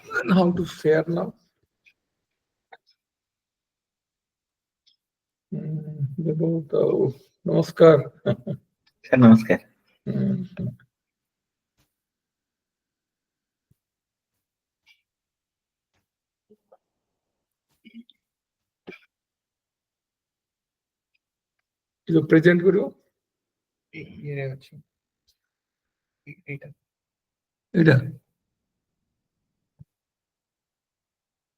And how to share now? Namaskar. Namaskar. You present Guru? এটা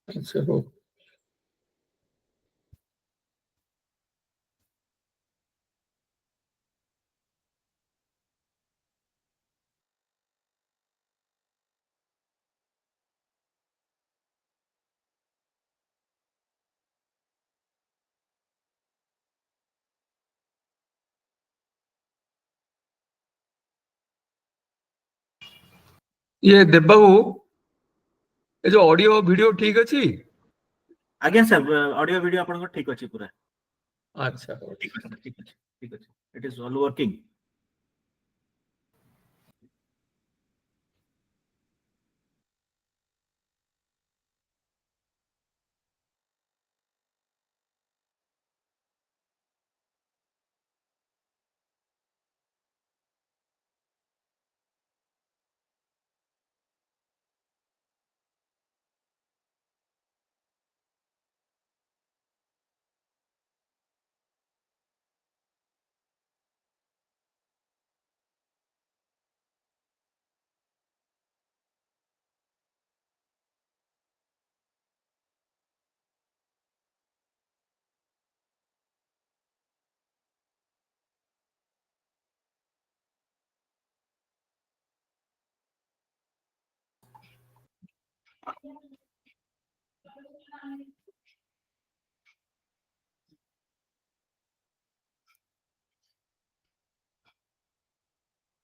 আচ্ছা হোক ये देवबाबू ये जो ऑडियो वीडियो ठीक अछि आज्ञा सर ऑडियो वीडियो आपन ठीक अछि पूरा अच्छा ठीक अछि इट इज ऑल वर्किंग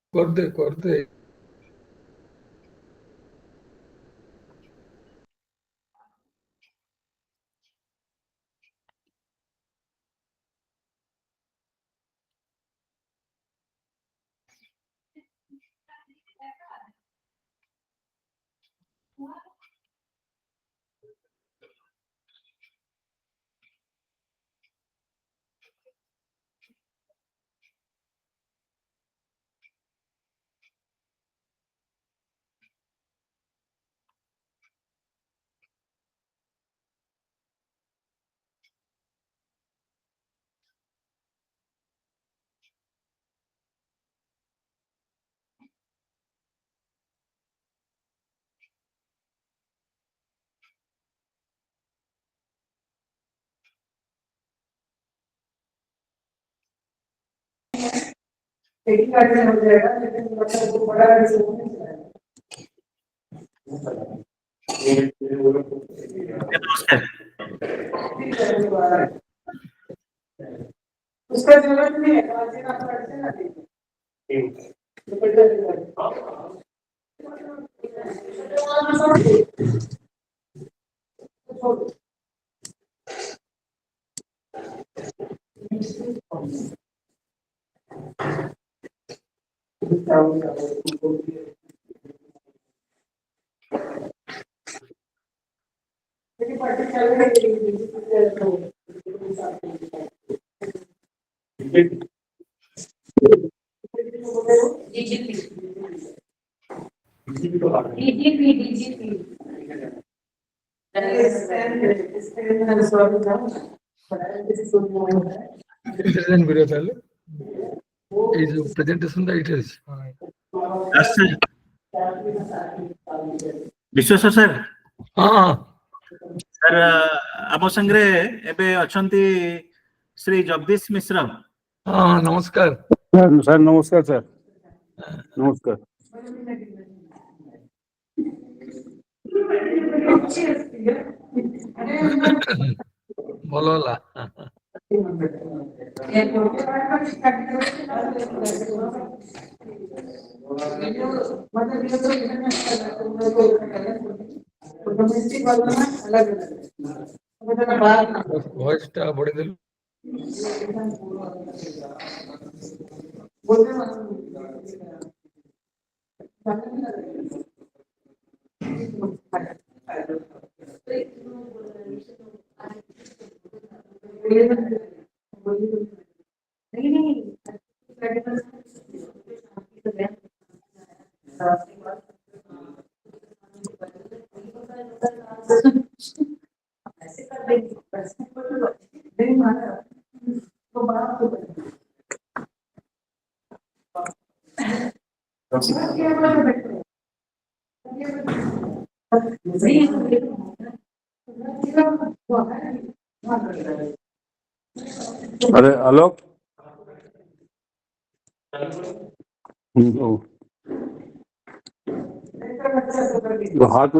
कर दे एक कार्ड में हो जाएगा लेकिन मतलब वो बड़ा उसका जरूरत नहीं है आज आप करते ना video ତାହେଲେ ଏଇ ଯୋଉ ପ୍ରେଜେଣ୍ଟେସନ ଟା ଏଇଠି ଅଛି। ବିଶ୍ଵେଶ୍ୱର ସାର୍ ହଁ ସାର୍ ଆମ ସାଙ୍ଗରେ ଏବେ ଅଛନ୍ତି ଶ୍ରୀ ଜଗଦୀଶ ମିଶ୍ର। ହଁ ନମସ୍କାର। ସାର୍ ନମସ୍କାର ସାର୍ ନମସ୍କାର। ଭଲ ହେଲା। ଭଏସ ଟା ବଢେଇଦେଲୁ। अरे आलोक तो हाथ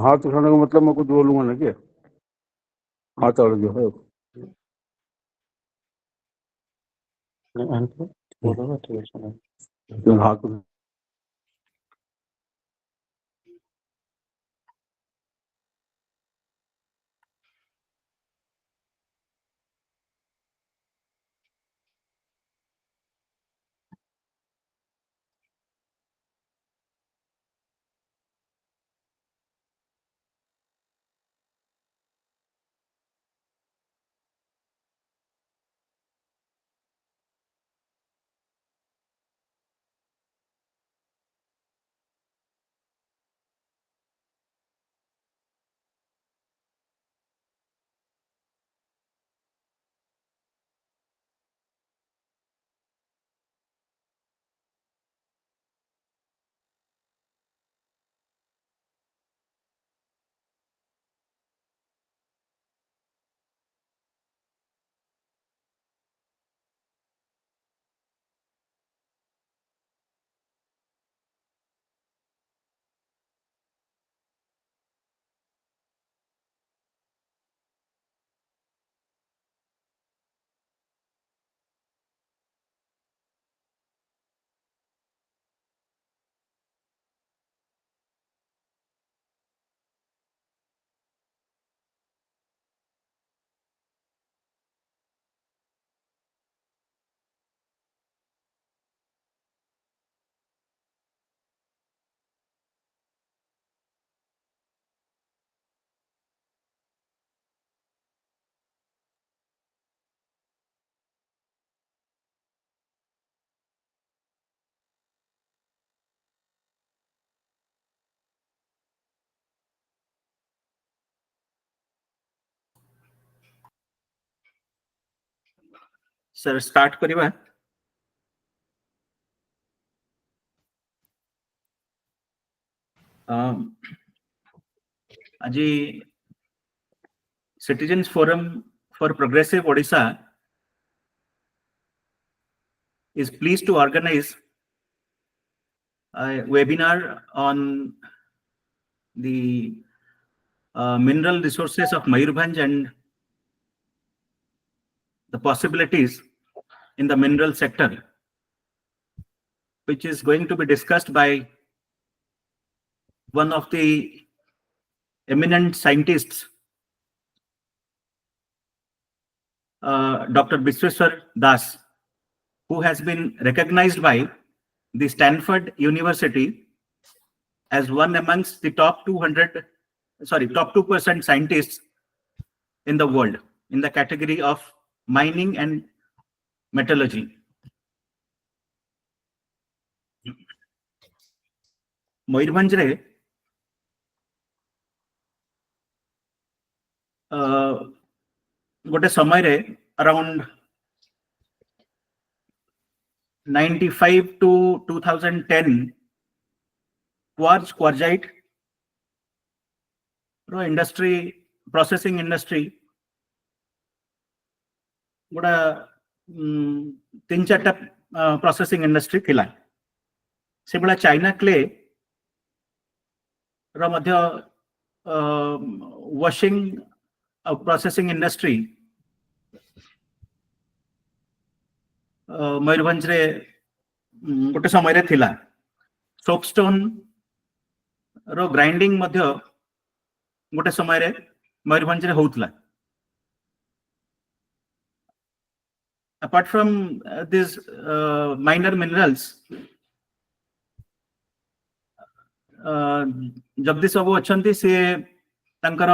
हाथ उठाने का मतलब मैं कुछ बोलूंगा ना क्या हाथ और जो है हाथ सर स्टार्ट करिबा। आज citizens forum for progressive Odisha is pleased to organize a webinar on the mineral resources of Mayurbhanj and the possibilities in the mineral sector, which is going to be discussed by one of the eminent scientists, Dr. Bisweswar Das, who has been recognized by the Stanford University as one amongst the top 200 top 2% scientists in the world in the category of mining and metallurgy. Mayurbhanj re गोटे समय रे around 95 to 2010 quartzite रो industry processing industry गोटा 3-4टा processing industry थिला से बड़ा china clay रो मध्य वॉशिंग प्रोसेसिंग इंडस्ट्री मयूरभंज रे गोटे समय रे थिला सोपस्टोन रो ग्राइंडिंग मध्य गोटे समय रे मयूरभंज रे होउतला. Apart from these minor minerals, Jagdish बाबू अच्छंती से तंकर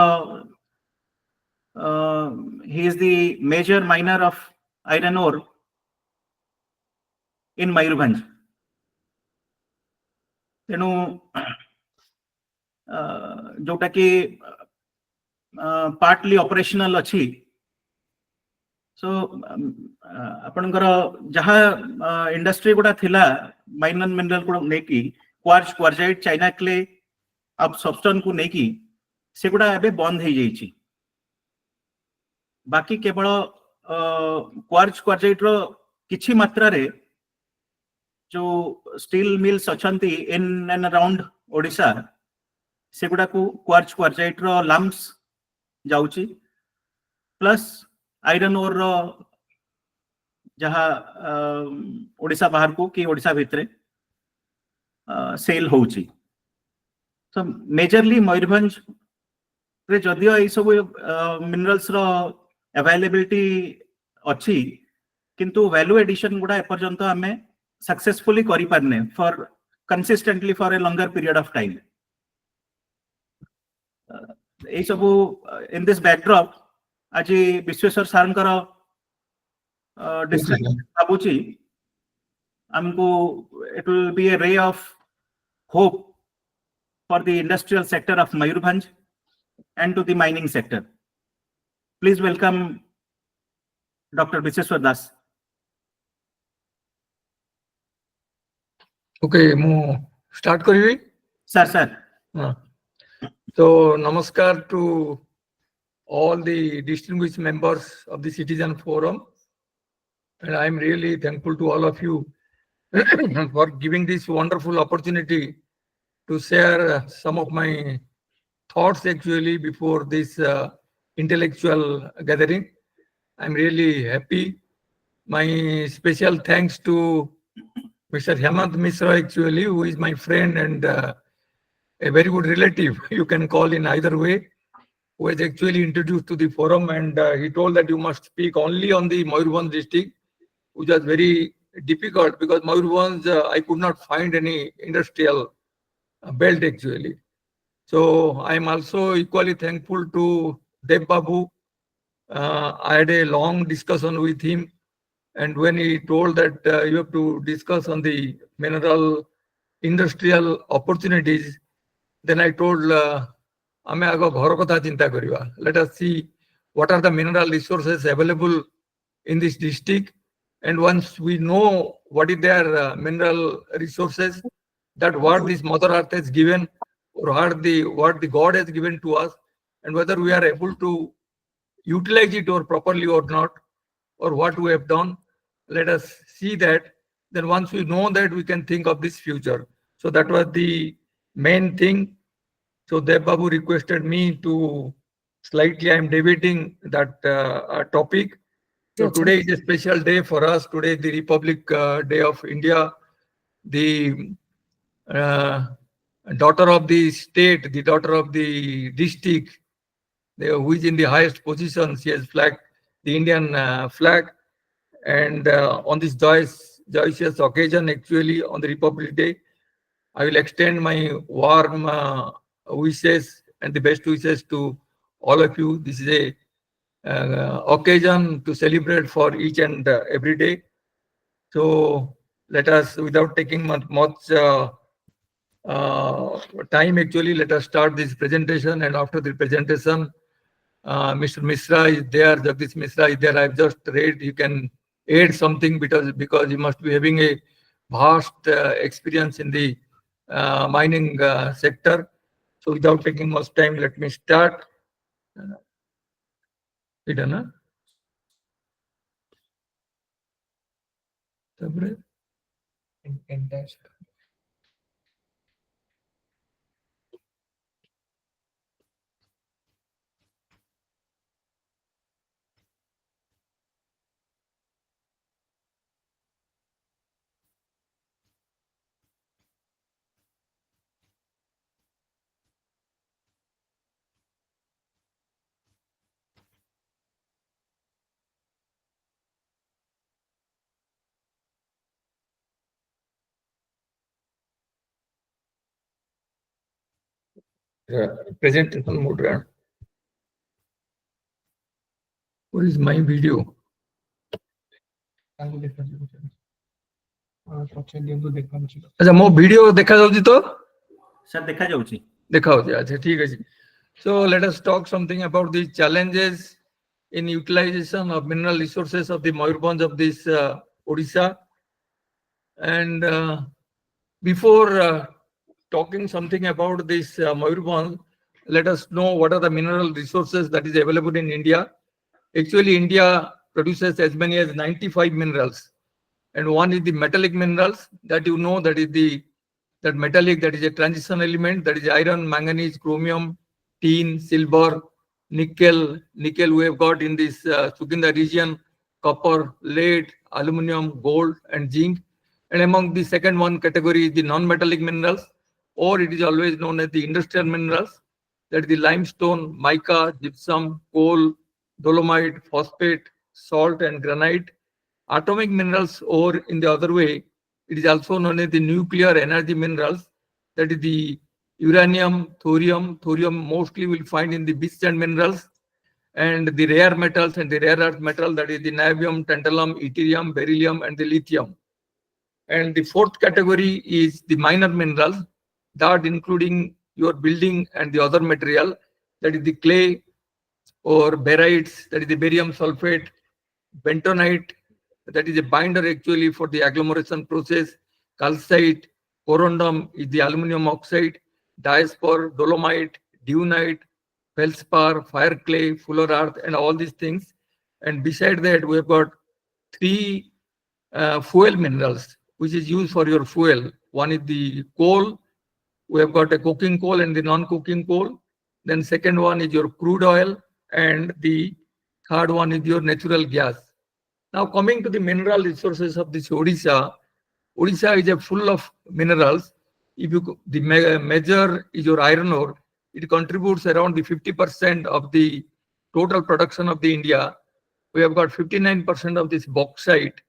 he is the major miner of iron ore in Mayurbhanj. तेणु जोटा कि पार्टली ऑपरेशनल अच्छी सो आपनकर जहाँ इंडस्ट्री गुड़ा थिला माइनर मिनरल को नेकी क्वार्जाइट चाइना क्ले अब सबस्टन को नेकी से गुड़ा एबे बंद हो जाइछि. बाकी केवल क्वार्जाइट रो किछि मात्रा रे जो स्टील मिल्स अछंती इन एंड अराउंड ओडिशा से गुड़ा को क्वार्जाइट रो लम्प्स जाउछि प्लस आयरन ओर जहाँ ओडिशा बाहर को कि ओडिशा भितरे सेल होउछि. तो मेजरली मयूरभंज रे जदियो ए सब मिनरल्स रो अवेलेबिलिटी अच्छी किंतु वैल्यू एडिशन गुड़ा एपर्यंत आमे सक्सेसफुली करि पारने for consistently for a longer period of time. ए सब इन दिस बैकड्रॉप आज विश्वेश्वर सार भावुची हमको it will be a ray of hope for the industrial sector of Mayurbhanj and to the mining sector. Please welcome doctor Vishweshwar Das. Okay मु start करिवी sir. Sir तो नमस्कार to all the distinguished members of the Citizen Forum, and I am really thankful to all of you for giving this wonderful opportunity to share some of my thoughts actually before this intellectual gathering. I am really happy. My special thanks to Mr. Hemant Misra actually, who is my friend and a very good relative, you can call in either way, who was actually introduced to the forum, and he told that you must speak only on the Mayurbhanj district, which was very difficult because Mayurbhanj, I could not find any industrial belt actually. So I am also equally thankful to Dev Babu. I had a long discussion with him, and when he told that you have to discuss on the mineral industrial opportunities, then I told आमे आगो घर कथा चिंता करिवा. Let us see what are the mineral resources available in this district, and once we know what is their mineral resources, that what this Mother Earth has given or what the God has given to us, and whether we are able to utilize it or properly or not, or what we have done, let us see that. Then once we know that, we can think of this future. So that was the main thing. So Dev Babu requested me to slightly, I am debating that topic. So today is a special day for us. Today is the Republic Day of India. The daughter of the state, the daughter of the district, who is in the highest position, she has flagged the Indian flag. And on this joyous occasion, actually on the Republic Day, I will extend my warm wishes and the best wishes to all of you. This is a occasion to celebrate for each and every day. So let us, without taking much time, actually, let us start this presentation. And after the presentation, Mr. Misra is there, Jagdish Misra is there. I've just read. You can add something because you must be having a vast experience in the mining sector. So without taking much time, let me start. Presentation mode. What is my video? अच्छा मो video देखा जाउची तो sir देखा जाउची देखाओ अच्छा ठीक है so let us talk something about the challenges in utilization of mineral resources of the Mayurbhanj of this Odisha. And before talking something about this Mayurbhanj, let us know what are the mineral resources that is available in India. Actually, India produces as many as 95 minerals, and one is the metallic minerals that you know, that is that metallic, that is a transition element, that is iron, manganese, chromium, tin, silver, nickel. Nickel we have got in this Sukinda region, copper, lead, aluminum, gold, and zinc. And among the second one category is the non-metallic minerals, or it is always known as the industrial minerals, that is the limestone, mica, gypsum, coal, dolomite, phosphate, salt, and granite. Atomic minerals, or in the other way, it is also known as the nuclear energy minerals, that is the uranium, thorium. Thorium mostly will find in the beach sand minerals, and the rare metals and the rare earth metal, that is the niobium, tantalum, yttrium, beryllium, and the lithium. And the fourth category is the minor minerals, that including your building and the other material, that is the clay or barytes, that is the barium sulfate, bentonite, that is a binder actually for the agglomeration process, calcite, corundum is the aluminum oxide, diaspore, dolomite, dunite, feldspar, fire clay, fuller earth, and all these things. And beside that, we have got three fuel minerals, which is used for your fuel. One is the coal. We have got a coking coal and the non-coking coal. Then second one is your crude oil, and the third one is your natural gas. Now coming to the mineral resources of this Odisha, Odisha is a full of minerals. If you the major is your iron ore, it contributes around the 50% of the total production of the India. We have got 59% of this bauxite.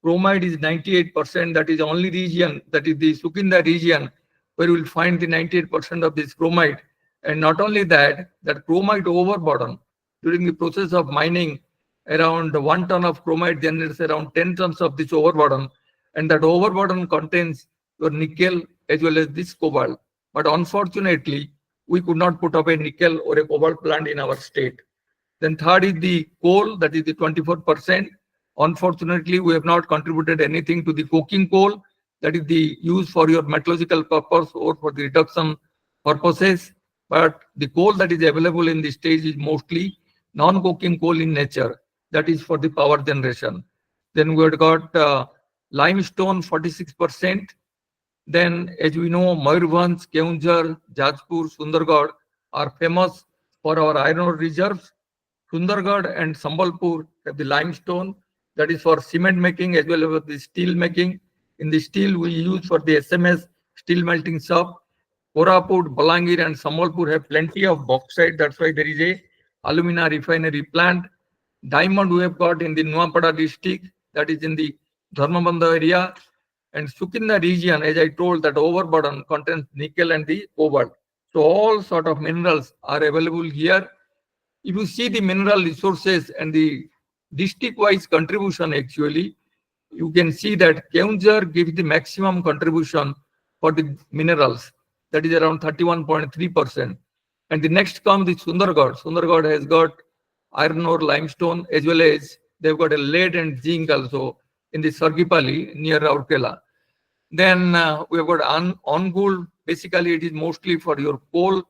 Chromite is 98%. That is the only region, that is the Sukinda region, where you will find the 98% of this chromite. And not only that, that chromite overburden during the process of mining, around 1 ton of chromite generates around 10 tons of this overburden, and that overburden contains your nickel as well as this cobalt. But unfortunately, we could not put up a nickel or a cobalt plant in our state. Then third is the coal, that is the 24%. Unfortunately, we have not contributed anything to the coking coal, that is the use for your metallurgical purpose or for the reduction purposes. But the coal that is available in the state is mostly non-coking coal in nature, that is for the power generation. Then we have got limestone, 46%. Then, as we know, Mayurbhanj, Keonjhar, Jajpur, Sundargarh are famous for our iron ore reserves. Sundargarh and Sambalpur have the limestone, that is for cement making as well as the steel making. In the steel, we use for the SMS steel melting shop. Koraput, Balangir, and Sambalpur have plenty of bauxite. That's why there is a alumina refinery plant. Diamond we have got in the Nuapada district, that is in the Dharmabandha area. And Sukinda region, as I told, that overburden contains nickel and the cobalt. So all sort of minerals are available here. If you see the mineral resources and the district-wise contribution, actually, you can see that Keonjhar gives the maximum contribution for the minerals, that is around 31.3%. And the next comes the Sundargarh. Sundargarh has got iron ore, limestone, as well as they've got a lead and zinc also in the Sargipali near Rourkela. Then we have got Angul. Basically, it is mostly for your coal.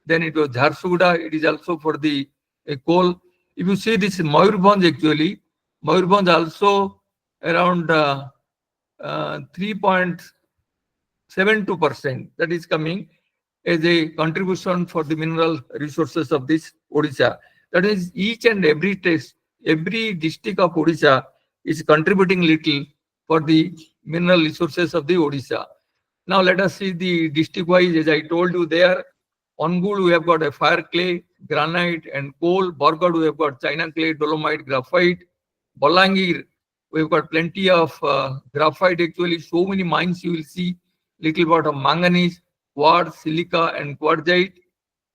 Then it was Jharsuguda. It is also for the coal. If you see this Mayurbhanj, actually, Mayurbhanj also around 3.72% that is coming as a contribution for the mineral resources of this Odisha. That is, each and every test, every district of Odisha is contributing little for the mineral resources of the Odisha. Now let us see the district-wise. As I told you there, Angul we have got a fire clay, granite and coal. Bargarh we have got China clay, dolomite, graphite. Balangir we've got plenty of graphite. Actually, so many mines you will see. Little bit of manganese, quartz, silica and quartzite.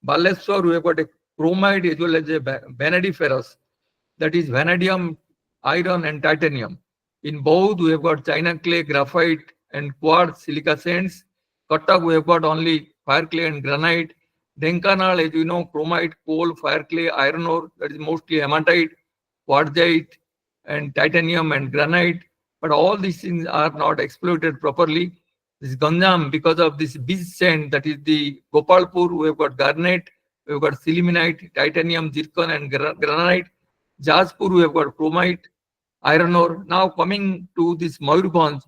Baleswar we have got a chromite as well as a vanadiferous. That is vanadium, iron and titanium. In both we have got China clay, graphite and quartz, silica sands. Cuttack we have got only fire clay and granite. Dhenkanal, as you know, chromite, coal, fire clay, iron ore, that is mostly hematite, quartzite and titanium and granite. But all these things are not exploited properly. This Ganjam, because of this beach sand, that is the Gopalpur, we have got garnet, we have got sillimanite, titanium, zircon and granite. Jajpur, we have got chromite, iron ore. Now coming to this Mayurbhanj,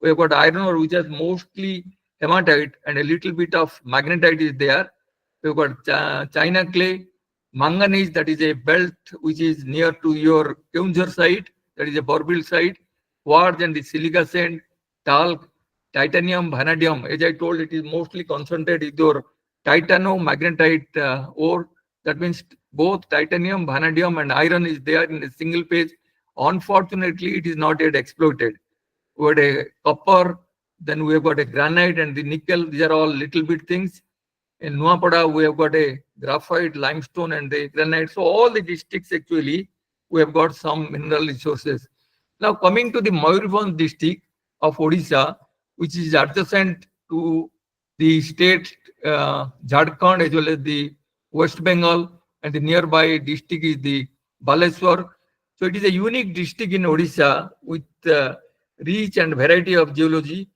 we have got iron ore, which is mostly hematite and a little bit of magnetite is there. We have got China clay, manganese, that is a belt which is near to your Keonjhar site, that is a Borbil site. Quartz and the silica sand, talc, titanium, vanadium. As I told, it is mostly concentrated with your titano-magnetite ore. That means both titanium, vanadium and iron is there in a single page. Unfortunately, it is not yet exploited. We had a copper, then we have got a granite and the nickel. These are all little bit things. In Nuapada, we have got a graphite, limestone and the granite. So all the districts actually, we have got some mineral resources. Now coming to the Mayurbhanj district of Odisha, which is adjacent to the state Jharkhand as well as the West Bengal, and the nearby district is the Baleswar. So it is a unique district in Odisha with rich and variety of geology.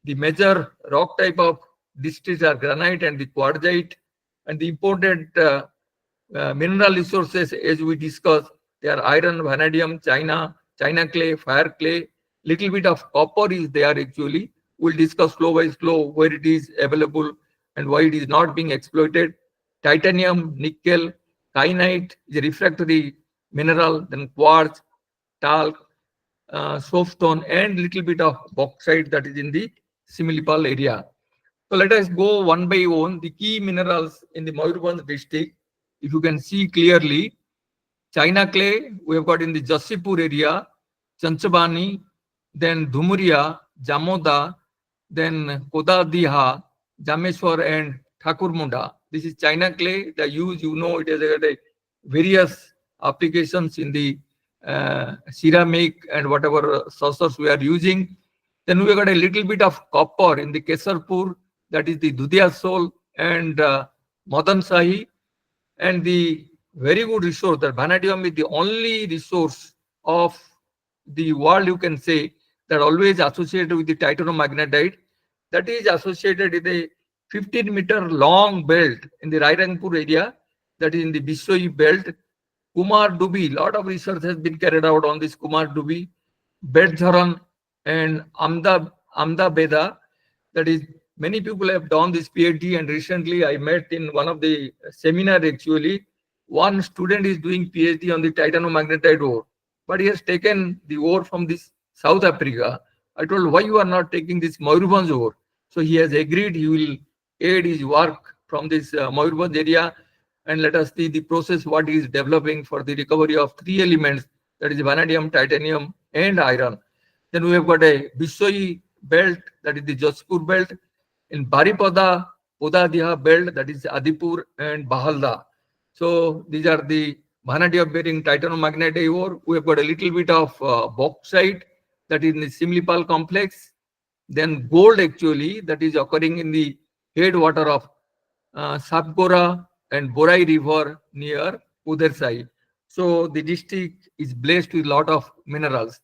The major rock type of districts are granite and the quartzite, and the important mineral resources, as we discussed, they are iron, vanadium, China clay, fire clay. Little bit of copper is there actually. We'll discuss flow by flow where it is available and why it is not being exploited. Titanium, nickel, kyanite is a refractory mineral, then quartz, talc, soapstone, and little bit of bauxite that is in the Similipal area. So let us go one by one. The key minerals in the Mayurbhanj district, if you can see clearly, China clay we have got in the Jasipur area, Chanchabani, then Dhumuria, Jamoda, then Kodadiha, Jameswar and Thakurmunda. This is China clay. The use, you know, it has got a various applications in the ceramic and whatever saucers we are using. Then we have got a little bit of copper in the Kesarpur, that is the Dudia Sol and Madan Sahi. And the very good resource, that vanadium is the only resource of the world, you can say, that always associated with the titanomagnetite. That is associated with a 15-meter long belt in the Rairangpur area, that is in the Biswai belt. Kumar Dubi, lot of research has been carried out on this Kumar Dubi, Bedharan and Amda Beda. That is, many people have done this PhD, and recently I met in one of the seminar actually, one student is doing PhD on the titanomagnetite ore, but he has taken the ore from this South Africa. I told, why you are not taking this Mayurbhanj ore? So he has agreed he will aid his work from this Mayurbhanj area, and let us see the process what he is developing for the recovery of three elements, that is vanadium, titanium and iron. Then we have got a Biswai belt, that is the Jodhpur belt. In Baripada, Odadiha belt, that is Adipur and Bahalda. So these are the vanadium bearing titanomagnetite ore. We have got a little bit of bauxite, that is in the Simlipal complex. Then gold actually, that is occurring in the headwater of Sapgora and Borai River near Udarsai. So the district is blessed with a lot of minerals.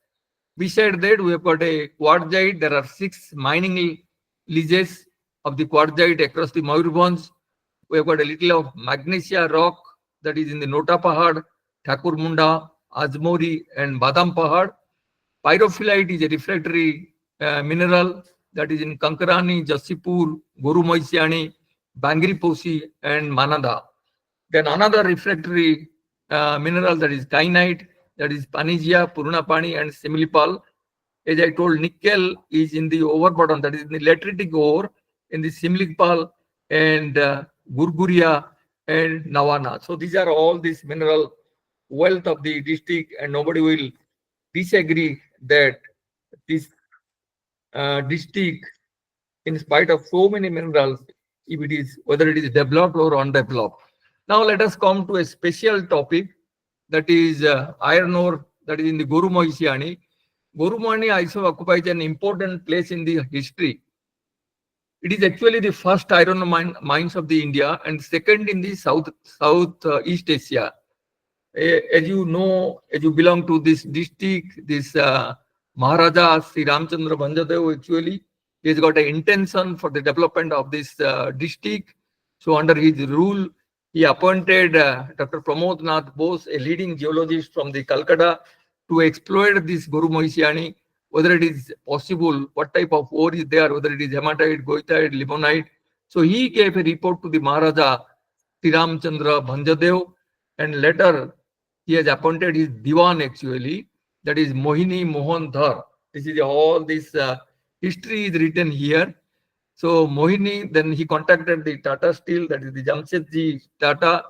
Beside that, we have got a quartzite. There are 6 mining leases of the quartzite across the Mayurbhanj. We have got a little of magnesia rock that is in the Nota Pahad, Thakurmunda, Ajmori, and Badam Pahad. Pyrophyllite is a refractory mineral that is in Kankarani, Jasipur, Guru Moisiani, Bangri Posi, and Manada. Then another refractory mineral, that is kyanite, that is Panigia, Purnapani, and Similipal. As I told, nickel is in the overburden, that is in the lateritic ore in the Similipal and Gurguria and Navana. So these are all this mineral wealth of the district, and nobody will disagree that this district, in spite of so many minerals, if it is whether it is developed or undeveloped. Now let us come to a special topic, that is iron ore, that is in the Guru Moisiani. Guru Moisiani also occupies an important place in the history. It is actually the first iron mines of the India and second in the East Asia. As you know, as you belong to this district, this Maharaja Sri Ramchandra Bhanjadev actually, he has got an intention for the development of this district. So under his rule, he appointed Dr. Pramod Nath Bose, a leading geologist from the Calcutta, to exploit this Guru Moisiani, whether it is possible, what type of ore is there, whether it is hematite, goethite, limonite. So he gave a report to the Maharaja Sri Ramchandra Bhanjadev, and later he has appointed his Diwan actually, that is Mohini Mohan Dhar. This is all this history is written here. So Mohini, then he contacted the Tata Steel, that is the Jamshedji Tata.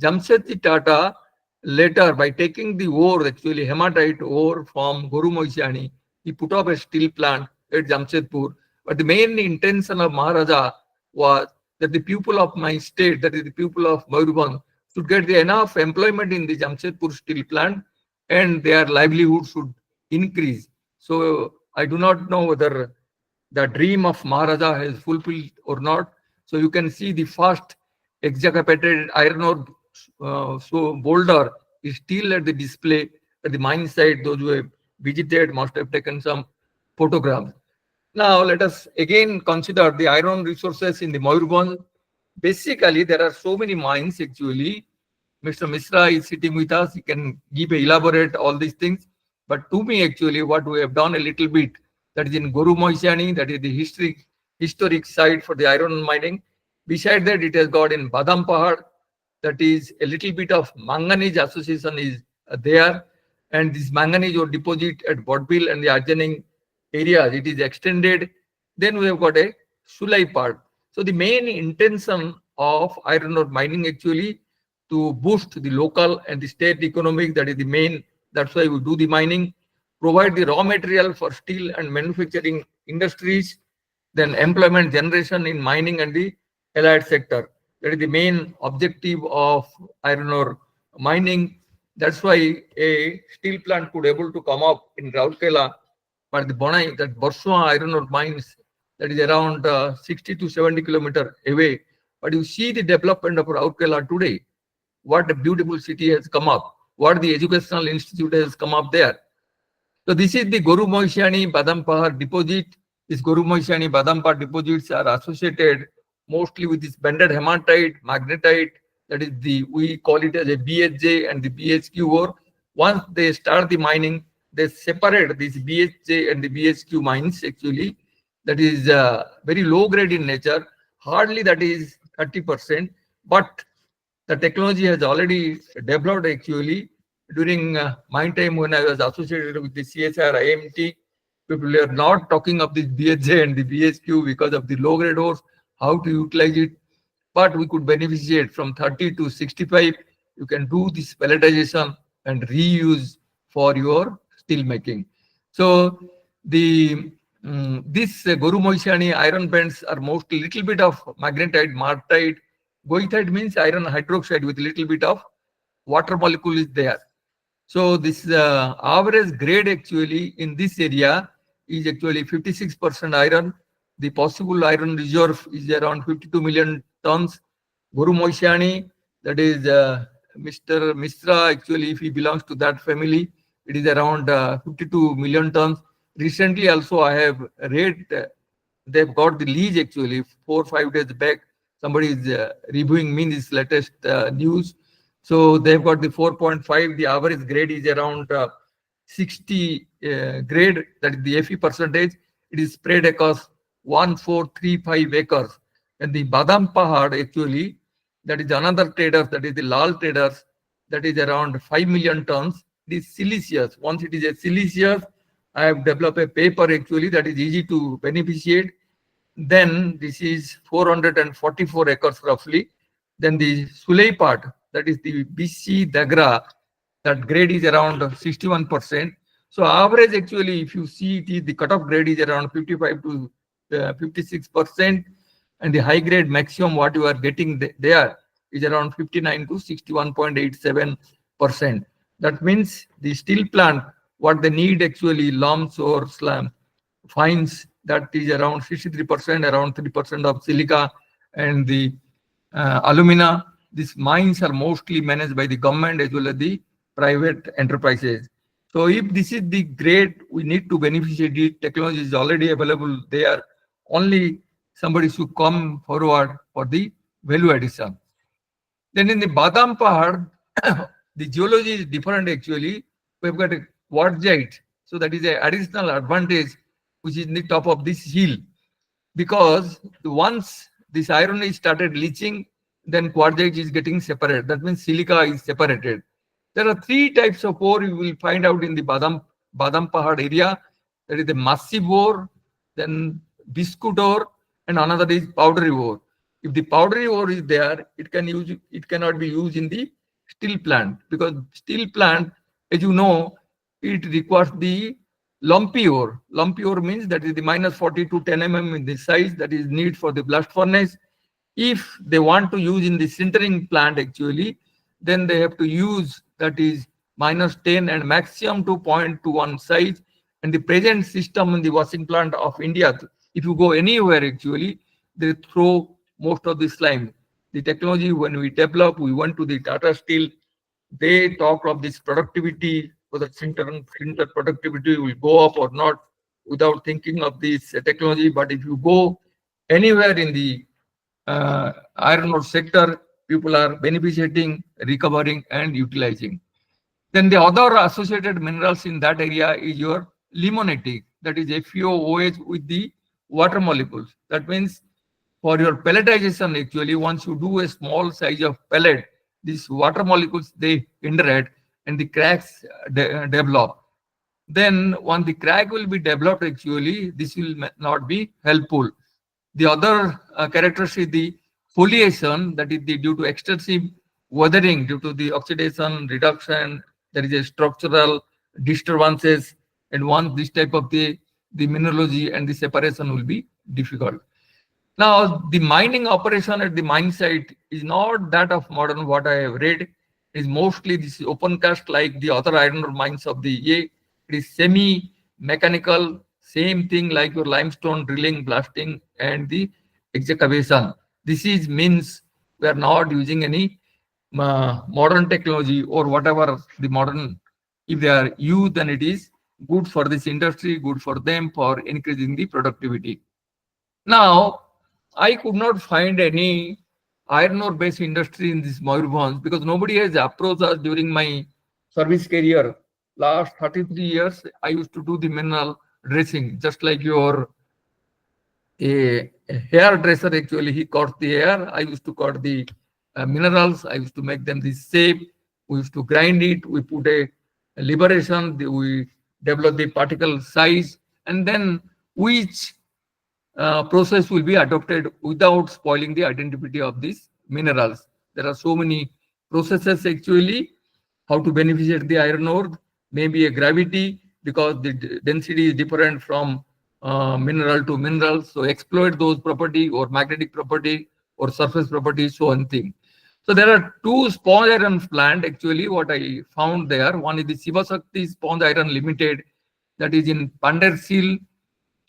Jamshedji Tata later, by taking the ore, actually hematite ore from Guru Moisiani, he put up a steel plant at Jamshedpur. But the main intention of Maharaja was that the people of my state, that is the people of Mayurbhanj, should get enough employment in the Jamshedpur steel plant and their livelihood should increase. So I do not know whether the dream of Maharaja has fulfilled or not. So you can see the first excavated iron ore boulder is still at the display at the mine site. Those who have visited must have taken some photographs. Now let us again consider the iron resources in the Mayurbhanj. Basically, there are so many mines actually. Mr. Misra is sitting with us. He can elaborate all these things. But to me, actually, what we have done a little bit, that is in Guru Moisiani, that is the historic site for the iron mining. Beside that, it has got in Badam Pahad, that is a little bit of manganese association is there. And this manganese ore deposit at Bodbil and the adjoining areas, it is extended. Then we have got a Sulai part. So the main intention of iron ore mining actually to boost the local and the state economic, that is the main, that's why we do the mining, provide the raw material for steel and manufacturing industries, then employment generation in mining and the allied sector. That is the main objective of iron ore mining. That's why a steel plant could able to come up in Rourkela, but the Bonai, that Borsua iron ore mines, that is around 60 to 70 kilometers away. But you see the development of Rourkela today, what a beautiful city has come up, what the educational institute has come up there. So this is the Guru Moisiani Badam Pahad deposit. This Guru Moisiani Badam Pahad deposits are associated mostly with this banded hematite, magnetite, that is we call it as a BHJ and the BHQ ore. Once they start the mining, they separate these BHJ and the BHQ mines actually. That is very low grade in nature, hardly that is 30%, but the technology has already developed actually. During my time when I was associated with the CSR IMT, people are not talking of this BHJ and the BHQ because of the low grade ores, how to utilize it. But we could beneficiate from 30 to 65. You can do this pelletization and reuse for your steel making. So the This Goru Moishani iron bands are mostly little bit of magnetite, martite. Goethite means iron hydroxide with little bit of water molecule is there. So this average grade actually in this area is actually 56% iron. The possible iron reserve is around 52 million tons. Guru Moishani, that is Mr. Misra, actually, if he belongs to that family, it is around 52 million tons. Recently, also, I have read they've got the lease actually 4 or 5 days back. Somebody is reviewing me this latest news. So they've got the 4.5. The average grade is around 60 grade, that is the Fe percentage. It is spread across 1435 acres. And the Badam Pahad actually, that is another trader, that is the Lal traders, that is around 5 million tons. It is siliceous. Once it is a siliceous, I have developed a paper actually that is easy to beneficiate. Then this is 444 acres roughly. Then the Sulei part, that is the BC Dagra, that grade is around 61%. So average actually, if you see it, the cutoff grade is around 55 to 56%, and the high grade maximum what you are getting there is around 59 to 61.87%. That means the steel plant, what they need actually lumps or slab fines, that is around 63%, around 3% of silica, and the alumina. These mines are mostly managed by the government as well as the private enterprises. So if this is the grade, we need to beneficiate it. Technology is already available there. Only somebody should come forward for the value addition. Then in the Badam Pahad, the geology is different actually. We've got a quartzite. So that is an additional advantage which is in the top of this hill. Because once this iron is started leaching, then quartzite is getting separated. That means silica is separated. There are 3 types of ore you will find out in the Badam Pahad area. There is the massive ore, then biscuit ore, and another is powdery ore. If the powdery ore is there, it cannot be used in the steel plant, because steel plant, as you know, it requires the lumpy ore. Lumpy ore means that is the minus 40 to 10 mm in the size that is need for the blast furnace. If they want to use in the sintering plant actually, then they have to use that is minus 10 and maximum to 0.21 size. And the present system in the washing plant of India, if you go anywhere actually, they throw most of the slime. The technology, when we develop, we went to the Tata Steel, they talk of this productivity, whether sinter productivity will go up or not without thinking of this technology. But if you go anywhere in the iron ore sector, people are beneficiating, recovering, and utilizing. Then the other associated minerals in that area is your limonatic, that is FeOOH with the water molecules. That means for your pelletization, actually, once you do a small size of pellet, these water molecules, they interact and the cracks develop. Then once the crack will be developed, actually, this will not be helpful. The other characteristic is the foliation, that is due to extensive weathering, due to the oxidation, reduction, there is a structural disturbances, and once this type of the mineralogy and the separation will be difficult. Now, the mining operation at the mine site is not that of modern, what I have read, is mostly this open cast like the other iron ore mines of the EA. It is semi-mechanical, same thing like your limestone drilling, blasting, and the excavation. This is means we are not using any modern technology or whatever the modern, if they are used, then it is good for this industry, good for them for increasing the productivity. Now, I could not find any iron ore based industry in this Mayurbhanj because nobody has approached us during my service career. Last 33 years, I used to do the mineral dressing, just like your a hairdresser actually, he cut the hair. I used to cut the minerals. I used to make them this shape. We used to grind it. We put a liberation. We develop the particle size, and then which process will be adopted without spoiling the identity of these minerals. There are so many processes actually, how to beneficiate the iron ore, maybe a gravity, because the density is different from mineral to minerals. So exploit those property or magnetic property or surface property, so on thing. So there are two sponge iron plant actually what I found there. One is the Sivasakti Sponge Iron Limited, that is in Pandersil,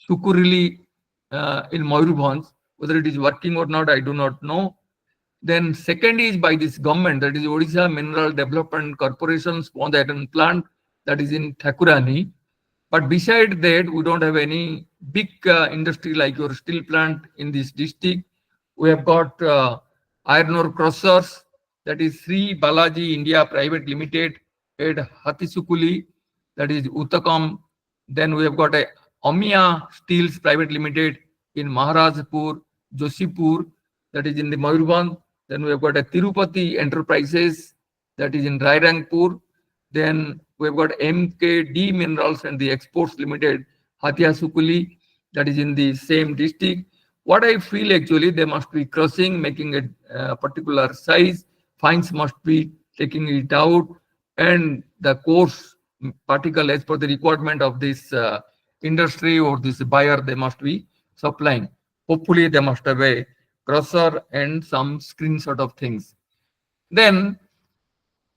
Sukurili in Mayurbhanj. Whether it is working or not, I do not know. Then second is by this government, that is Odisha Mineral Development Corporation Sponge Iron Plant, that is in Thakurani. But beside that, we don't have any big industry like your steel plant in this district. We have got iron ore crushers, that is Sri Balaji India Private Limited at Hatisukuli, that is Uttakam. Then we have got a Amiya Steels Private Limited in Maharajpur, Joshipur, that is in the Mayurbhanj. Then we have got a Tirupati Enterprises, that is in Rairangpur. Then we've got MKD Minerals and the Exports Limited, Hatia Sukuli, that is in the same district. What I feel actually, they must be crushing, making a particular size, fines must be taking it out, and the coarse particle as per the requirement of this industry or this buyer, they must be supplying. Hopefully, they must have a crusher and some screen sort of things. Then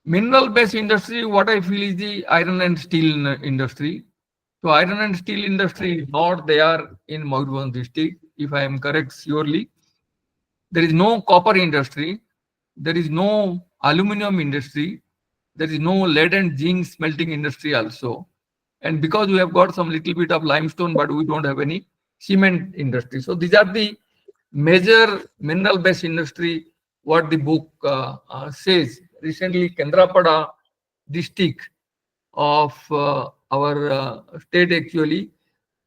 mineral based industry, what I feel is the iron and steel industry. So iron and steel industry is not there in Mayurbhanj district, if I am correct surely. There is no copper industry, there is no aluminum industry, there is no lead and zinc smelting industry also. And because we have got some little bit of limestone, but we don't have any cement industry. So these are the major mineral based industry what the book says. Recently, Kendrapada district of our state actually,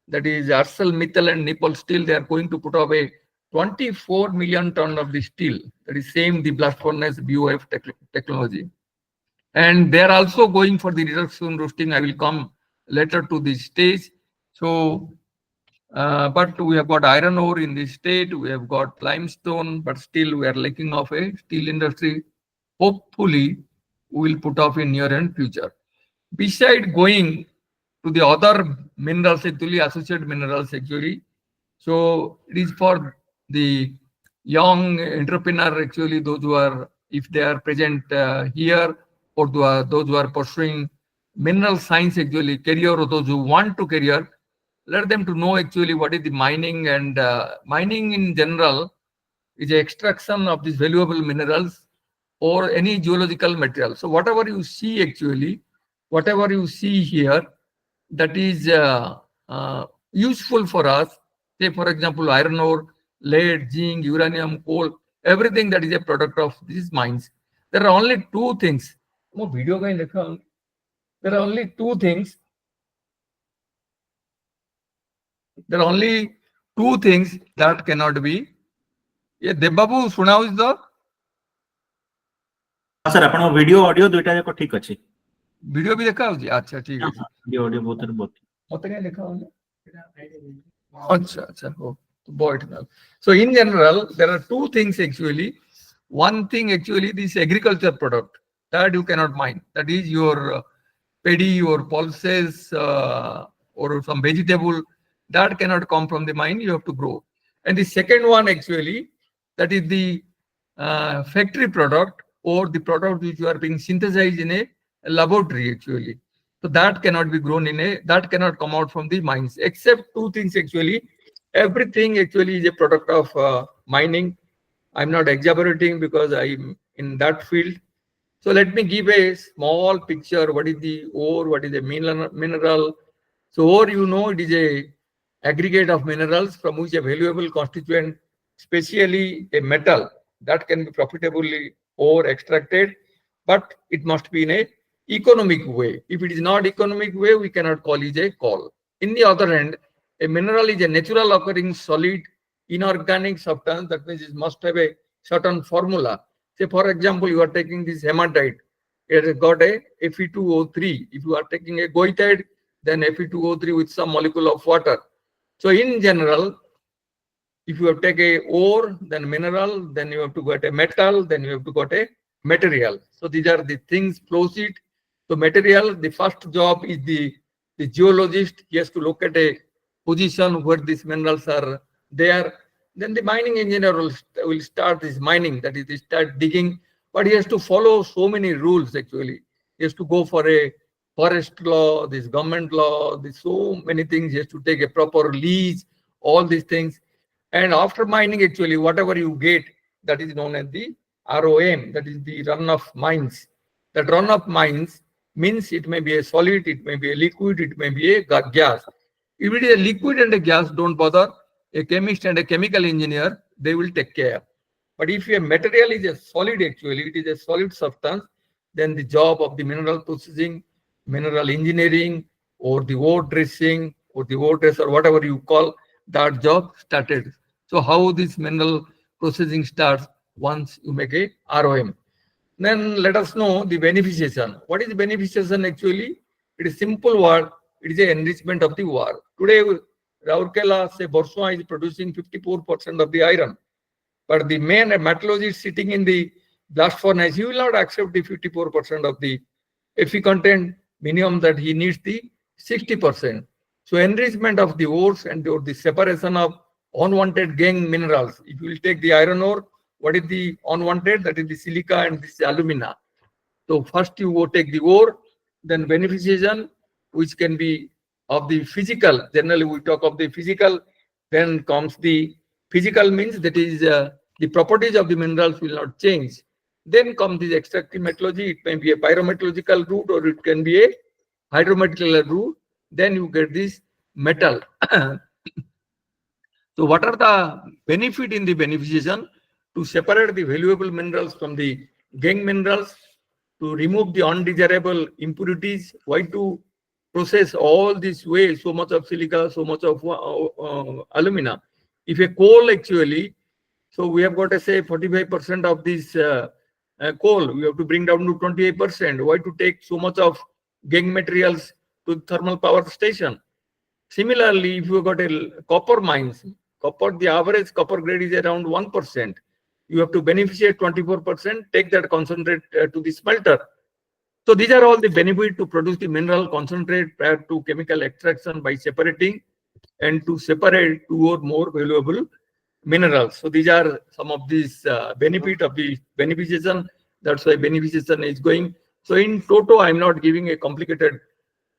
that is ArcelorMittal and Nippon Steel, they are going to put up a 24 million ton of the steel, that is same the blast furnace BOF technology. And they are also going for the reduction roasting. I will come later to this stage. So but we have got iron ore in this state, we have got limestone, but still we are lacking of a steel industry. Hopefully, we will put off in near and future. Beside going to the other minerals, actually associated minerals actually, so it is for the young entrepreneur actually, those who are, if they are present here, or those who are pursuing mineral science actually career, or those who want to career, let them to know actually what is the mining. And mining in general is the extraction of these valuable minerals or any geological material. So whatever you see actually, whatever you see here, that is useful for us. Say for example, iron ore, lead, zinc, uranium, coal, everything that is a product of these mines. There are only two things. There are only two things. There are only two things that cannot be. ये देवबाबू सुनाओ तो sir आपण video audio दुईटा जाक ठीक अछि video भी देखा होजी अच्छा ठीक है वीडियो ऑडियो बहुत मते काय देखा होने अच्छा अच्छा हो तो बोइट ना so in general there are two things actually. One thing actually, this agriculture product that you cannot mine, that is your paddy or pulses or some vegetable, that cannot come from the mine, you have to grow. And the second one actually, that is the factory product or the product which you are being synthesized in a laboratory actually. So that cannot be grown that cannot come out from the mines, except two things actually. Everything actually is a product of mining. I'm not exaggerating because I'm in that field. So let me give a small picture. What is the ore? What is the mineral? So ore, it is a aggregate of minerals from which a valuable constituent, especially a metal, that can be profitably ore extracted, but it must be in a economic way. If it is not economic way, we cannot call it a coal. In the other hand, a mineral is a natural occurring solid inorganic substance, that means it must have a certain formula. Say for example, you are taking this hematite, it has got a Fe2O3. If you are taking a goethite, then Fe2O3 with some molecule of water. So in general, if you have take a ore, then mineral, then you have to get a metal, then you have to get a material. So these are the things flow sheet. So material, the first job is the geologist. He has to look at a position where these minerals are there. Then the mining engineer will start this mining, that is, they start digging, but he has to follow so many rules actually. He has to go for a forest law, this government law, there's so many things. He has to take a proper lease, all these things. And after mining, actually, whatever you get, that is known as the ROM, that is the run of mines. That run of mines means it may be a solid, it may be a liquid, it may be a gas. If it is a liquid and a gas, don't bother. A chemist and a chemical engineer, they will take care. But if a material is a solid, actually, it is a solid substance, then the job of the mineral processing, mineral engineering, or the ore dressing, or the ore dress, or whatever you call, that job started. So how this mineral processing starts once you make a ROM. Then let us know the beneficiation. What is beneficiation actually? It is simple word. It is an enrichment of the ore. Today, Rourkela, say, Borsoi is producing 54% of the iron. But the main metallurgist sitting in the blast furnace, he will not accept the 54% of the Fe content, minimum that he needs the 60%. So enrichment of the ores and the separation of unwanted gangue minerals. If you will take the iron ore, what is the unwanted? That is the silica and this alumina. So first you go take the ore, then beneficiation, which can be of the physical. Generally we talk of the physical, then comes the physical means that is the properties of the minerals will not change. Then comes the extractive metallurgy. It may be a pyrometallurgical route or it can be a hydrometallurgical route. Then you get this metal. So what are the benefit in the beneficiation? To separate the valuable minerals from the gangue minerals, to remove the undesirable impurities. Why to process all this way, so much of silica, so much of alumina? If a coal actually, so we have got to say 45% of this coal, we have to bring down to 28%. Why to take so much of gangue materials to the thermal power station? Similarly, if you have got a copper mines, copper, the average copper grade is around 1%. You have to beneficiate 24%, take that concentrate to the smelter. So these are all the benefit to produce the mineral concentrate prior to chemical extraction by separating and to separate two or more valuable minerals. So these are some of these benefit of the beneficiation. That's why beneficiation is going. So in toto, I'm not giving a complicated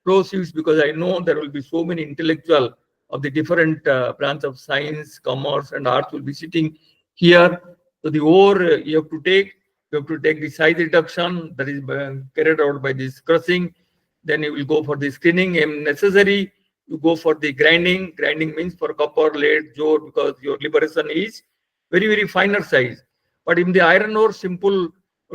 process because I know there will be so many intellectual of the different branch of science, commerce, and arts will be sitting here. So the ore you have to take the size reduction that is carried out by this crushing. Then you will go for the screening. If necessary, you go for the grinding. Grinding means for copper, lead, jor, because your liberation is very, very finer size. But in the iron ore, simple,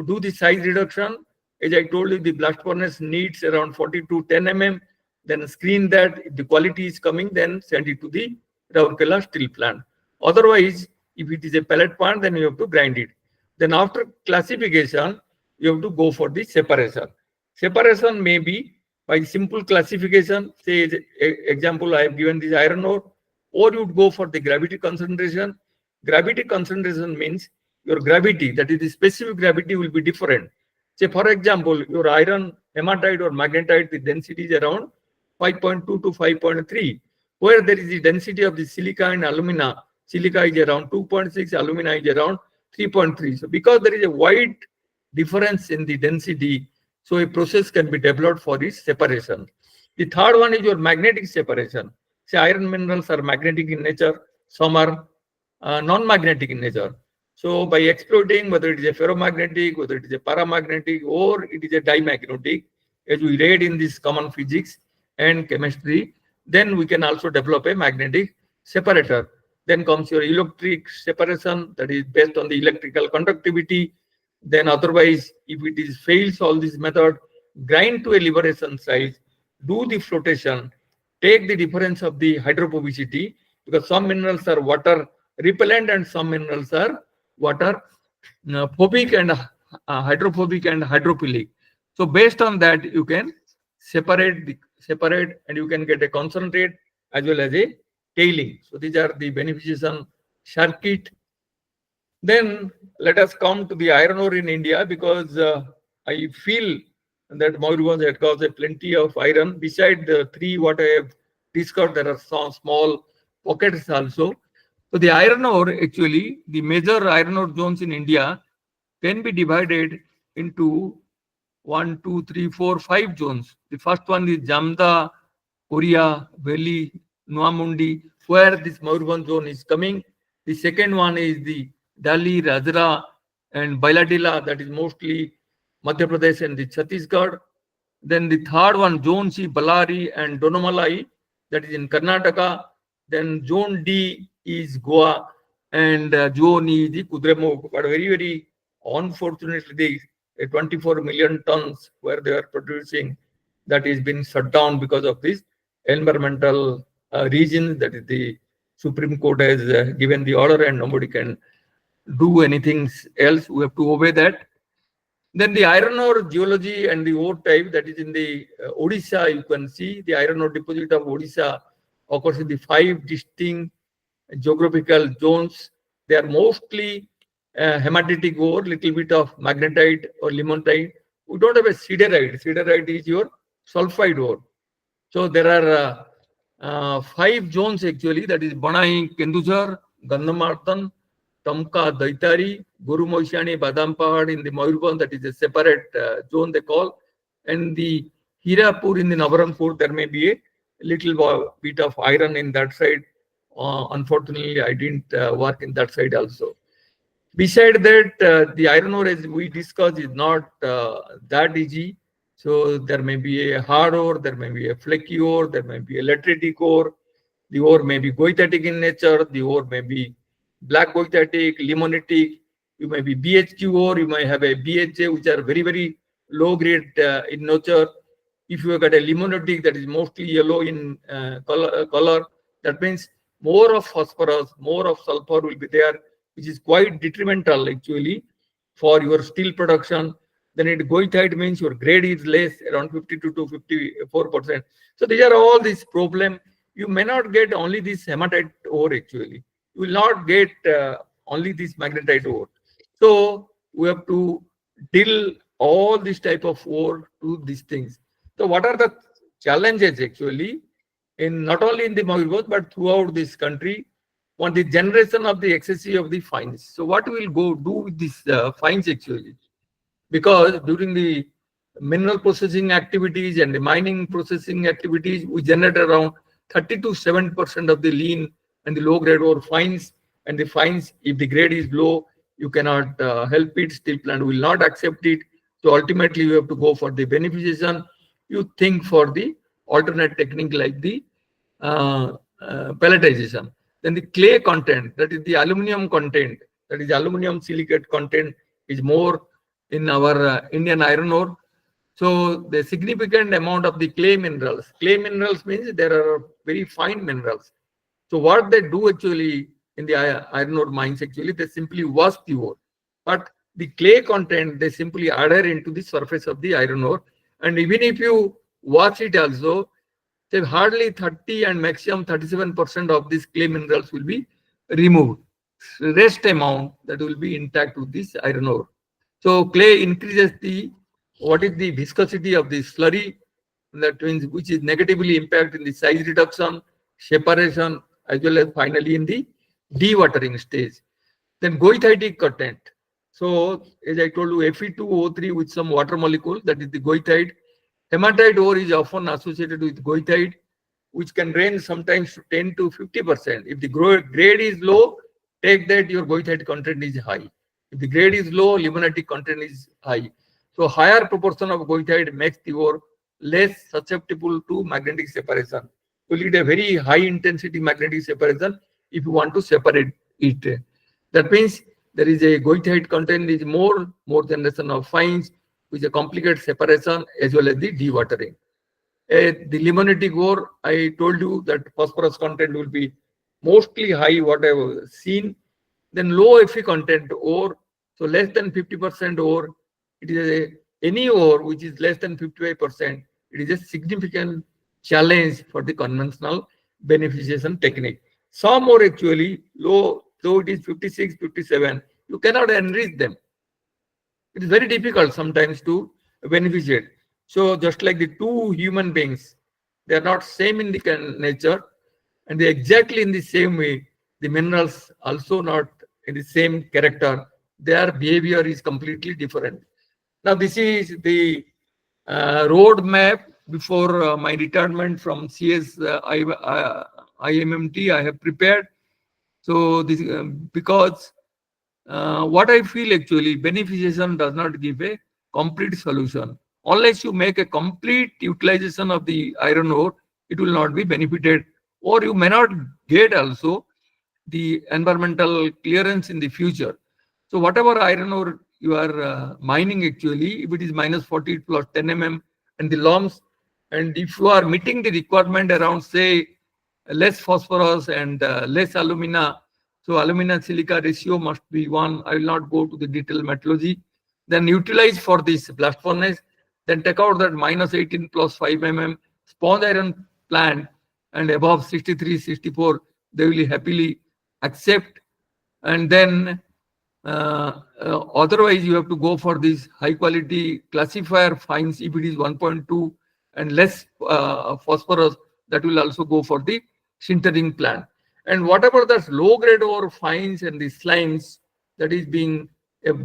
do the size reduction. As I told you, the blast furnace needs around 40 to 10 mm. Then screen that. If the quality is coming, then send it to the Rourkela steel plant. Otherwise, if it is a pellet plant, then you have to grind it. Then after classification, you have to go for the separation. Separation may be by simple classification. Say, example, I have given this iron ore, or you would go for the gravity concentration. Gravity concentration means your gravity, that is the specific gravity, will be different. Say, for example, your iron hematite or magnetite, the density is around 5.2 to 5.3, where there is the density of the silica and alumina. Silica is around 2.6, alumina is around 3.3. So because there is a wide difference in the density, so a process can be developed for its separation. The third one is your magnetic separation. Say iron minerals are magnetic in nature, some are non-magnetic in nature. So by exploiting whether it is a ferromagnetic, whether it is a paramagnetic, or it is a dimagnetic, as we read in this common physics and chemistry, then we can also develop a magnetic separator. Then comes your electric separation, that is based on the electrical conductivity. Then otherwise, if it is fails all this method, grind to a liberation size, do the flotation, take the difference of the hydrophobicity, because some minerals are water repellent and some minerals are water phobic and hydrophobic and hydrophilic. So based on that, you can separate and you can get a concentrate as well as a tailing. So these are the beneficiation circuit. Then let us come to the iron ore in India, because I feel that Mayurbhanj had got plenty of iron beside the three what I have discovered there are some small pockets also. So the iron ore, actually, the major iron ore zones in India can be divided into 1, 2, 3, 4, 5 zones. The first one is Jamda, Korea, Valley, Nuamundi, where this Mayurbhanj zone is coming. The second one is the Delhi, Rajra, and Bailadila, that is mostly Madhya Pradesh and the Chhattisgarh. Then the third one, Zone C, Ballari and Donamalai, that is in Karnataka. Then Zone D is Goa, and Zone E is the Kudremukh. But very, very unfortunately, the 24 million tons where they are producing, that is been shut down because of this environmental reasons. That is the Supreme Court has given the order and nobody can do anything else. We have to obey that. Then the iron ore geology and the ore type, that is in the Odisha, you can see the iron ore deposit of Odisha occurs in the 5 distinct geographical zones. They are mostly hematitic ore, little bit of magnetite or limonite. We don't have a siderite. Siderite is your sulfide ore. So there are 5 zones actually, that is Banai, Kendujhar, Gandhamartan, Tamka, Daitari, Guru Moishani, Badam Pahad in the Mayurbhanj, that is a separate zone they call. And the Hirapur in the Navarampur, there may be a little bit of iron in that side. Unfortunately, I didn't work in that side also. Beside that, the iron ore, as we discussed, is not that easy. So there may be a hard ore, there may be a flaky ore, there may be a lateritic ore. The ore may be goithetic in nature, the ore may be black goithetic, limonitic, you may be BHQ ore, you may have a BHA, which are very, very low grade in nature. If you have got a limonitic that is mostly yellow in color, that means more of phosphorus, more of sulfur will be there, which is quite detrimental actually for your steel production. Then it goethite means your grade is less, around 52 to 54%. So these are all these problem. You may not get only this hematite ore actually. You will not get only this magnetite ore. So we have to deal all this type of ore to these things. So what are the challenges actually in not only in the Mayurbhanj but throughout this country on the generation of the excessive of the fines? So what we will go do with these fines actually? Because during the mineral processing activities and the mining processing activities, we generate around 30 to 7% of the lean and the low grade ore fines. And the fines, if the grade is low, you cannot help it. Steel plant will not accept it. So ultimately, you have to go for the beneficiation. You think for the alternate technique like the pelletization. Then the clay content, that is the aluminum content, that is aluminum silicate content, is more in our Indian iron ore. So the significant amount of the clay minerals. Clay minerals means there are very fine minerals. So what they do actually in the iron ore mines, actually, they simply wash the ore. But the clay content, they simply adhere into the surface of the iron ore. And even if you wash it also, say hardly 30 and maximum 37% of these clay minerals will be removed. Rest amount that will be intact with this iron ore. So clay increases what is the viscosity of the slurry, that means which is negatively impact in the size reduction, separation, as well as finally in the dewatering stage. Then goethitic content. So as I told you, Fe2O3 with some water molecule, that is the goethite. Hematite ore is often associated with goethite, which can range sometimes to 10 to 50%. If the grade is low, take that your goethite content is high. If the grade is low, limonitic content is high. So higher proportion of goethite makes the ore less susceptible to magnetic separation. You need a very high intensity magnetic separation if you want to separate it. That means there is a goethite content is more generation of fines, which is a complicated separation as well as the dewatering. The limonitic ore, I told you that phosphorus content will be mostly high, what I have seen. Then low Fe content ore, so less than 50% ore, it is any ore which is less than 55%, it is a significant challenge for the conventional beneficiation technique. Some ore actually low, though it is 56, 57, you cannot enrich them. It is very difficult sometimes to beneficiate. So just like the two human beings, They are not same in the nature, and they exactly in the same way. The minerals also not in the same character. Their behavior is completely different. Now, this is the roadmap before my retirement from IMMT. I have prepared. So this because what I feel actually, beneficiation does not give a complete solution. Unless you make a complete utilization of the iron ore, it will not be benefited, or you may not get also the environmental clearance in the future. So whatever iron ore you are mining actually, if it is minus 40 plus 10 and the LOMs, and if you are meeting the requirement around say less phosphorus and less alumina, so alumina silica ratio must be 1. I will not go to the detailed metallurgy. Then utilize for this blast furnace, then take out that minus 18 plus 5 sponge iron plant, and above 63, 64, they will happily accept. And then otherwise you have to go for this high quality classifier fines. If it is 1.2 and less phosphorus, that will also go for the sintering plant. And whatever that's low grade ore fines and the slimes that is being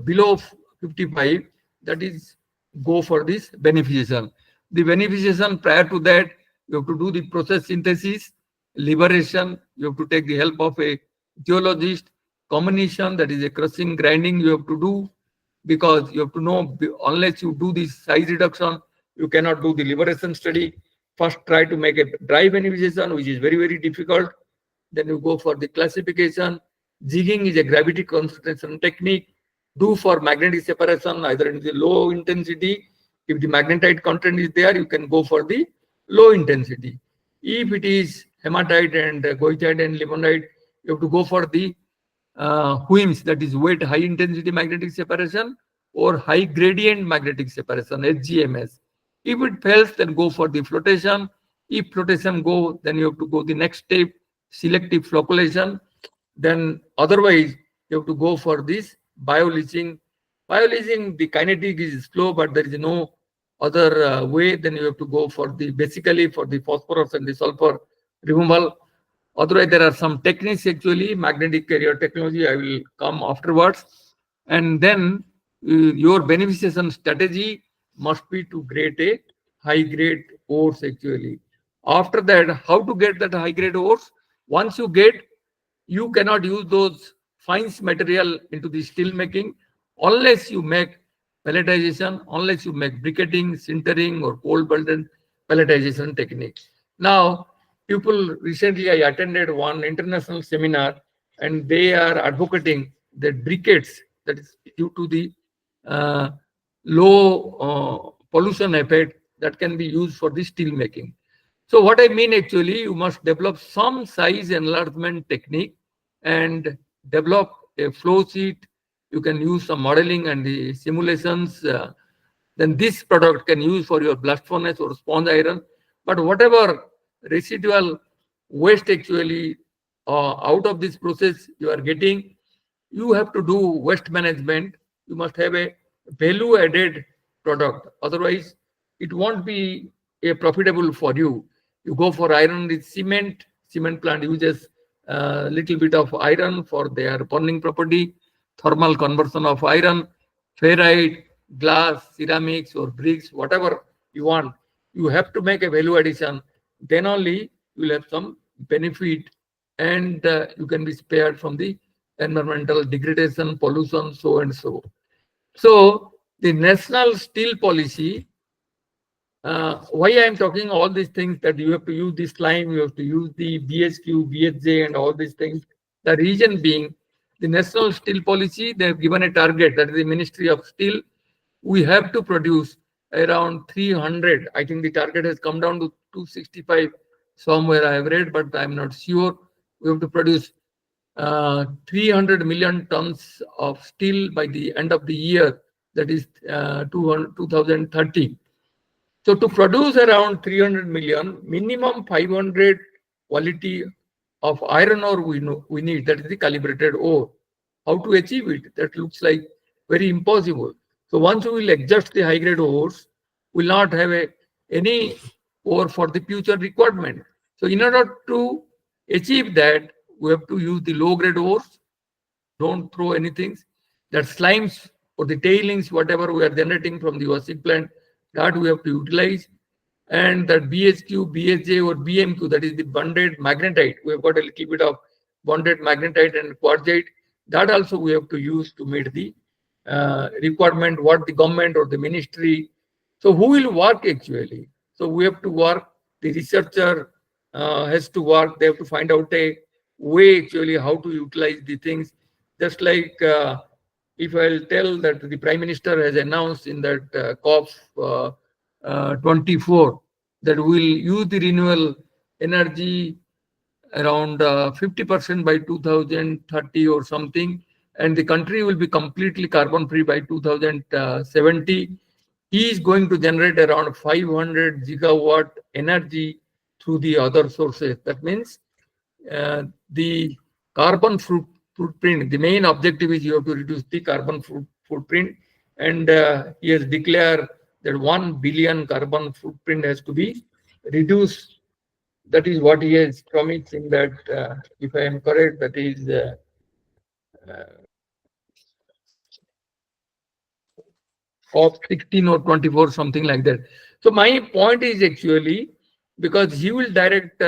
below 55, that is go for this beneficiation. The beneficiation prior to that, you have to do the process synthesis, liberation. You have to take the help of a geologist. Comminution, that is a crushing grinding you have to do, because you have to know unless you do this size reduction, you cannot do the liberation study. First try to make a dry beneficiation, which is very, very difficult. Then you go for the classification. Jigging is a gravity concentration technique. Do for magnetic separation, either in the low intensity. If the magnetite content is there, you can go for the low intensity. If it is hematite and goethite and limonite, you have to go for the WHIMS, that is wet high intensity magnetic separation, or high gradient magnetic separation, HGMS. If it fails, then go for the flotation. If flotation go, then you have to go the next step, selective flocculation. Then otherwise, you have to go for this bioleaching. Bioleaching, the kinetic is slow, but there is no other way. Then you have to go for the, basically for the phosphorus and the sulfur removal. Otherwise, there are some techniques actually, magnetic carrier technology, I will come afterwards. And then your beneficiation strategy must be to grade a high grade ores actually. After that, how to get that high grade ores? Once you get, you cannot use those fines material into the steel making unless you make pelletization, unless you make briquetting, sintering, or cold belted pelletization technique. Now, people recently, I attended one international seminar, and they are advocating that briquettes, that is due to the low pollution effect, that can be used for the steel making. So what I mean actually, you must develop some size enlargement technique and develop a flow sheet. You can use some modeling and the simulations. Then this product can use for your blast furnace or sponge iron. But whatever residual waste actually out of this process you are getting, you have to do waste management. You must have a value added product. Otherwise, it won't be profitable for you. You go for iron with cement. Cement plant uses a little bit of iron for their burning property, thermal conversion of iron, ferrite, glass, ceramics, or bricks, whatever you want. You have to make a value addition. Then only you will have some benefit, and you can be spared from the environmental degradation, pollution, so and so. So the national steel policy, why I am talking all these things, that you have to use this line, you have to use the BSQ, BSJ, and all these things. The reason being, the national steel policy, they have given a target, that is the Ministry of Steel. We have to produce around 300. I think the target has come down to 265 somewhere I have read, but I'm not sure. We have to produce 300 million tons of steel by the end of the year, that is 2030. So to produce around 300 million, minimum 500 quality of iron ore we need, that is the calibrated ore. How to achieve it? That looks like very impossible. So once we will adjust the high grade ores, we will not have any or for the future requirement. So in order to achieve that, we have to use the low-grade ores. Don't throw anything. That slimes or the tailings, whatever we are generating from the washing plant, that we have to utilize. And that BHQ, BHJ or BMQ, that is the bonded magnetite. We have got a little bit of bonded magnetite and quartzite. That also we have to use to meet the requirement, what the government or the ministry. So who will work actually? So we have to work. The researcher has to work. They have to find out a way actually how to utilize the things. Just like if I'll tell that the Prime Minister has announced in that COP 24 that we'll use the renewable energy around 50% by 2030 or something, and the country will be completely carbon free by 2070. He is going to generate around 500 gigawatt energy through the other sources. That means the carbon footprint, the main objective is you have to reduce the carbon footprint, and he has declared that 1 billion carbon footprint has to be reduced. That is what he has promised in that, if I am correct, that is of 16 or 24, something like that. So my point is actually, because he will direct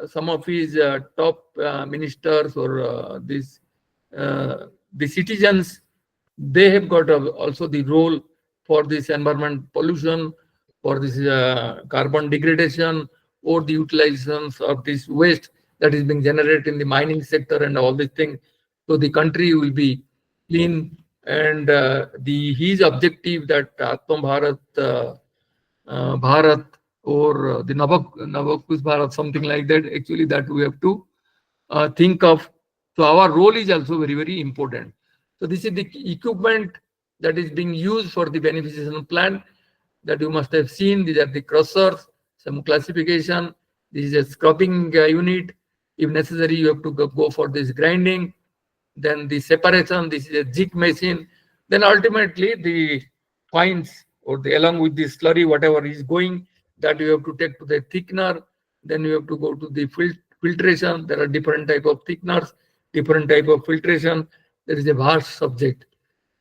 some of his top ministers or the citizens, they have got also the role for this environment pollution, for this carbon degradation, or the utilizations of this waste that is being generated in the mining sector and all these things. So the country will be clean, and his objective that Atma Bharat or the Navakush Bharat, something like that, actually that we have to think of. So our role is also very, very important. So this is the equipment that is being used for the beneficiation plant that you must have seen. These are the crushers, some classification. This is a scrubbing unit. If necessary, you have to go for this grinding. Then the separation, this is a jig machine. Then ultimately the fines or along with the slurry, whatever is going, that you have to take to the thickener. Then you have to go to the filtration. There are different type of thickeners, different type of filtration. There is a vast subject.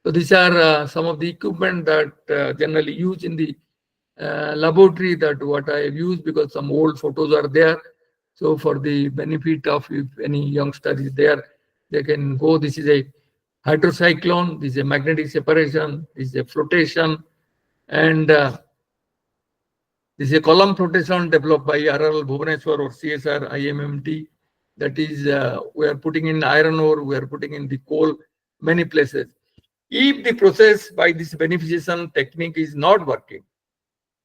So these are some of the equipment that generally used in the laboratory, that what I have used, because some old photos are there. So for the benefit of if any youngster is there, they can go. This is a hydrocyclone, this is a magnetic separation, this is a flotation, and this is a column flotation developed by RRL Bhubaneswar or CSR IMMT. That is, we are putting in iron ore, we are putting in the coal, many places. If the process by this beneficiation technique is not working,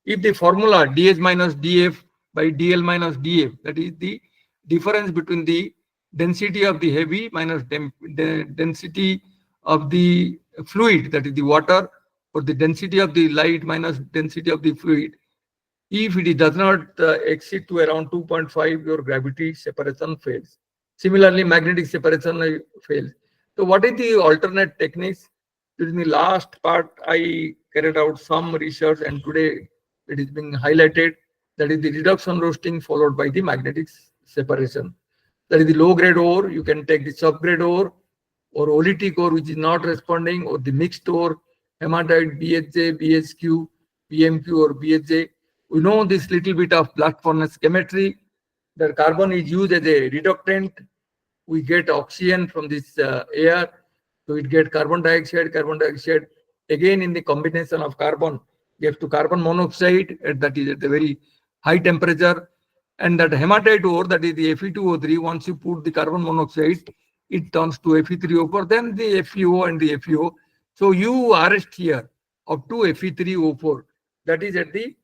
if the formula dH minus dF by dL minus dF, that is the difference between the density of the heavy minus the density of the fluid, that is the water, or the density of the light minus density of the fluid, if it does not exceed to around 2.5, your gravity separation fails. Similarly, magnetic separation fails. So what is the alternate techniques? During the last part, I carried out some research, and today it is being highlighted. That is the reduction roasting followed by the magnetic separation. That is the low-grade ore. You can take the sub-grade ore or oolitic ore which is not responding, or the mixed ore, hematite, BHJ, BHQ, BMQ or BHJ. We know this little bit of blast furnace chemistry. The carbon is used as a reductant. We get oxygen from this air. So it gets carbon dioxide. Carbon dioxide, again in the combination of carbon, gets to carbon monoxide, that is at a very high temperature. And that hematite ore, that is the Fe2O3, once you put the carbon monoxide, it turns to Fe3O4, then the FeO and the FeO. So you arrest here up to Fe3O4. That is at the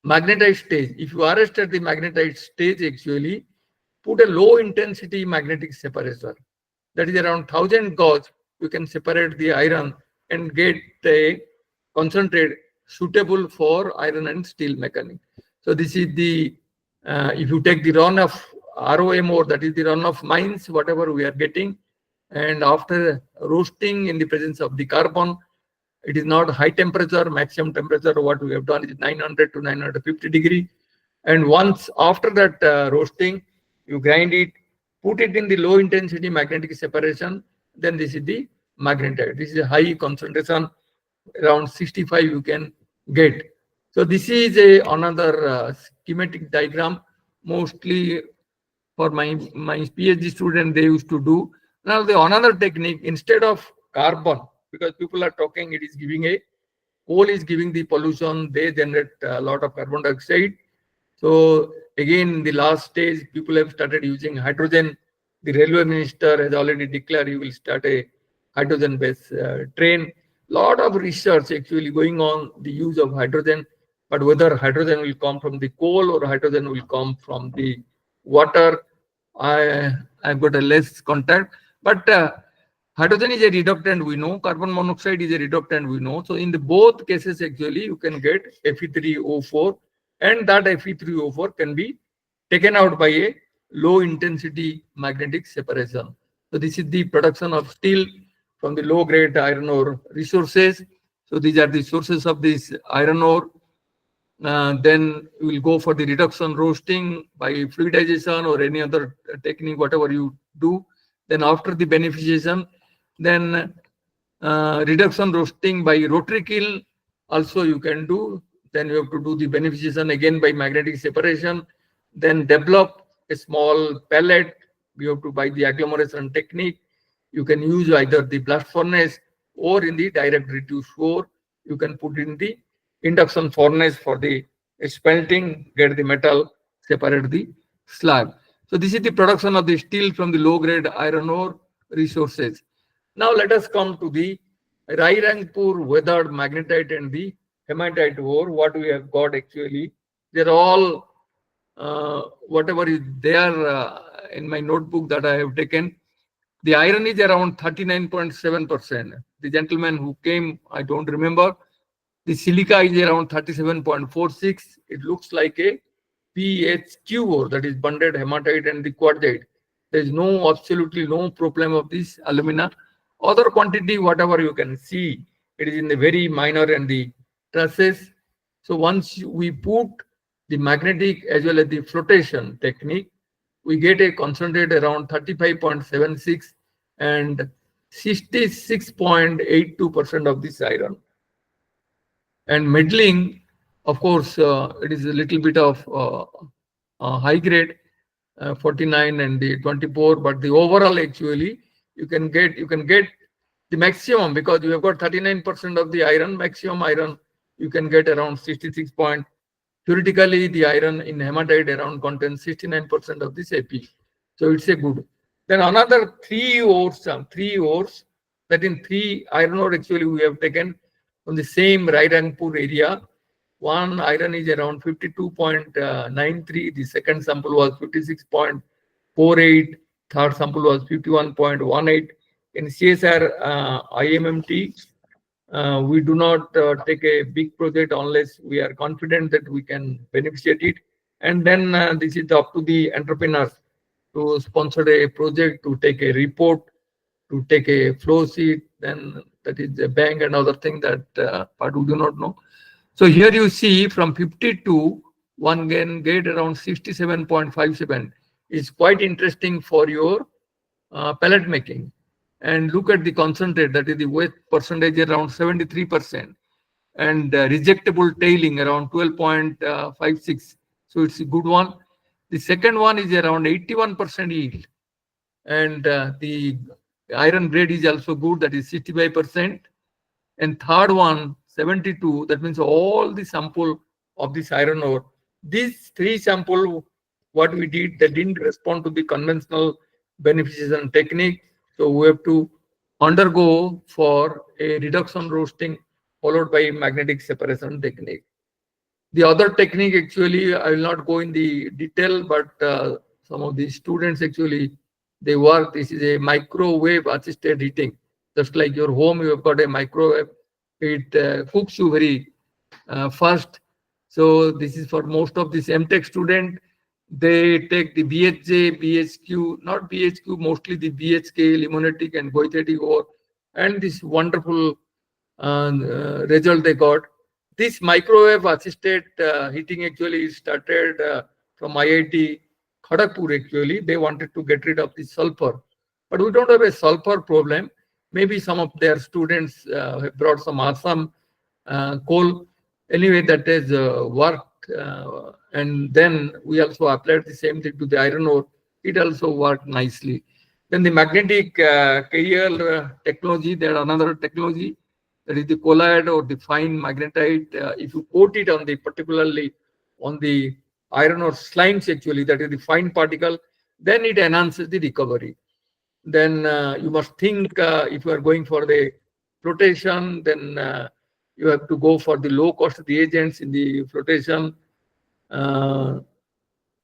magnetite stage. If you arrest at the magnetite stage, actually, put a low intensity magnetic separator. That is around 1000 gauge. You can separate the iron and get a concentrate suitable for iron and steel mechanics. So this is the, if you take the run of ROM ore, that is the run of mines, whatever we are getting, and after roasting in the presence of the carbon, It is not high temperature. Maximum temperature what we have done is 900 to 950 degree. And once after that roasting, you grind it, put it in the low intensity magnetic separation. Then this is the magnetite. This is a high concentration, around 65 you can get. So this is another schematic diagram, mostly for my PhD student they used to do. Now the another technique, instead of carbon, because people are talking it is giving a, coal is giving the pollution, they generate a lot of carbon dioxide. So again, in the last stage, people have started using hydrogen. The railway minister has already declared he will start a hydrogen-based train. Lot of research actually going on the use of hydrogen, but whether hydrogen will come from the coal or hydrogen will come from the water, I've got a less contact. But hydrogen is a reductant, we know. Carbon monoxide is a reductant, we know. So in the both cases, actually, you can get Fe3O4, and that Fe3O4 can be taken out by a low intensity magnetic separation. So this is the production of steel from the low grade iron ore resources. So these are the sources of this iron ore. Then we will go for the reduction roasting by fluidization or any other technique, whatever you do. Then after the beneficiation, then reduction roasting by rotary kiln also you can do. Then you have to do the beneficiation again by magnetic separation. Then develop a small pellet. You have to buy the agglomeration technique. You can use either the blast furnace or in the direct reduced ore. You can put in the induction furnace for the smelting, get the metal, separate the slag. So this is the production of the steel from the low grade iron ore resources. Now let us come to the Rairangpur weathered magnetite and the hematite ore. What we have got actually, they're all whatever is there in my notebook that I have taken. The iron is around 39.7%. The gentleman who came, I don't remember. The silica is around 37.46. It looks like a PHQ ore, that is bonded hematite and the quartzite. There is no, absolutely no problem of this alumina. Other quantity, whatever you can see, it is in the very minor and the traces. So once we put the magnetic as well as the flotation technique, we get a concentrate around 35.76 and 66.82% of this iron. And meddling, of course, it is a little bit of high grade, 49 and the 24, but the overall actually you can get the maximum, because you have got 39% of the iron, maximum iron you can get around 66 point. Theoretically, the iron in hematite around contains 69% of this AP. So it's a good. Then another three ores, that in three iron ore actually we have taken from the same Rairangpur area. One iron is around 52.93. The second sample was 56.48. Third sample was 51.18. In CSR IMMT, we do not take a big project unless we are confident that we can beneficiate it. And then this is up to the entrepreneur to sponsor a project, to take a report, to take a flow sheet, then that is a bank and other thing that part we do not know. So here you see from 52, one can get around 67.57. It's quite interesting for your pellet making. And look at the concentrate, that is the weight percentage around 73%. And rejectable tailing around 12.56. So it's a good one. The second one is around 81% yield. And the iron grade is also good, that is 65%. And third one, 72, that means all the sample of this iron ore. These three sample, what we did, they didn't respond to the conventional beneficiation technique. So we have to undergo for a reduction roasting followed by magnetic separation technique. The other technique, actually, I will not go in the detail, but some of the students actually, they work, this is a microwave assisted heating. Just like your home, you have got a microwave, it cooks you very fast. So this is for most of this MTech student. They take the BHJ, BHQ, not BHQ, mostly the BHK, limonatic and goithetic ore, and this wonderful result they got. This microwave assisted heating actually started from IIT Kharagpur actually. They wanted to get rid of the sulfur. But we don't have a sulfur problem. Maybe some of their students have brought some Assam coal. Anyway, that has worked. And then we also applied the same thing to the iron ore. It also worked nicely. Then the magnetic carrier technology, there another technology, that is the colloid or the fine magnetite. If you coat it on the particularly on the iron ore slimes actually, that is the fine particle, then it enhances the recovery. Then you must think if you are going for the flotation, then you have to go for the low cost reagents in the flotation.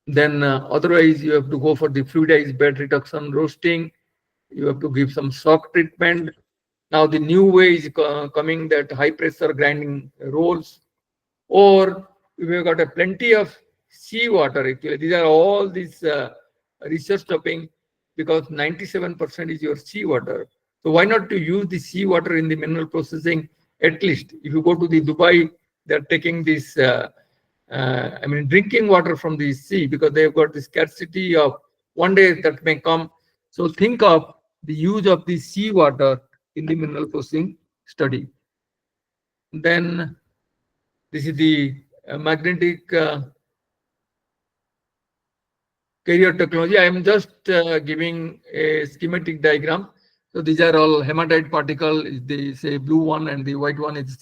Then otherwise you have to go for the fluidized bed reduction roasting. You have to give some shock treatment. Now the new way is coming, that high pressure grinding rolls, or we have got a plenty of seawater actually. These are all these research topping, because 97% is your seawater. So why not to use the seawater in the mineral processing? At least if you go to the Dubai, they're taking this drinking water from the sea, because they've got the scarcity of one day that may come. So think of the use of the seawater in the mineral processing study. Then this is the magnetic carrier technology. I am just giving a schematic diagram. So these are all hematite particle. They say blue one, and the white one is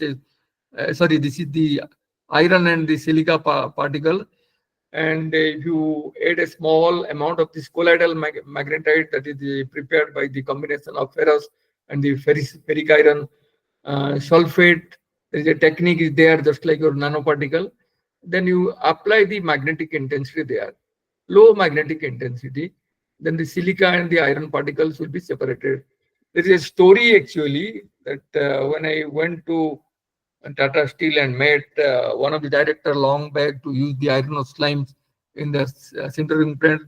sorry, this is the iron and the silica particle. And if you add a small amount of this colloidal magnetite, that is prepared by the combination of ferrous and the ferric iron sulfate, there is a technique is there, just like your nanoparticle. Then you apply the magnetic intensity there, low magnetic intensity. Then the silica and the iron particles will be separated. There is a story actually that when I went to Tata Steel and met one of the director long back to use the iron ore slimes in the sintering plant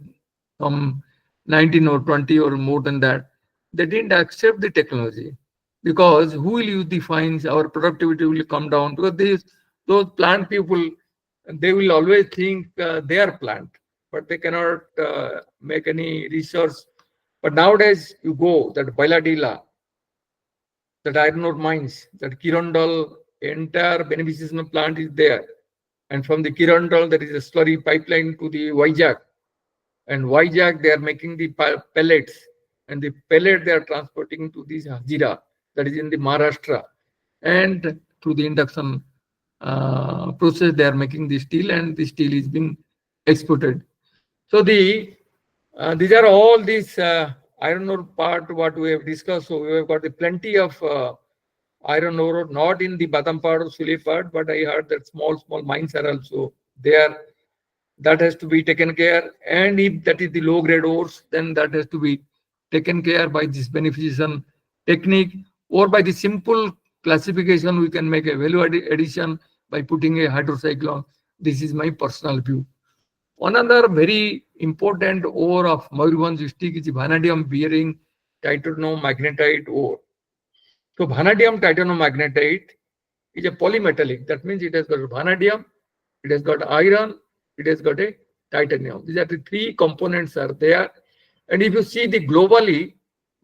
from 19 or 20 or more than that. They didn't accept the technology, because who will use the fines? Our productivity will come down, because those plant people, they will always think their plant, but they cannot make any research. But nowadays you go that Bailadila, that iron ore mines, that Kirandul, entire beneficiation plant is there. And from the Kirandul, there is a slurry pipeline to the Vizag. And Vizag, they are making the pellets. And the pellet they are transporting to the Hazira, that is in the Maharashtra. And through the induction process, they are making the steel, and the steel is being exported. So these are all these iron ore part what we have discussed. So we have got plenty of iron ore, not in the bottom part or Sule part, but I heard that small mines are also there. That has to be taken care. And if that is the low grade ores, then that has to be taken care by this beneficiation technique, or by the simple classification. We can make a value addition by putting a hydrocyclone. This is my personal view. Another very important ore of Mayurbhanj district is vanadium bearing titanium magnetite ore. So vanadium titanium magnetite is a polymetallic. That means it has got vanadium, it has got iron, it has got a titanium. These are the three components are there. And if you see the globally,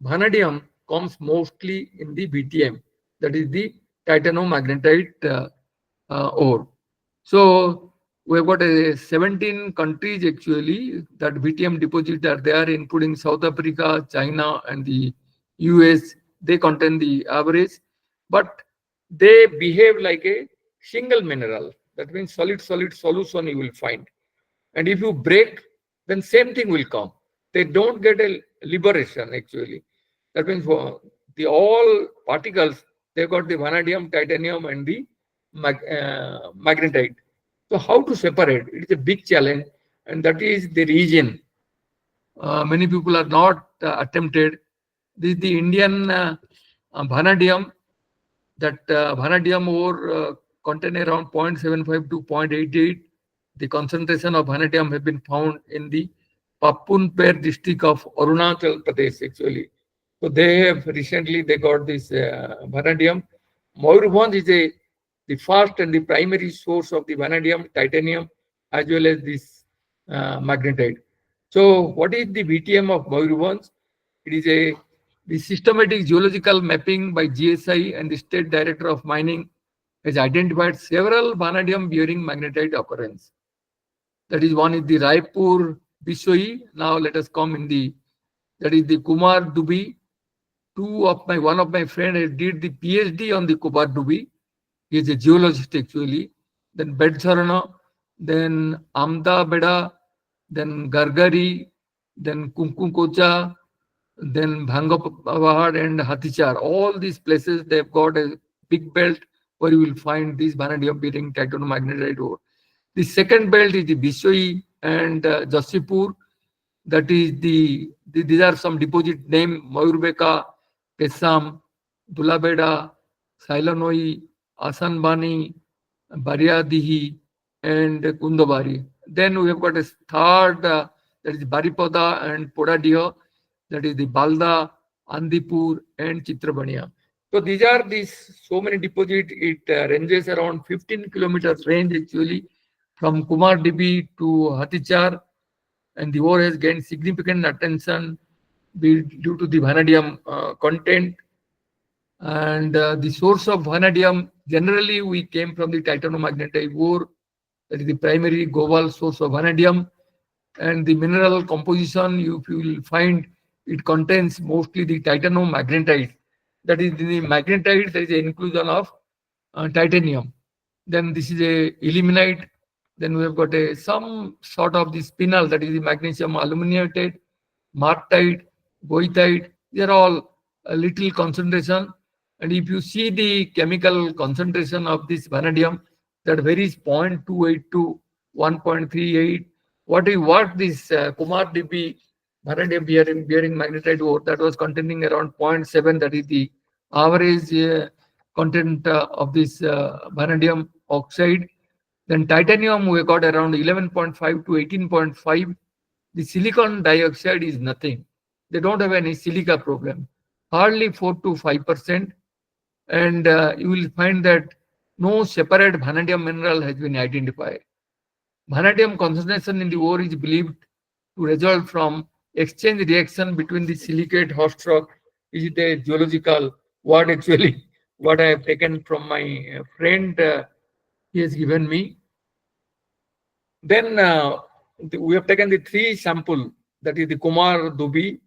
vanadium comes mostly in the VTM, that is the titanium magnetite ore. So we have got 17 countries actually that VTM deposits are there, including South Africa, China, and the US. They contain the average, but they behave like a single mineral. That means solid solution you will find. And if you break, then same thing will come. They don't get a liberation actually. That means for the all particles, they've got the vanadium, titanium, and the magnetite. So how to separate? It is a big challenge, and that is the region. Many people are not attempted. This is the Indian vanadium. That vanadium ore contain around 0.75 to 0.88. The concentration of vanadium have been found in the Papunper district of Arunachal Pradesh actually. So they have recently they got this vanadium. Mayurbhanj is the first and the primary source of the vanadium, titanium, as well as this magnetite. So, what is the VTM of Mayurbhanj? It is the systematic geological mapping by GSI and the State Director of Mining has identified several vanadium-bearing magnetite occurrence. That is, one is the Raipur Bisoi. Now let us come in that is the Kumar Dubi. One of my friend did the PhD on the Kumar Dubi. He is a geologist actually. Then Bedharana, then Amda Beda, then Gargari, then Kumkumkocha, then Bhangapahad and Hatichar. All these places they've got a big belt where you will find these vanadium bearing titanomagnetite ore. The second belt is the Bisoi and Jasipur. That is these are some deposit name Mayurbeka, Pesam, Dulabeda, Sailanoi, Asanbani, Bariadihi, and Kundabari. Then we have got a third, that is Baripada and Podadiho, that is the Balda, Andipur, and Chitrabania. So these are so many deposits. It ranges around 15 kilometers range actually from Kumar Dibi to Hatichar, and the ore has gained significant attention due to the vanadium content. And the source of vanadium, generally we came from the titanomagnetite ore, that is the primary global source of vanadium. And the mineral composition, you will find it contains mostly the titanomagnetite. That is the magnetite, there is an inclusion of titanium. Then this is a ilmenite. Then we have got some sort of the spinel, that is the magnesium aluminate, martite, goethite. They are all a little concentration. And if you see the chemical concentration of this vanadium, that varies 0.28 to 1.38. What this Kumar DB vanadium bearing magnetite ore, that was containing around 0.7, that is the average content of this vanadium oxide. Then titanium we got around 11.5 to 18.5. The silicon dioxide is nothing. They don't have any silica problem, hardly 4 to 5%. And you will find that no separate vanadium mineral has been identified. Vanadium concentration in the ore is believed to result from exchange reaction between the silicate host rock. Is it a geological word actually? What I have taken from my friend, he has given me. Then we have taken the 3 sample, that is the Kumar Dubi.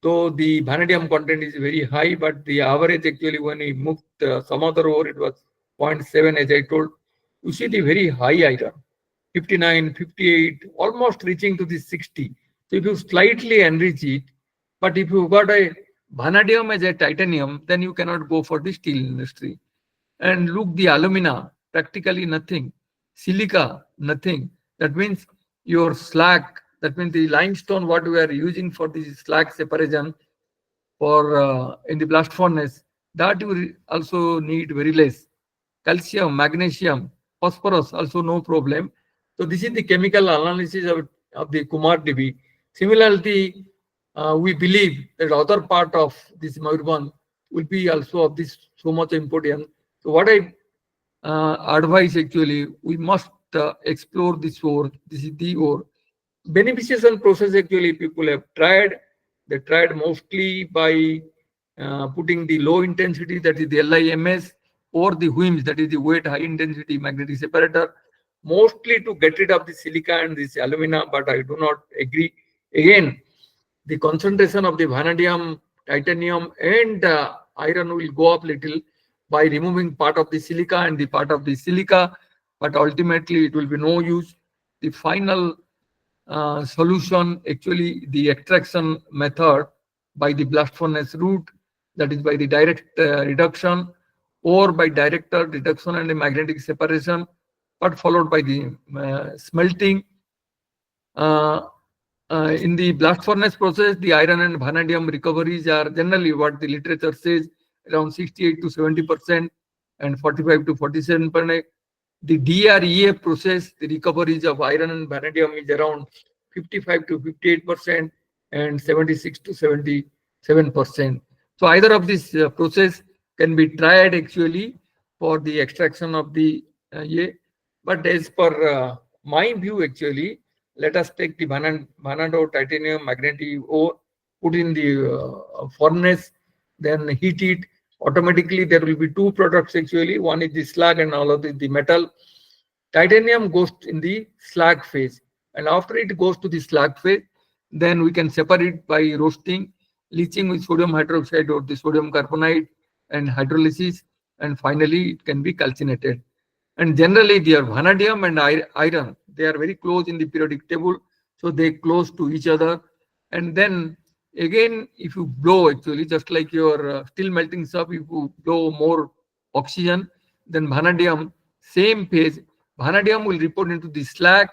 So the vanadium content is very high, but the average actually when we moved some other ore, it was 0.7 as I told. You see the very high iron, 59, 58, almost reaching to the 60. So if you slightly enrich it, but if you got a vanadium as a titanium, then you cannot go for the steel industry. And look, the alumina, practically nothing. Silica, nothing. That means your slag, that means the limestone what we are using for the slag separation for in the blast furnace, that you also need very less. Calcium, magnesium, phosphorus, also no problem. So this is the chemical analysis of the Kumar DB. Similarly, we believe that other part of this Mayurbhanj will be also of this so much importance. So what I advise actually, we must explore this ore. This is the ore. Beneficiation process actually people have tried. They tried mostly by putting the low intensity, that is the LIMS, or the WHIMS, that is the weight high intensity magnetic separator, mostly to get rid of the silica and this alumina, but I do not agree. Again, the concentration of the vanadium, titanium, and iron will go up little by removing part of the silica and the part of the silica, but ultimately it will be no use. The final solution, actually the extraction method by the blast furnace route, that is by the direct reduction or by direct reduction and the magnetic separation, but followed by the smelting. In the blast furnace process, the iron and vanadium recoveries are generally what the literature says, around 68 to 70% and 45 to 47%. The DREA process, the recoveries of iron and vanadium is around 55 to 58% and 76 to 77%. So either of this process, can be tried actually for the extraction of the but as per my view actually, let us take the vanadium, titanium, magnesium ore, put in the furnace, then heat it. Automatically, there will be two products actually. One is the slag and all of the metal. Titanium goes in the slag phase, and after it goes to the slag phase, then we can separate by roasting, leaching with sodium hydroxide or the sodium carbonate, and hydrolysis, and finally it can be calcinated. And generally, their vanadium and iron, they are very close in the periodic table, so they close to each other. And then again, if you blow actually, just like your steel melting shop, if you blow more oxygen, then vanadium, same phase, vanadium will report into the slag,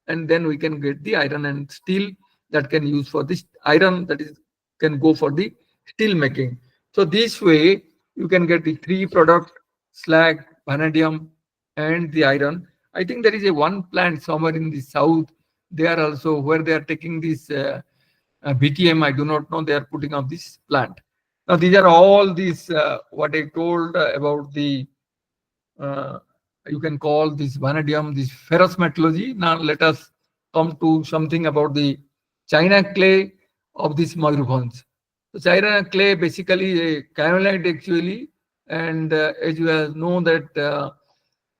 and then we can get the iron and steel that can use for this iron, that is can go for the steel making. So this way you can get the three product: slag, vanadium, and the iron. I think there is a one plant somewhere in the south. They are also where they are taking this BTM. I do not know. They are putting up this plant. Now these are all these what I told about the uh, you can call this vanadium, this ferrous metallurgy. Now let us come to something about the China clay of this Mayurbhanj. So China clay basically is a kaolite actually, and as you guys know that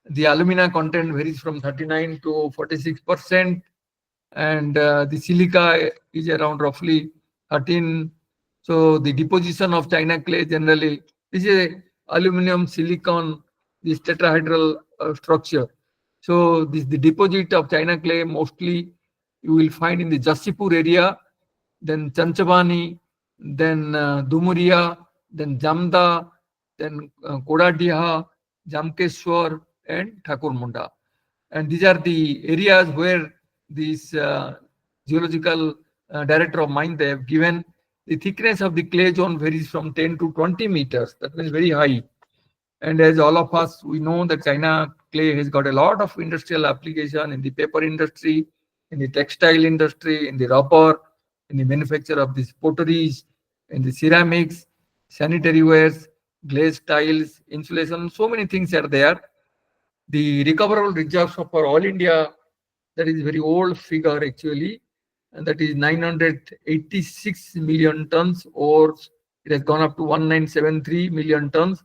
the alumina content varies from 39 to 46%, and the silica is around roughly 13. So the deposition of China clay generally is a aluminum silicon, this tetrahedral structure. So the deposit of China clay mostly you will find in the Jasipur area, then Chanchabani, then Dumuria, then Jamda, then Kodadiha, Jamkeshwar, and Thakurmunda. And these are the areas where this geological director of mine, they have given the thickness of the clay zone varies from 10 to 20 meters. That means very high. And as all of us, we know that China clay has got a lot of industrial application in the paper industry, in the textile industry, in the rubber, in the manufacture of these potteries, in the ceramics, sanitary wares, glazed tiles, insulation, so many things are there. The recoverable reserves for all India, that is very old figure actually, and that is 986 million tons, or it has gone up to 1973 million tons.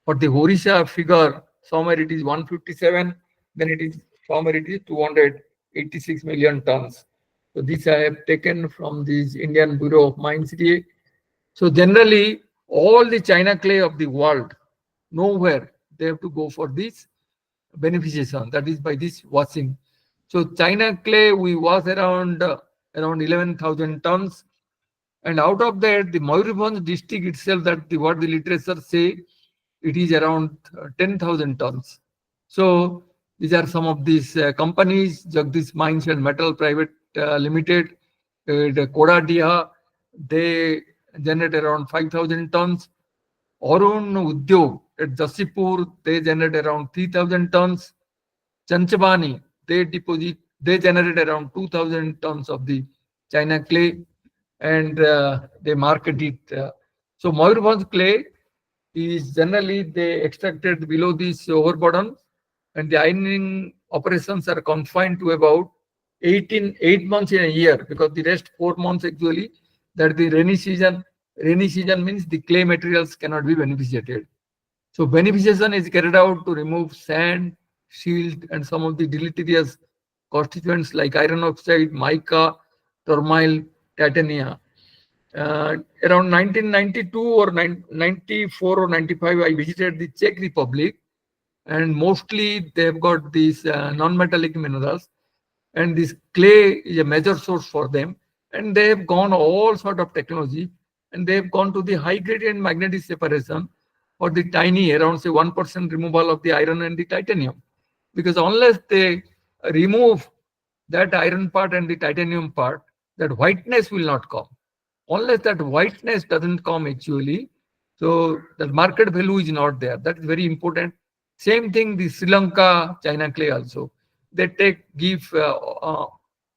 For the Orissa figure, somewhere it is 157, then it is somewhere it is 286 million tons. So this I have taken from this Indian Bureau of Mines. So generally, all the China clay of the world, nowhere they have to go for this beneficiation, that is by this washing. So China clay we was around 11,000 tons, and out of that the Mayurbhanj district itself, that the what the literature say, it is around 10,000 tons. So these are some of these companies: Jagdish Mines and Metal Private Limited, the Kodadiha, they generate around 5,000 tons. Arun Udyog at Jasipur, they generate around 3,000 tons. Chanchabani, they generate around 2,000 tons of the China clay, and they market it. So Mayurbhanj clay is generally they extracted below this overburden, and the ironing operations are confined to about 8 months in a year, because the rest 4 months actually, that the rainy season. Rainy season means the clay materials cannot be beneficiated. So beneficiation is carried out to remove sand, silt, and some of the deleterious constituents like iron oxide, mica, tourmaline, titania. Around 1992 or 94 or 95, I visited the Czech Republic, and mostly they've got these non-metallic minerals, and this clay is a major source for them. And they have gone all sort of technology, and they have gone to the high gradient magnetic separation for the tiny, around say 1% removal of the iron and the titanium. Because unless they remove that iron part and the titanium part, that whiteness will not come. Unless that whiteness doesn't come actually, so the market value is not there. That is very important. Same thing, the Sri Lanka China clay also. They give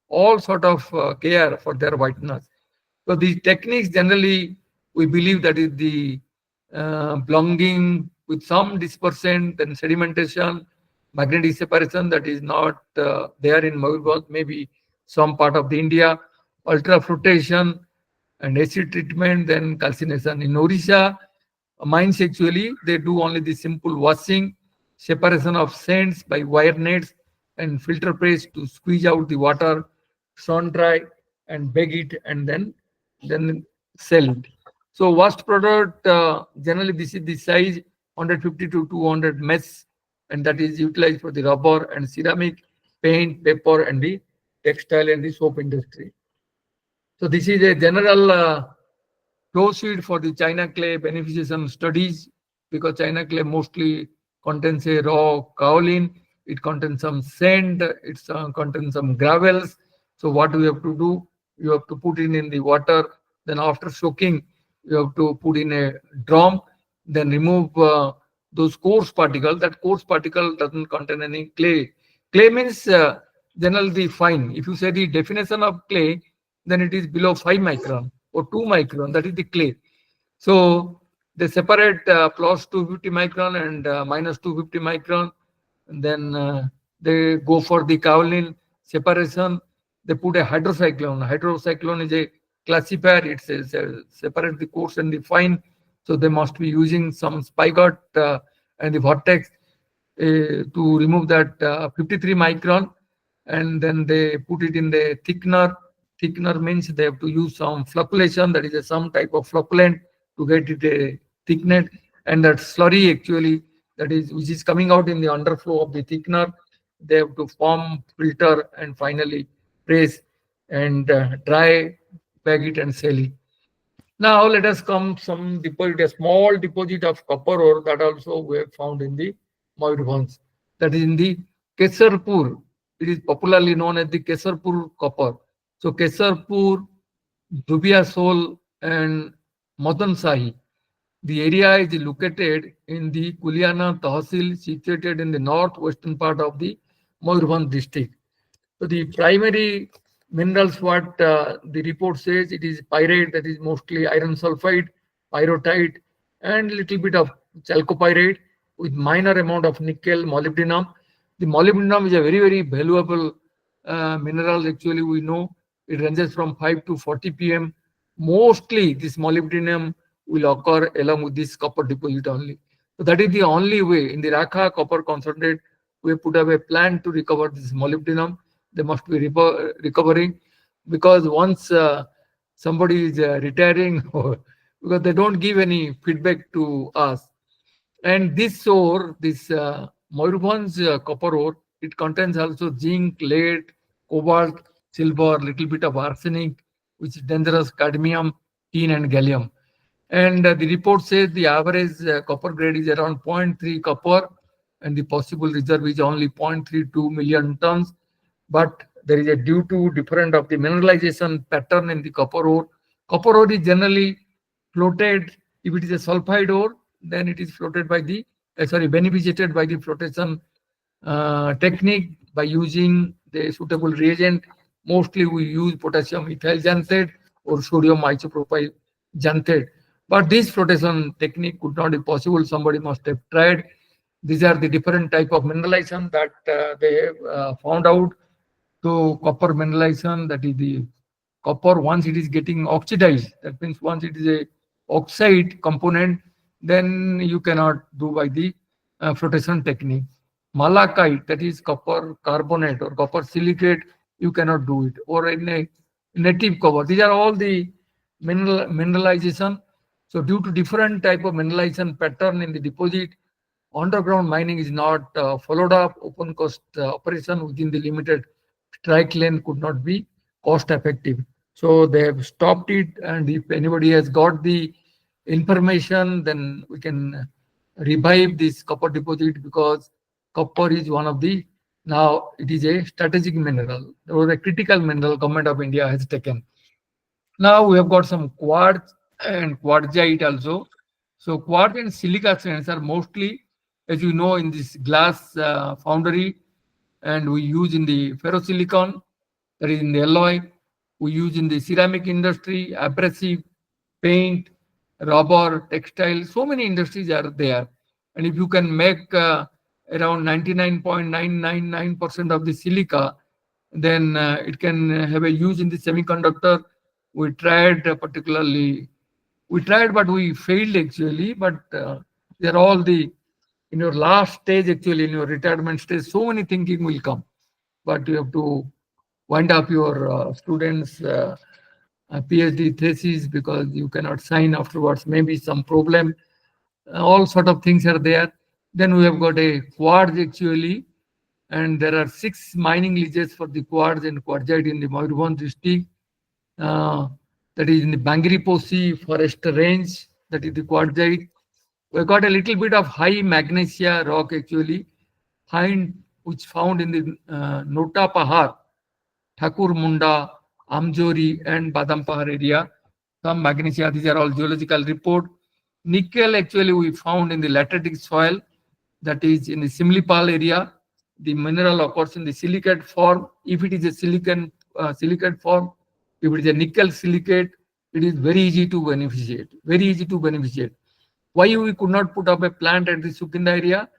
all sort of care for their whiteness. So these techniques generally, we believe that is the belonging with some dispersion, then sedimentation, magnetic separation that is not there in Mayurbhanj, maybe some part of the India, ultrafiltration and acid treatment, then calcination. In Odisha, mines actually, they do only the simple washing, separation of sands by wire nets and filter press to squeeze out the water, sun dry and bag it and then sell it. So washed product, generally this is the size 150 to 200 mesh, and that is utilized for the rubber and ceramic, paint, paper, and the textile and the soap industry. So this is a general proceed for the China clay beneficiation studies, because China clay mostly contains a raw kaolin, it contains some sand, it contains some gravels. So what we have to do, you have to put in the water, then after soaking, you have to put in a drum, then remove those coarse particles. That coarse particle doesn't contain any clay. Clay means generally fine. If you say the definition of clay, then it is below 5 micron or 2 micron, that is the clay. So they separate plus 250 micron and minus 250 micron. And then they go for the kaolin separation. They put a hydrocyclone. Hydrocyclone is a classifier. It says separate the coarse and the fine. So they must be using some spigot and the vortex to remove that 53 micron. And then they put it in the thickener. Thickener means they have to use some flocculation, that is some type of flocculant to get it thickened. And that slurry actually, that is which is coming out in the underflow of the thickener, they have to form, filter, and finally press and dry, bag it, and sell it. Now let us come some deposit, a small deposit of copper ore that also we have found in the Mayurbhanj. That is in the Kesarpur. It is popularly known as the Kesarpur copper. So Kesarpur, Dubia Sol, and Madan Sahi. The area is located in the Kuliana Tahsil, situated in the northwestern part of the Mayurbhanj district. So the primary minerals, what the report says, it is pyrite, that is mostly iron sulfide, pyrrhotite, and little bit of chalcopyrite with minor amount of nickel, molybdenum. The molybdenum is a very, very valuable mineral. Actually, we know it ranges from 5 to 40 pm. Mostly this molybdenum will occur along with this copper deposit only. So that is the only way. In the Rakha copper concentrate, we put up a plan to recover this molybdenum. They must be recovering, because once somebody is retiring, because they don't give any feedback to us. And this ore, this Mayurbhanj copper ore, it contains also zinc, lead, cobalt, silver, little bit of arsenic, which is dangerous, cadmium, tin, and gallium. And the report says the average copper grade is around 0.3 copper, and the possible reserve is only 0.32 million tons. But there is a due to different of the mineralization pattern in the copper ore. Copper ore is generally floated. If it is a sulfide ore, then it is floated by the beneficiated by the flotation technique by using the suitable reagent. Mostly we use potassium ethyl xanthate or sodium isopropyl xanthate. But this flotation technique could not be possible. Somebody must have tried. These are the different type of mineralization that they have found out. So copper mineralization, that is the copper, once it is getting oxidized, that means once it is a oxide component, then you cannot do by the flotation technique. Malachite, that is copper carbonate or copper silicate, you cannot do it. Or in a native copper. These are all the mineralization. So due to different type of mineralization pattern in the deposit, underground mining is not followed up. Open cost operation within the limited strike length could not be cost effective. So they have stopped it. And if anybody has got the information, then we can revive this copper deposit, because copper is one of the, now it is a strategic mineral or a critical mineral government of India has taken. Now we have got some quartz and quartzite also. So quartz and silica sands are mostly, as you know, in this glass foundry, and we use in the ferrosilicon, that is in the alloy. We use in the ceramic industry, abrasive, paint, rubber, textile, so many industries are there. And if you can make around 99.999% of the silica, then it can have a use in the semiconductor. We tried but we failed actually. But they're all in your last stage, actually, in your retirement stage, so many thinking will come. But you have to wind up your students' PhD thesis, because you cannot sign afterwards. Maybe some problem. All sort of things are there. Then we have got a quartz actually, and there are 6 mining leases for the quartz and quartzite in the Mayurbhanj district. Uh, that is in the Bangiri forest range. That is the quartzite. We got a little bit of high magnesia rock actually, which found in the Nota Pahar, Thakur Munda, Amjori, and Badam Pahar area. Some magnesia, these are all geological report. Nickel actually we found in the lateritic soil, that is in the Simlipal area. The mineral occurs in the silicate form. If it is a silicate form, if it is a nickel silicate, it is very easy to beneficiate. Very easy to beneficiate. Why we could not put up a plant at the Sukinda area?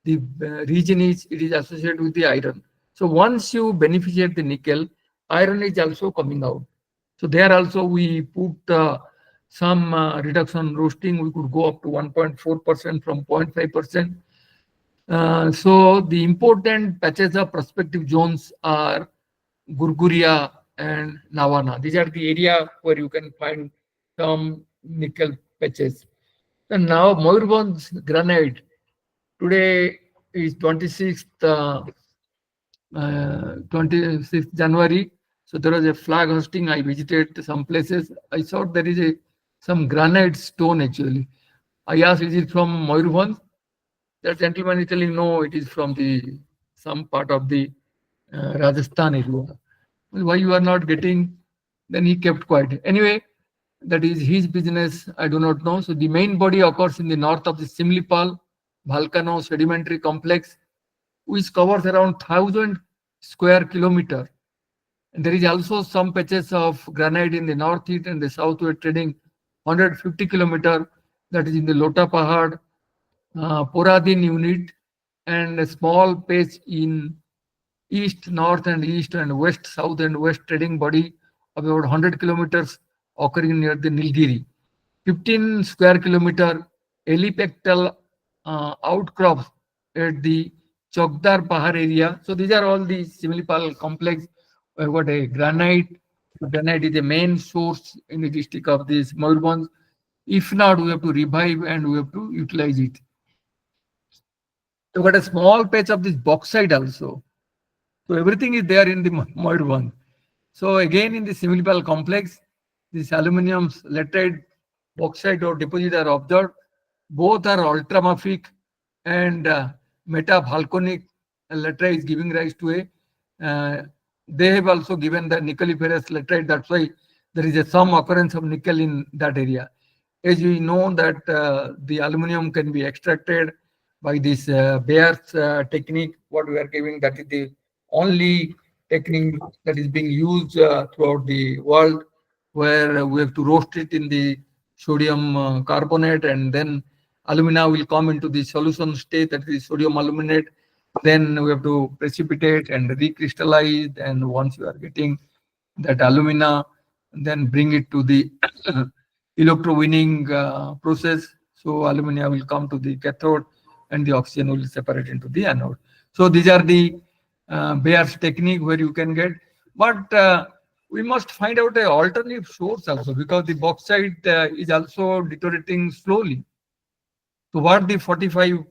The region it is associated with the iron. So once you beneficiate the nickel, iron is also coming out. So there also we put some reduction roasting. We could go up to 1.4% from 0.5%. So the important patches of prospective zones are Gurguria and Navana. These are the area where you can find some nickel patches. And now Mayurbhanj granite. Today is 26th January. So there was a flag hosting. I visited some places. I saw there is some granite stone actually. I asked, is it from Mayurbhanj? That gentleman is telling, no, it is from some part of the Rajasthan area. Why you are not getting? Then he kept quiet. Anyway, that is his business. I do not know. So the main body occurs in the north of the Simlipal volcano sedimentary complex, which covers around 1,000 square kilometer. And there is also some patches of granite in the northeast and the southwest trading 150 kilometer. That is in the Lota Pahad, Poradin unit, and a small patch in east, north, and east, and west, south, and west trading body of about 100 kilometers occurring near the Nilgiri. 15 square kilometer helipectal outcrops at the Chokdar Pahar area. So these are all the Similipal complex. We've got a granite. Granite is the main source in the district of this Mayurbhanj. If not, we have to revive and we have to utilize it. We've got a small patch of this bauxite also. So everything is there in the Mayurbhanj. So again, in the Similipal complex, this aluminum laterite bauxite or deposit are observed. Both are ultramafic and metavolcanic laterite is giving rise to they have also given the nickeliferous laterite. That's why there is some occurrence of nickel in that area. As we know that the aluminum can be extracted by this Bayer's technique, what we are giving, that is the only technique that is being used throughout the world, where we have to roast it in the sodium carbonate, and then alumina will come into the solution state, that is sodium aluminate. Then we have to precipitate and recrystallize, and once you are getting that alumina, then bring it to the electrowinning process. So alumina will come to the cathode and the oxygen will separate into the anode. So these are the Bayer's technique where you can get, but we must find out an alternative source also, because the bauxite is also deteriorating slowly. So what the 45%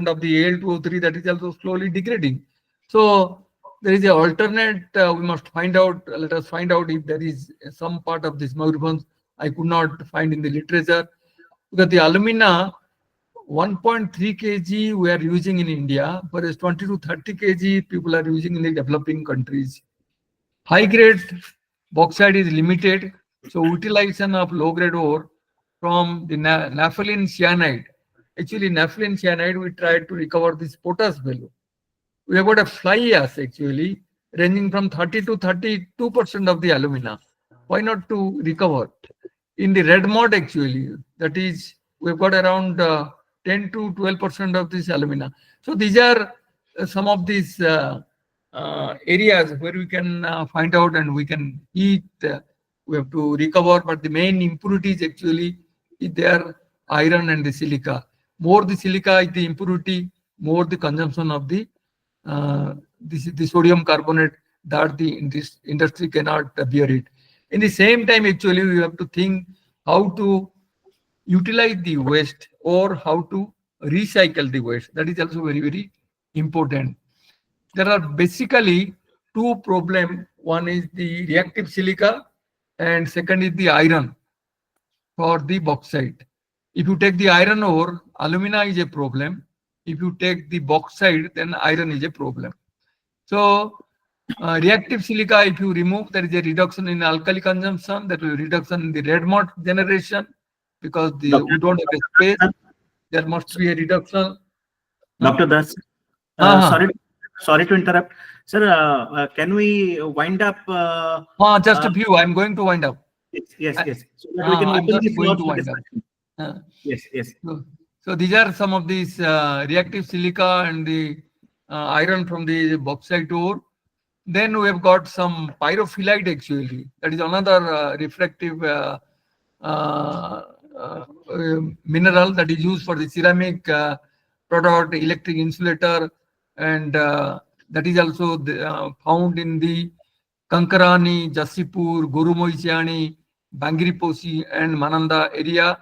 of the Al2O3, that is also slowly degrading. So there is an alternate, we must find out, let us find out if there is some part of this Mayurbhanj I could not find in the literature. Because the alumina, 1.3 kg we are using in India, whereas 20 to 30 kg people are using in the developing countries. High grade bauxite is limited, so utilization of low grade ore from the naphthalene cyanide. Actually, naphthalene cyanide, we tried to recover this potash value. We have got a fly ash actually ranging from 30 to 32% of the alumina. Why not to recover? in the red mud actually, that is, we've got around 10 to 12% of this alumina. So these are some of these areas where we can find out and we can eat. We have to recover, but the main impurities actually is there iron and the silica. More the silica is the impurity, more the consumption of the the sodium carbonate that the industry cannot bear it. In the same time, actually, we have to think how to utilize the waste or how to recycle the waste. That is also very, very important. There are basically two problems. One is the reactive silica and second is the iron for the bauxite. If you take the iron ore, alumina is a problem. If you take the bauxite, then iron is a problem. So reactive silica, if you remove, there is a reduction in alkali consumption, there will be reduction in the red mud generation because we don't have a space. There must be a reduction. Dr. Das, Uh-huh. sorry to interrupt. Sir, can we wind up? Just a few. I'm going to wind up. Yes. So that we can I'm open just the floor going to for wind up. discussion. Yes. So these are some of these reactive silica and the iron from the bauxite ore. Then we have got some pyrophyllite actually. That is another refractive mineral that is used for the ceramic product, electric insulator, and that is also found in the Kankarani, Jasipur, Gurumoichiani, Bangiriposi, and Mananda area.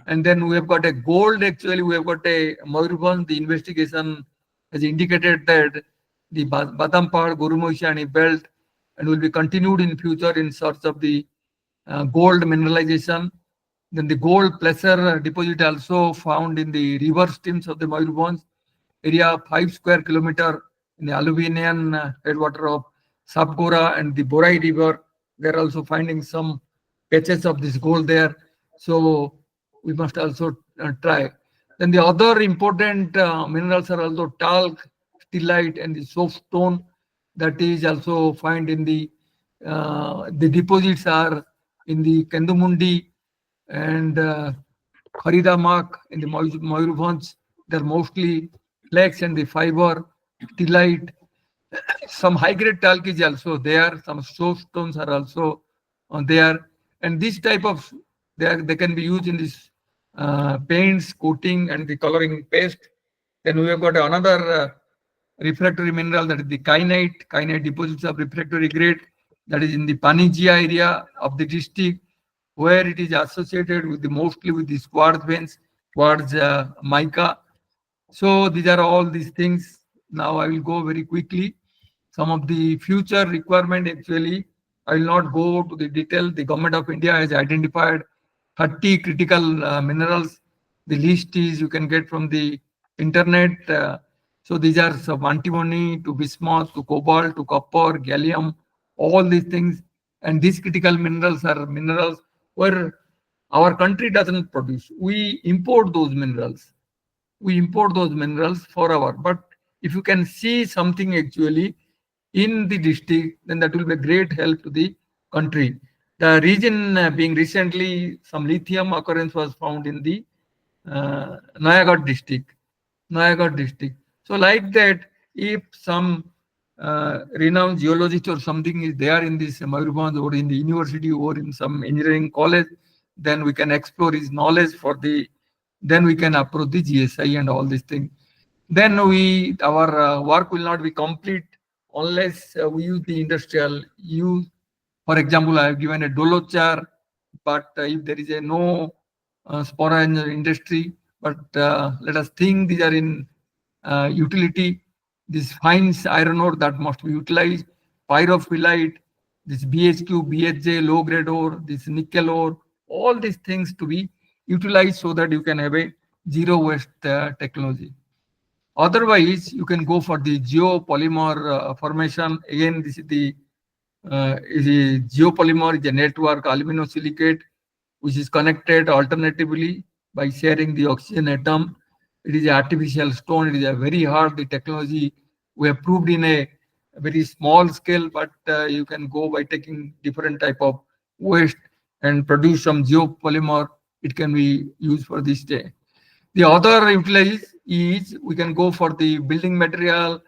And then we have got a gold, actually, we have got a Mayurbhanj. The investigation has indicated that the Badampar, Gurumoichiani belt and will be continued in future in search of the gold mineralization. Then the gold placer deposit also found in the river streams of the Mayurbhanj area, 5 square kilometer in the alluvian headwater of Sapgora and the Borai river. They're also finding some patches of this gold there. So we must also try. Then the other important minerals are also talc, stilite, and the soapstone. That is also found in the deposits are in the Kendumundi and Kharidamak in the Mayurbhanj. They're mostly flakes and the fiber, stilite. Some high-grade talc is also there. Some soapstones are also there. And this type of, they can be used in this paints, coating, and the coloring paste. Then we have got another refractory mineral, that is the kyanite. Kyanite deposits of refractory grade, that is in the Panijia area of the district, where it is associated with mostly with the quartz veins, quartz mica. So these are all these things. Now I will go very quickly. Some of the future requirement actually, I will not go to the detail. The government of India has identified 30 critical minerals. The list is you can get from the internet. So these are from antimony to bismuth to cobalt to copper, gallium, all these things. And these critical minerals are minerals where our country doesn't produce. We import those minerals. We import those minerals for our. But if you can see something actually in the district, then that will be a great help to the country. The region being recently, some lithium occurrence was found in the Nayagarh district. So like that, if some renowned geologist or something is there in this Mayurbhanj or in the university or in some engineering college, then we can explore his knowledge for the, then we can approach the GSI and all these things. Then our work will not be complete unless we use the industrial use. For example, I have given a dolochar, but if there is a no spora in the industry, but let us think these are in utility. This fines iron ore that must be utilized, pyrophyllite, this BHQ, BHJ, low grade ore, this nickel ore, all these things to be utilized so that you can have a zero waste technology. Otherwise, you can go for the geopolymer formation. Again, this is the geopolymer is a network aluminosilicate which is connected alternatively by sharing the oxygen atom. It is an artificial stone. It is a very hard. The technology we have proved in a very small scale, but you can go by taking different type of waste and produce some geopolymer. It can be used for this day. The other utilities is we can go for the building material,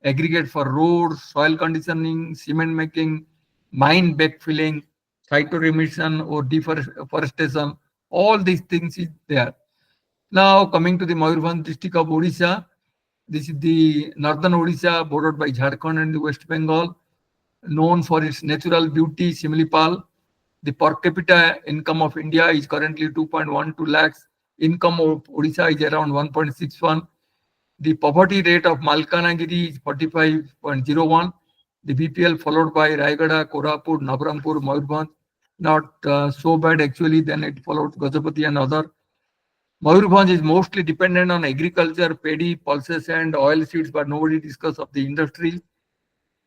aggregate for roads, soil conditioning, cement making, mine backfilling, phytoremediation or deforestation. All these things is there. Now coming to the Mayurbhanj district of Odisha, this is the northern Odisha bordered by Jharkhand and the West Bengal, known for its natural beauty, Similipal. The per capita income of India is currently 2.12 lakhs. Income of Odisha is around 1.61. The poverty rate of Malkanagiri is 45.01. The BPL followed by Raigada, Korapur, Navarampur, Mayurbhanj. Not so bad actually. Then it followed Gajapati and other. Mayurbhanj is mostly dependent on agriculture, paddy, pulses and oil seeds, but nobody discuss of the industry.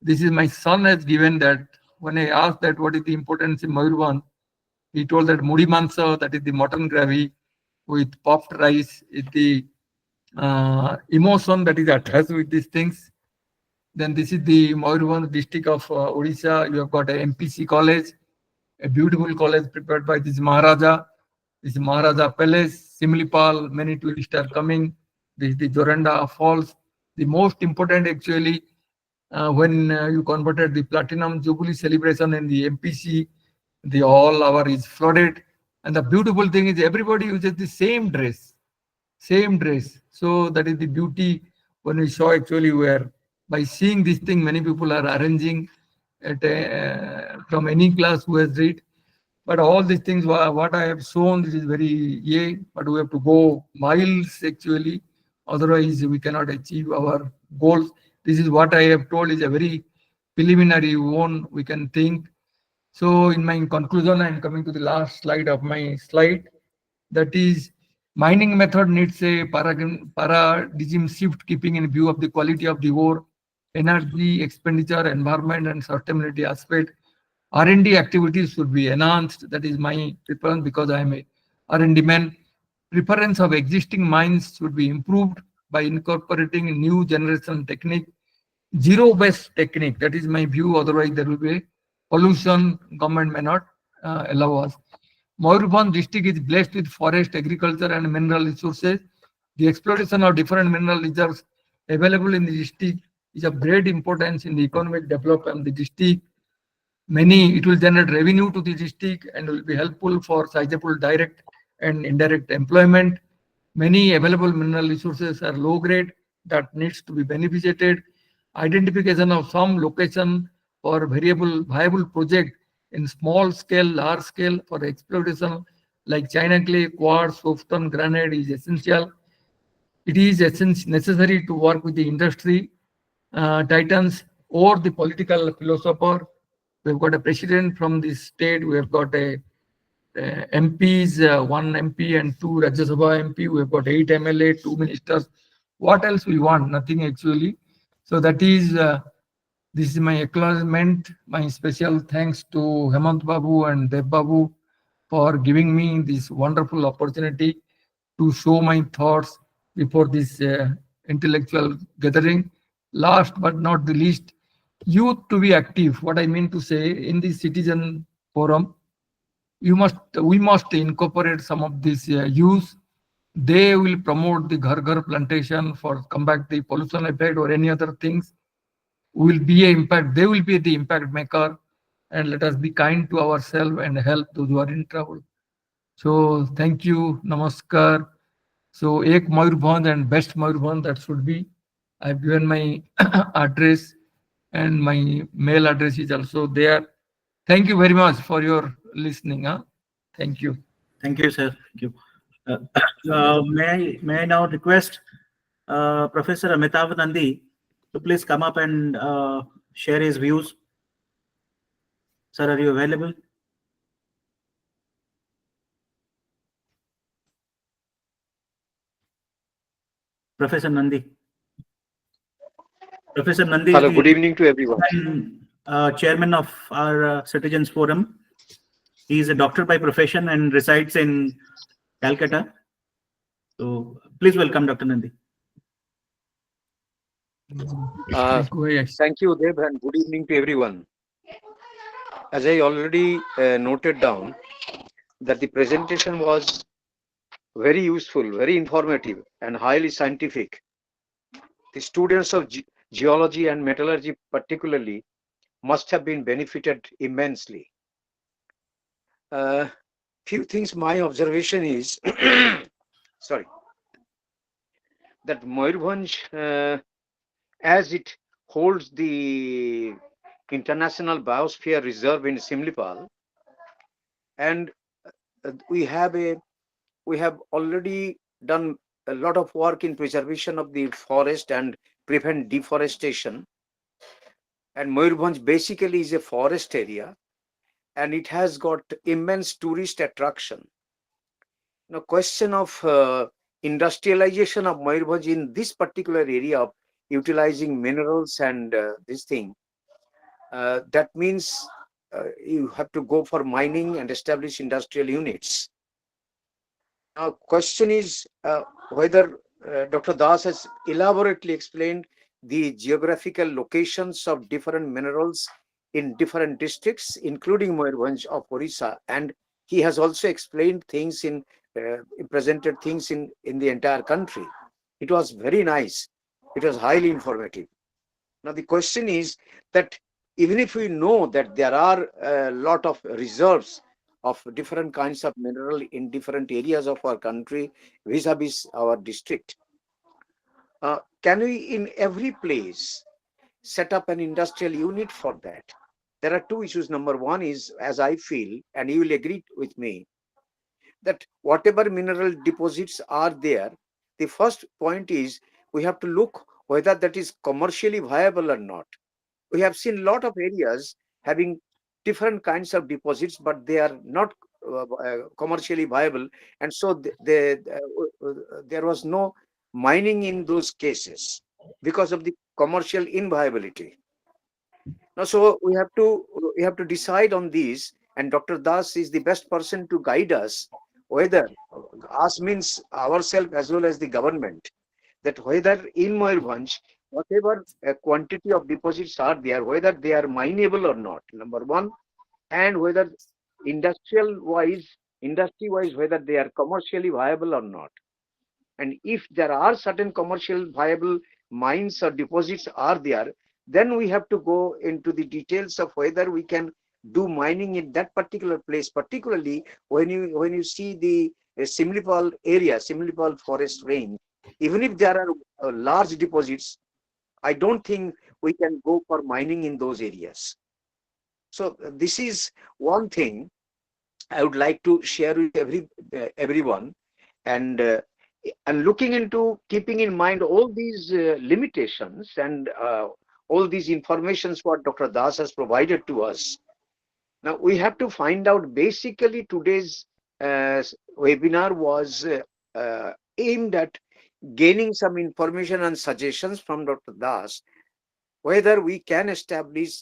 This is my son has given that. When I asked that what is the importance in Mayurbhanj, he told that mudi mansa, that is the mutton gravy with puffed rice, is the emotion that is attached with these things. Then this is the Mayurbhanj district of Odisha. You have got a MPC college, a beautiful college prepared by this Maharaja. This is Maharaja Palace, Simlipal, many tourists are coming. This is the Joranda Falls. The most important actually, when you converted the Platinum Jubilee celebration in the MPC, the all hour is flooded. And the beautiful thing is everybody uses the same dress, same dress. So that is the beauty when we saw actually where by seeing this thing, many people are arranging at from any class who has read. But all these things, what I have shown, this is very but we have to go miles actually. Otherwise, we cannot achieve our goals. This is what I have told is a very preliminary one we can think. So in my conclusion, I am coming to the last slide of my slide. That is, mining method needs a paradigm shift, keeping in view of the quality of the ore, energy, expenditure, environment, and sustainability aspect. R&D activities should be enhanced. That is my preference because I am a R&D man. Preference of existing mines should be improved by incorporating new generation technique. Zero-based technique, that is my view. Otherwise, there will be pollution. Government may not allow us. Mayurbhanj district is blessed with forest, agriculture, and mineral resources. The exploitation of different mineral reserves available in the district is of great importance in the economic development of the district. It will generate revenue to the district and will be helpful for sizable direct and indirect employment. Many available mineral resources are low grade that needs to be benefited. Identification of some location for viable project in small scale, large scale for exploitation like China clay, quartz, soapstone, granite is essential. It is necessary to work with the industry titans or the political philosopher. We've got a president from the state. We have got MPs, one MP and two Rajya Sabha MP. We've got 8 MLA, 2 ministers. What else we want? Nothing actually. So that is, this is my acknowledgement. My special thanks to Hemant Babu and Dev Babu for giving me this wonderful opportunity to show my thoughts before this intellectual gathering. Last but not the least, youth to be active. What I mean to say, in the citizen forum, we must incorporate some of these youth. They will promote the Ghar Ghar plantation for combat the pollution effect or any other things. Will be an impact. They will be the impact maker, and let us be kind to ourselves and help those who are in trouble. So thank you, namaskar. So Ek Mayurbhanj and Best Mayurbhanj, that should be. I've given my address and my mail address is also there. Thank you very much for your listening. Thank you. Thank you, sir. Thank you. May I now request Professor Amitav Nandi to please come up and share his views. Sir, are you available? Professor Nandi. Professor Nandi. Hello, good evening to everyone. Chairman of our Citizens Forum. He is a doctor by profession and resides in Calcutta. So please welcome Dr. Nandi. Thank you, Deb, and good evening to everyone. As I already noted down, that the presentation was very useful, very informative, and highly scientific. The students of geology and metallurgy particularly must have been benefited immensely. Few things my observation is, sorry, that Mayurbhanj, as it holds the International Biosphere Reserve in Simlipal, and we have already done a lot of work in preservation of the forest and prevent deforestation. And Mayurbhanj basically is a forest area, and it has got immense tourist attraction. Now, question of industrialization of Mayurbhanj in this particular area of utilizing minerals and this thing, that means you have to go for mining and establish industrial units. Now, question is whether Dr. Das has elaborately explained the geographical locations of different minerals in different districts, including Mayurbhanj of Orissa, and he has also explained things presented things in the entire country. It was very nice. It was highly informative. Now, the question is that even if we know that there are a lot of reserves of different kinds of mineral in different areas of our country vis-a-vis our district, can we in every place set up an industrial unit for that? There are two issues. Number one is, as I feel, and you will agree with me, that whatever mineral deposits are there, the first point is we have to look whether that is commercially viable or not. We have seen a lot of areas having different kinds of deposits, but they are not commercially viable, and so there was no mining in those cases because of the commercial inviability. Now, so we have to decide on these, and Dr. Das is the best person to guide us, whether us means ourselves as well as the government, that whether in Mayurbhanj, whatever quantity of deposits are there, whether they are mineable or not, number one, and whether industry-wise, whether they are commercially viable or not. And if there are certain commercial viable mines or deposits are there, then we have to go into the details of whether we can do mining in that particular place, particularly when you see the Simlipal area, Simlipal forest range. Even if there are large deposits, I don't think we can go for mining in those areas. So this is one thing I would like to share with everyone, and looking into keeping in mind all these limitations and all these informations what Dr. Das has provided to us. Now we have to find out, basically today's webinar was aimed at gaining some information and suggestions from Dr. Das, whether we can establish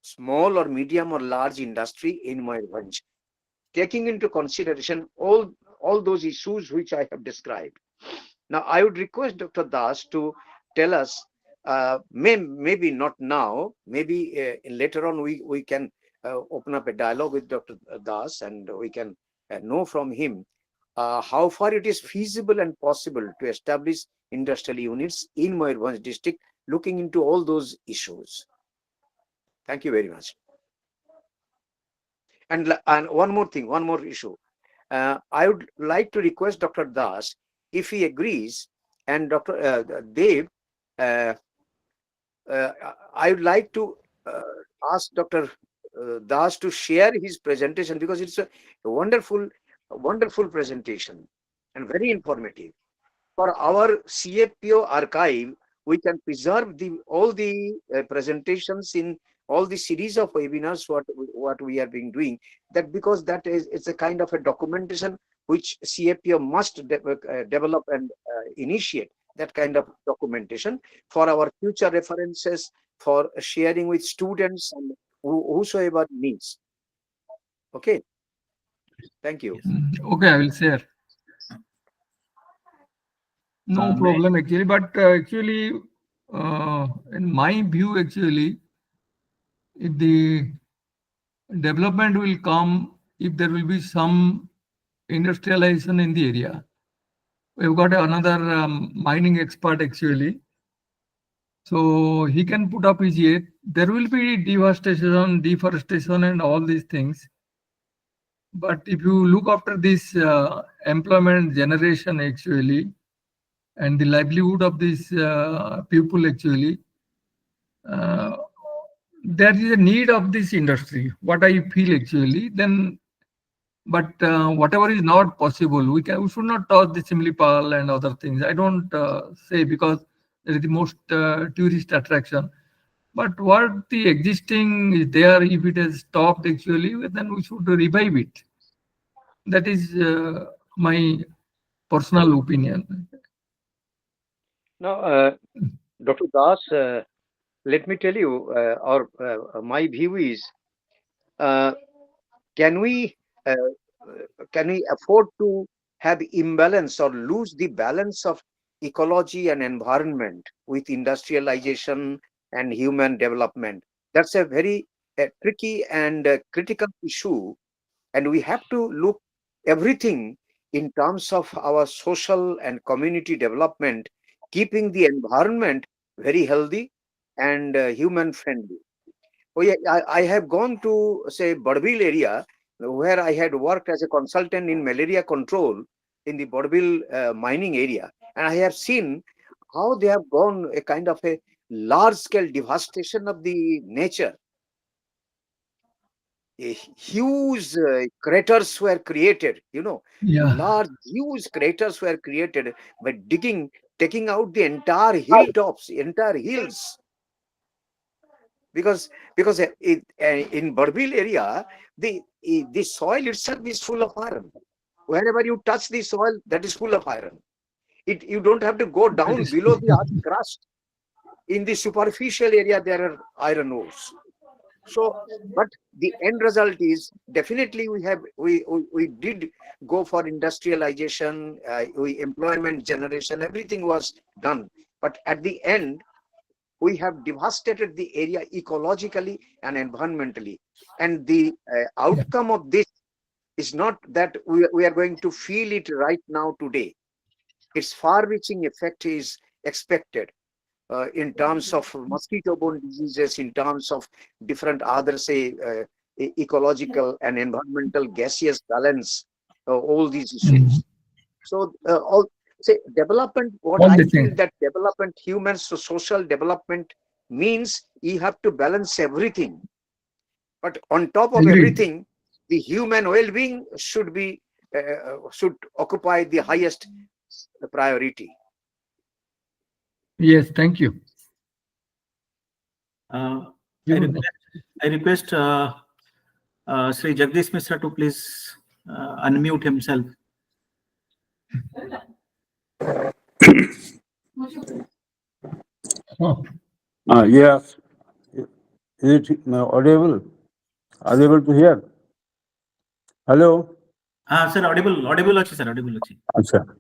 small or medium or large industry in Mayurbhanj, taking into consideration all those issues which I have described. Now, I would request Dr. Das to tell us, maybe not now, maybe later on we can open up a dialogue with Dr. Das, and we can know from him how far it is feasible and possible to establish industrial units in Mayurbhanj district, looking into all those issues. Thank you very much. And one more thing, one more issue. I would like to request Dr. Das, if he agrees, and Dr. Dev, I would like to ask Dr. Das to share his presentation, because it's a wonderful presentation and very informative. For our CFPO archive, we can preserve all the presentations in all the series of webinars what we have been doing, that because that is, it's a kind of a documentation which CFPO must develop and initiate, that kind of documentation for our future references, for sharing with students and whosoever needs. Okay, thank you. Okay, I will share. No problem actually, but actually, in my view, actually, if the development will come if there will be some industrialization in the area. We've got another mining expert actually. So he can put up his ear. There will be deforestation and all these things. But if you look after this employment generation actually, and the livelihood of these people actually, there is a need of this industry, what I feel actually, then, but whatever is not possible, we should not touch the Simlipal and other things. I don't say because it is the most tourist attraction. But what the existing is there, if it has stopped actually, then we should revive it. That is my personal opinion. Now, Dr. Das, let me tell you, my view is, can we afford to have imbalance or lose the balance of ecology and environment with industrialization and human development? That's a very tricky and critical issue, and we have to look everything in terms of our social and community development, keeping the environment very healthy and human friendly. Oh yeah, I have gone to say Badbil area where I had worked as a consultant in malaria control in the Badbil mining area, and I have seen how they have gone a kind of a large scale devastation of the nature. Huge craters were created, Yeah. large, huge craters were created by taking out the entire hilltops, entire hills. Because in Barbil area, the soil itself is full of iron. Wherever you touch the soil, that is full of iron. You don't have to go down is below the earth crust. In the superficial area, there are iron ores. So, but the end result is definitely we did go for industrialization, employment generation, everything was done. But at the end, we have devastated the area ecologically and environmentally. And the outcome of this is not that we are going to feel it right now today. Its far-reaching effect is expected. In terms of mosquito-borne diseases, in terms of different other, say, ecological and environmental gaseous balance, all these issues. So, say development, what all I the feel things. that development, human social development means you have to balance everything. But on top of Agreed. everything, the human well-being should occupy the highest priority. Yes, thank you. I You request Sri Jagdish Mishra to please unmute himself. Oh, Yes. Is it audible? Are you able to hear? Hello? Sir, audible ଅଛି, sir, audible ଅଛି. Acha.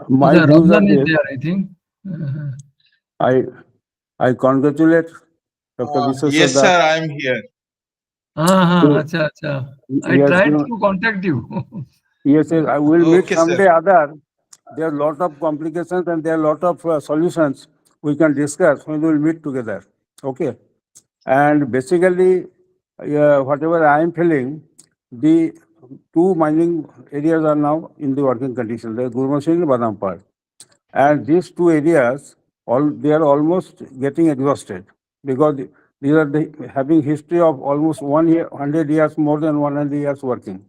My the views are Ramzan is this. there, I think. I congratulate Dr. Vishwaswar Yes, Das. sir, I am here. Acha, acha. I Yes, tried to contact you. yes, I will meet Okay, sir. someday other. There are a lot of complications and there are a lot of solutions we can discuss when we will meet together. Okay. And basically, whatever I am feeling, the two mining areas are now in the working condition, the Gurmasi and Badampar. And these two areas, they are almost getting exhausted because these are having history of almost 1 year, 100 years, more than 100 years working.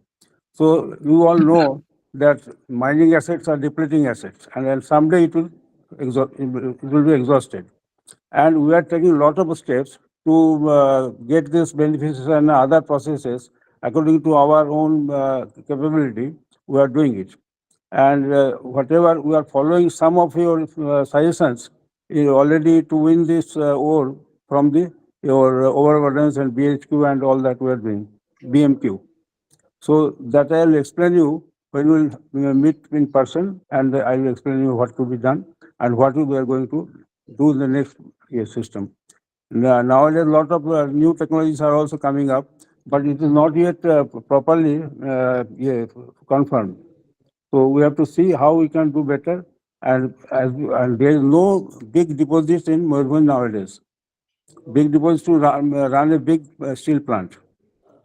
So you all know that mining assets are depleting assets, and then someday it will be exhausted. And we are taking a lot of steps to get these benefits and other processes according to our own capability. We are doing it, and whatever we are following, some of your suggestions is already to win this ore from your overburden and BHQ and all that we are doing, BMQ. So that I will explain you when we will meet in person, and I will explain you what to be done and what we are going to do in the next year system. Nowadays, a lot of new technologies are also coming up. but it is not yet properly confirmed. So we have to see how we can do better. And there is no big deposits in Mayurbhanj nowadays. Big deposits to run a big steel plant.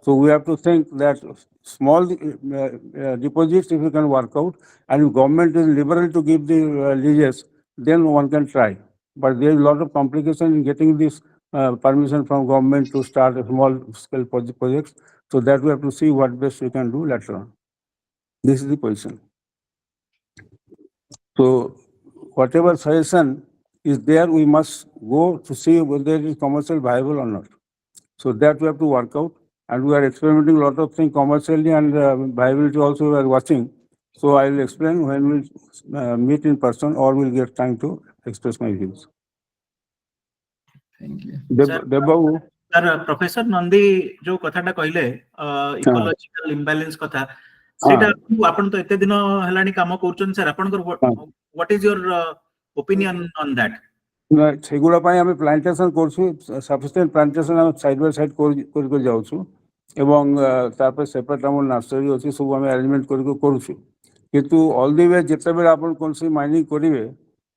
So we have to think that small deposits, if we can work out, and if government is liberal to give the leases, then one can try. But there is a lot of complication in getting this permission from government to start a small scale projects. So that we have to see what best we can do later on. This is the position. So whatever suggestion is there, we must go to see whether it is commercial viable or not. So that we have to work out. And we are experimenting a lot of things commercially and viability also we are watching. So I will explain when we meet in person or we'll get time to express my views. Thank you. Debabu. Sir professor Nandi जो कथाटा कहले ecological imbalance कथा सेटा आपण तो एते दिन हेलानी काम करछन sir आपण what is your opinion on that সেগুলো পাই আমি প্লান্টেশন করছি সাফিসিয়েন্ট প্লান্টেশন আমি সাইড বাই সাইড করে যাচ্ছু এবং তারপরে সেপারেট আমার নার্সারি ଅଛି ସବୁ আমি আরেঞ্জমেন্ট করছি কিন্তু অল দি ওয়ে যেতবেলে আপন কোনসি মাইনিং করিবে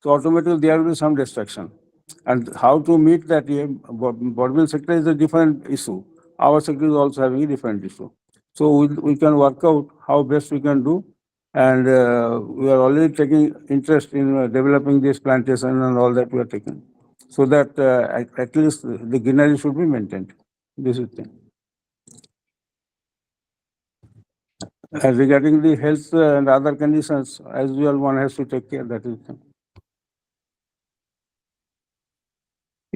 তো automatically there will be some destruction and how to meet that Bordville sector is a different issue. Our sector is also having a different issue. So we can work out how best we can do. And we are already taking interest in developing this plantation and all that we are taking. So that at least the greenery should be maintained. This is the thing. As regarding the health and other conditions, as well, one has to take care, that is the thing.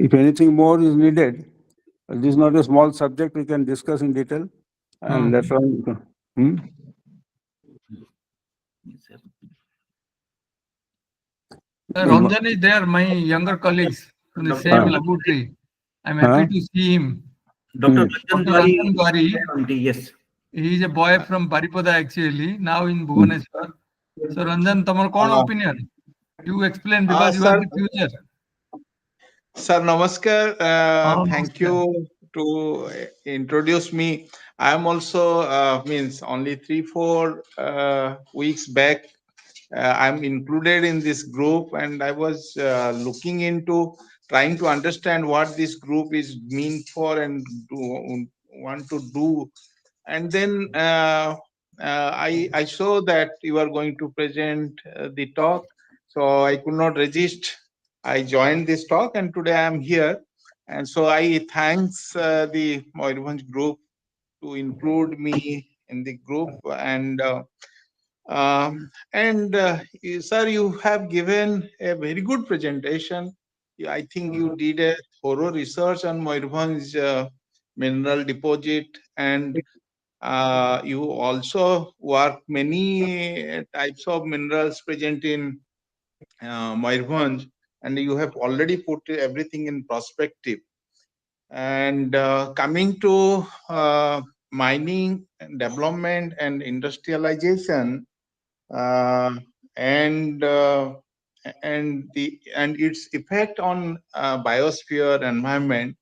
If anything more is needed, this is not a small subject, we can discuss in detail. And later on, Ranjan is there, my younger colleagues from the same laboratory. I'm happy to see him. Dr. Ranjan Dwari. Yes. He is a boy from Baripada actually, now in Bhubaneswar. So Ranjan, tomorrow what opinion? You explain because you are the future. Sir, namaskar. Thank Namaskar. you to introduce me. I am also means only 3-4 weeks back. I'm included in this group, and I was looking into trying to understand what this group is mean for and want to do. And then I saw that you are going to present the talk, so I could not resist. I joined this talk, and today I am here. And so I thanks the Mayurbhanj group to include me in the group. Sir, you have given a very good presentation. I think you did a thorough research on Mayurbhanj mineral deposit, and you also work many types of minerals present in Mayurbhanj, and you have already put everything in perspective. And coming to mining, development, and industrialization, and its effect on biosphere environment,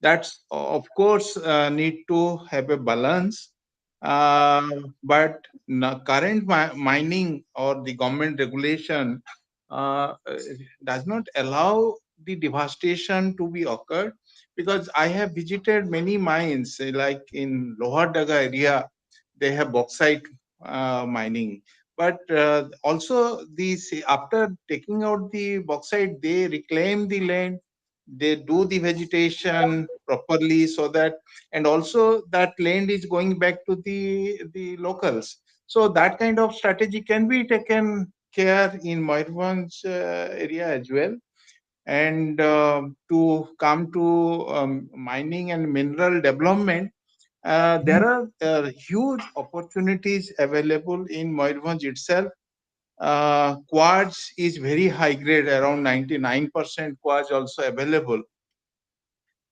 that's of course need to have a balance. But current mining or the government regulation does not allow the devastation to be occurred, because I have visited many mines like in Lohardaga area. They have bauxite mining, but also these, after taking out the bauxite, they reclaim the land, they do the vegetation properly, so that, and also that land is going back to the locals. So that kind of strategy can be taken care in Mayurbhanj area as well. And to come to mining and mineral development, there are huge opportunities available in Mayurbhanj itself. Quartz is very high grade, around 99% quartz also available.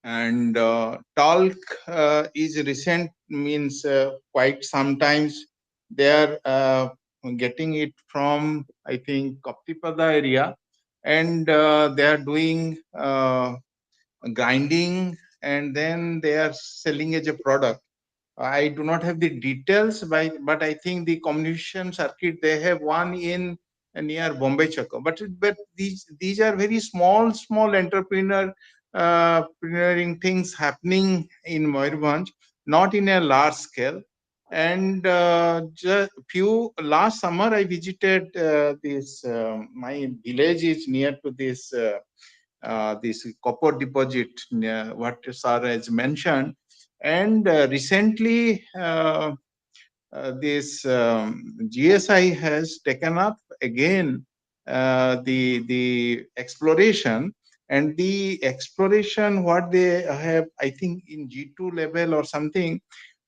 And talc is recent, means quite sometimes they are getting it from, I think, Kaptipada area, and they are doing grinding, and then they are selling as a product. I do not have the details, but I think the communication circuit, they have one in near Bombay Chakka. But these are very small entrepreneuring things happening in Mayurbhanj, not in a large scale. And just last summer I visited this. My village is near to this copper deposit, what sir has mentioned. And recently, this GSI has taken up again the exploration, and the exploration what they have, I think in G2 level or something,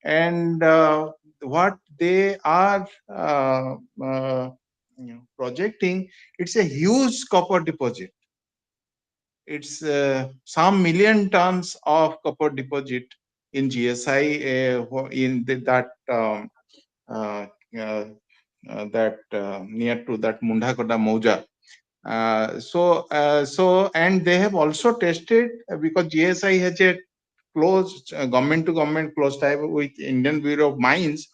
and what they are projecting, it's a huge copper deposit. It's some million tons of copper deposit in GSI in that near to that Mundhakoda Mauja. And they have also tested because GSI has a close government to government close tie with Indian Bureau of Mines.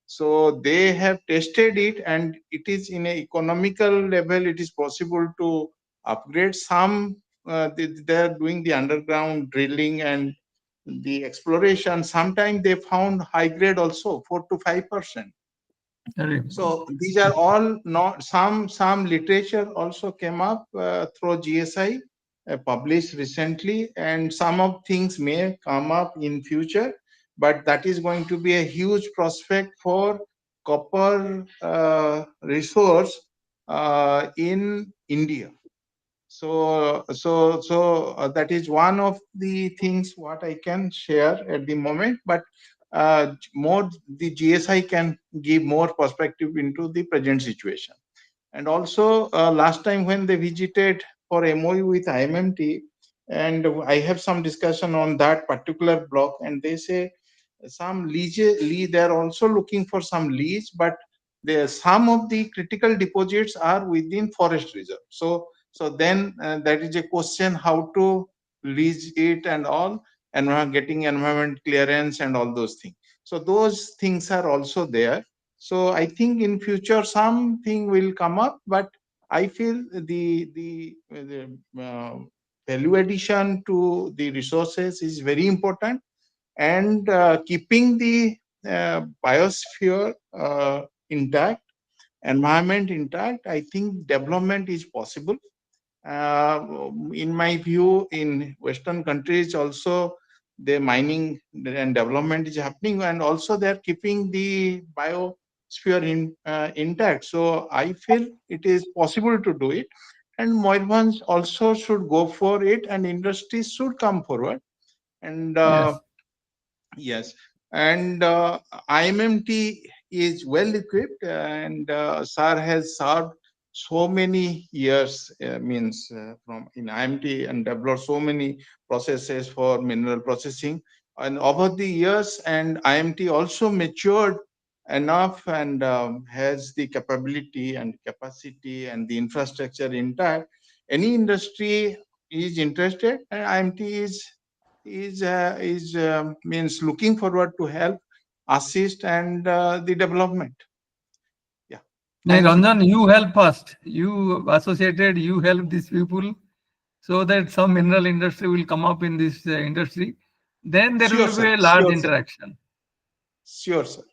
So they have tested it, and it is in a economical level. It is possible to upgrade some. They are doing the underground drilling and the exploration. Sometimes they found high grade also 4 to 5%. So these are all not some literature also came up through GSI published recently, and some of things may come up in future, but that is going to be a huge prospect for copper resource in India. So that is one of the things what I can share at the moment, but more the GSI can give more perspective into the present situation. And also last time when they visited for MOU with IMMT, and I have some discussion on that particular block, and they say some lease, they are also looking for some lease, but some of the critical deposits are within forest reserve. So then that is a question how to lease it and all, and getting environment clearance and all those things. So those things are also there. So I think in future something will come up, but I feel the value addition to the resources is very important, and keeping the biosphere intact, environment intact. I think development is possible. In my view, in Western countries also, the mining and development is happening, and also they are keeping the biosphere intact. So I feel it is possible to do it, and Mayurbhanj also should go for it, and industries should come forward. And yes, and IMMT is well equipped, and sir has served so many years, from in IMT, and developed so many processes for mineral processing. And over the years, and IMT also matured enough, and has the capability and capacity and the infrastructure intact. Any industry is interested, and IMT is means looking forward to help, assist, and the development. Yeah. Hey, Thank you. Ranjan, you help first. You associated, you help these people so that some mineral industry will come up in this industry. Then there Sure, will sir. be a large Sure, sir. interaction. Sure, sir.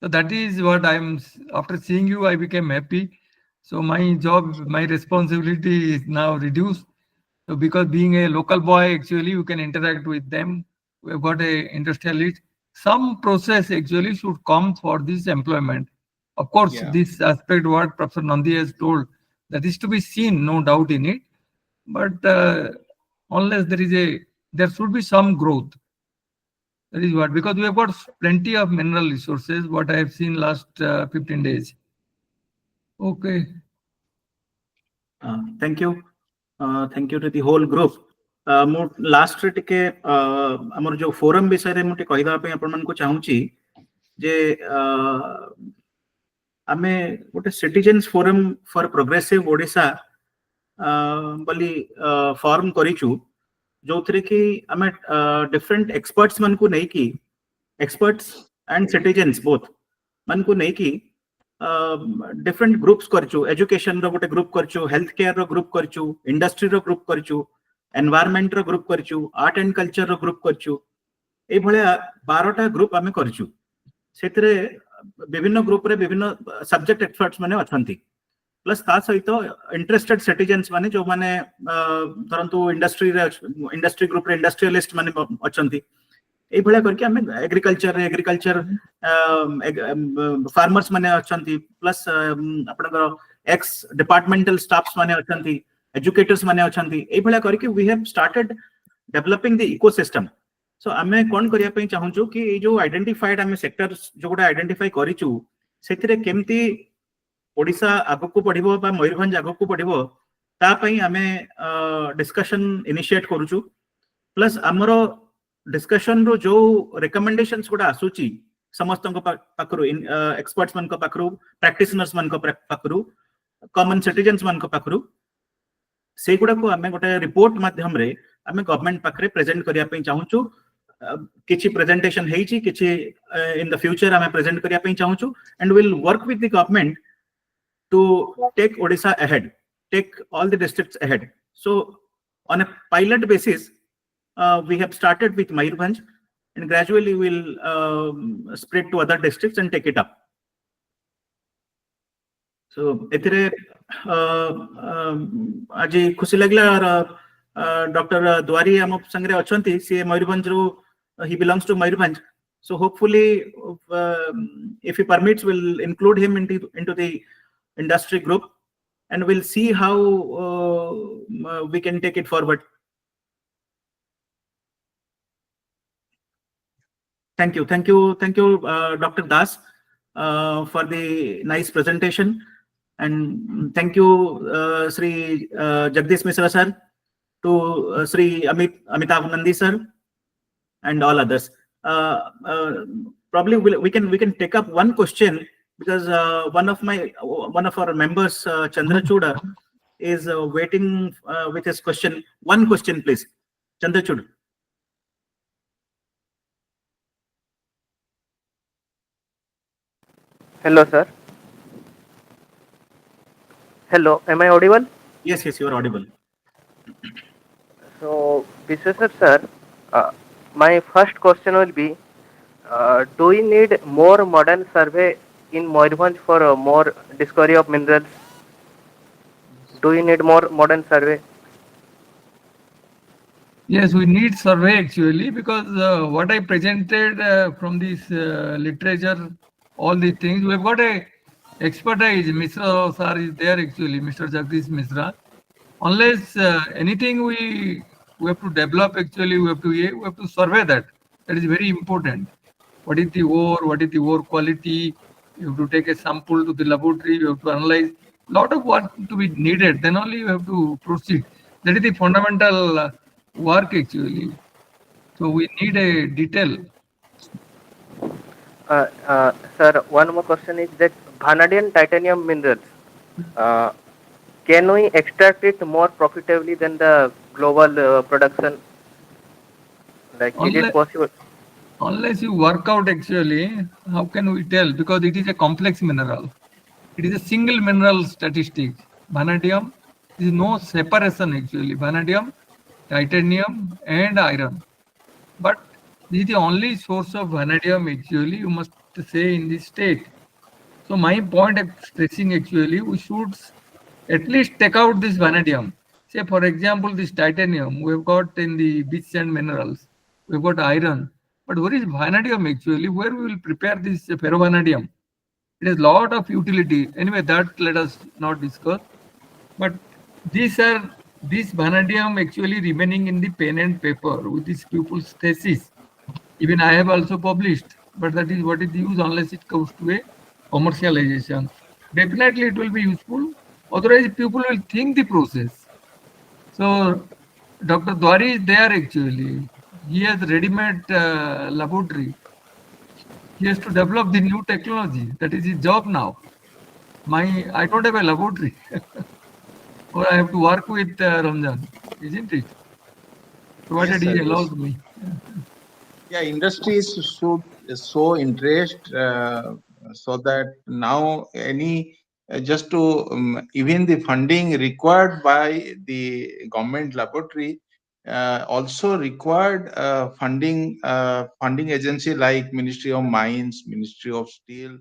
So that is what after seeing you, I became happy. So my job, my responsibility is now reduced. So because being a local boy, actually, you can interact with them. We've got a industrialist. Some process actually should come for this employment. Of course, Yeah. this aspect what Professor Nandi has told, that is to be seen, no doubt in it. But unless there should be some growth. That is what, because we have got plenty of mineral resources, what I have seen last 15 days. Okay. Thank you. Thank you to the whole group. ମୁଁ ଲାଷ୍ଟରେ ଟିକେ ଆମର ଯୋଉ forum ବିଷୟରେ ମୁଁ ଟିକେ କହିଦେବା ପାଇଁ ଆପଣମାନଙ୍କୁ ଚାହୁଁଛି ଯେ ଆମେ ଗୋଟେ ସିଟିଜେନ୍ସ ଫୋରମ ଫର ପ୍ରୋଗ୍ରେସିଭ ଓଡ଼ିଶା ବୋଲି ଫର୍ମ କରିଛୁ, ଯୋଉଥିରେ କି ଆମେ ଡିଫରେଣ୍ଟ ଏକ୍ସପର୍ଟସ ମାନଙ୍କୁ ନେଇକି experts and citizens both मन को नहीं कि different groups करचु, education रो गोटे group करचु, healthcare row group करचु, industry row group करचु, environment row group करचु, art and culture row group करचु, ए भले 12टा group आमे करचु, सेतरे विभिन्न group रे विभिन्न subject experts माने अछंती, प्लस ता सहित इंटरेस्टेड सिटीजन्स माने जो माने तरंतु इंडस्ट्री ग्रुप रे इंडस्ट्रियलिस्ट माने अछंती ए भले करके हमें एग्रीकल्चर फार्मर्स माने अछंती प्लस आपनकर एक्स डिपार्टमेंटल स्टाफ्स माने अछंती एजुकेटर्स माने अछंती ए भले करके we have started developing the ecosystem so हमें कोन करिया पई चाहूचु कि ए जो आइडेंटिफाइड हमें सेक्टर्स जो गोटा आइडेंटिफाई करिचु सेतिरे केमती ओडिशा आगको पढ़िबो बा मयूरभंज आगको पढ़िबो ता पई हमें डिस्कशन इनिशिएट करूछु प्लस हमरो डिस्कशन रो जो रिकमेंडेशंस गोटा आसुची समस्त को पाखरु एक्सपर्ट्स मन को पाखरु प्रैक्टिशनर्स मन को पाखरु कॉमन सिटीजन्स मन को पाखरु से गुडा को हमें गोटे रिपोर्ट माध्यम रे हमें गवर्नमेंट पाखरे प्रेजेंट करिया पई चाहूछु किछि प्रेजेंटेशन हेची किछि इन द फ्यूचर हमें प्रेजेंट करिया पई चाहूछु and will work with the government to take Odisha ahead, take all the districts ahead. So on a pilot basis, we have started with Mayurbhanj and gradually we'll spread to other districts and take it up. So एथिरे आज खुशी लगला doctor द्वारी हम संगरे अछंती सी मयूरभंज रो he belongs to Mayurbhanj. So hopefully if he permits we'll include him into the industry group and we'll see how we can take it forward. Thank you Dr. Das for the nice presentation and thank you Sri Jagdish Misra sir, to Sri Amitav Nandi sir and all others. Probably we can take up one question because one of our members Chandrachud is waiting with his question. One question please, Chandrachud. Hello sir. Hello, am I audible? Yes, you are audible. So Vishweswar sir, my first question will be, do we need more modern survey in Mayurbhanj for more discovery of minerals? Do we need more modern survey? Yes, we need survey actually because what I presented from this literature, all these things, we have got a expertise. Misra sir is there actually, Mr. Jagdish Misra. Unless anything we have to develop actually, we have to survey that. That is very important. What is the ore quality? You have to take a sample to the laboratory, you have to analyze. Lot of work to be needed, then only you have to proceed. That is the fundamental work actually. So we need a detail. Sir, one more question is that vanadium titanium minerals, can we extract it more profitably than the global production? Like, is it possible? Unless you work out actually, how can we tell? Because it is a complex mineral. It is a single mineral statistics. Vanadium, there is no separation actually. Vanadium, titanium and iron. But this is the only source of vanadium actually, you must say, in this state. So my point of stressing actually, we should at least take out this vanadium. Say for example, this titanium we have got in the beach sand minerals. We have got iron. But where is vanadium actually? Where we will prepare this ferrovanadium? It has lot of utility. Anyway, that let us not discuss. But this vanadium actually remaining in the pen and paper with this pupil's thesis. Even I have also published, but that is what is the use unless it comes to a commercialization. Definitely it will be useful. Otherwise, people will think the process. So Dr. Dwari is there actually. He has ready-made laboratory. He has to develop the new technology. That is his job now. I don't have a laboratory. Or I have to work with Ramjan, isn't it? Provided Yes, he sir, allows yes. me. Yeah, industries should so interest so that now any just to even the funding required by the government laboratory also required funding agency like Ministry of Mines, Ministry of Steel,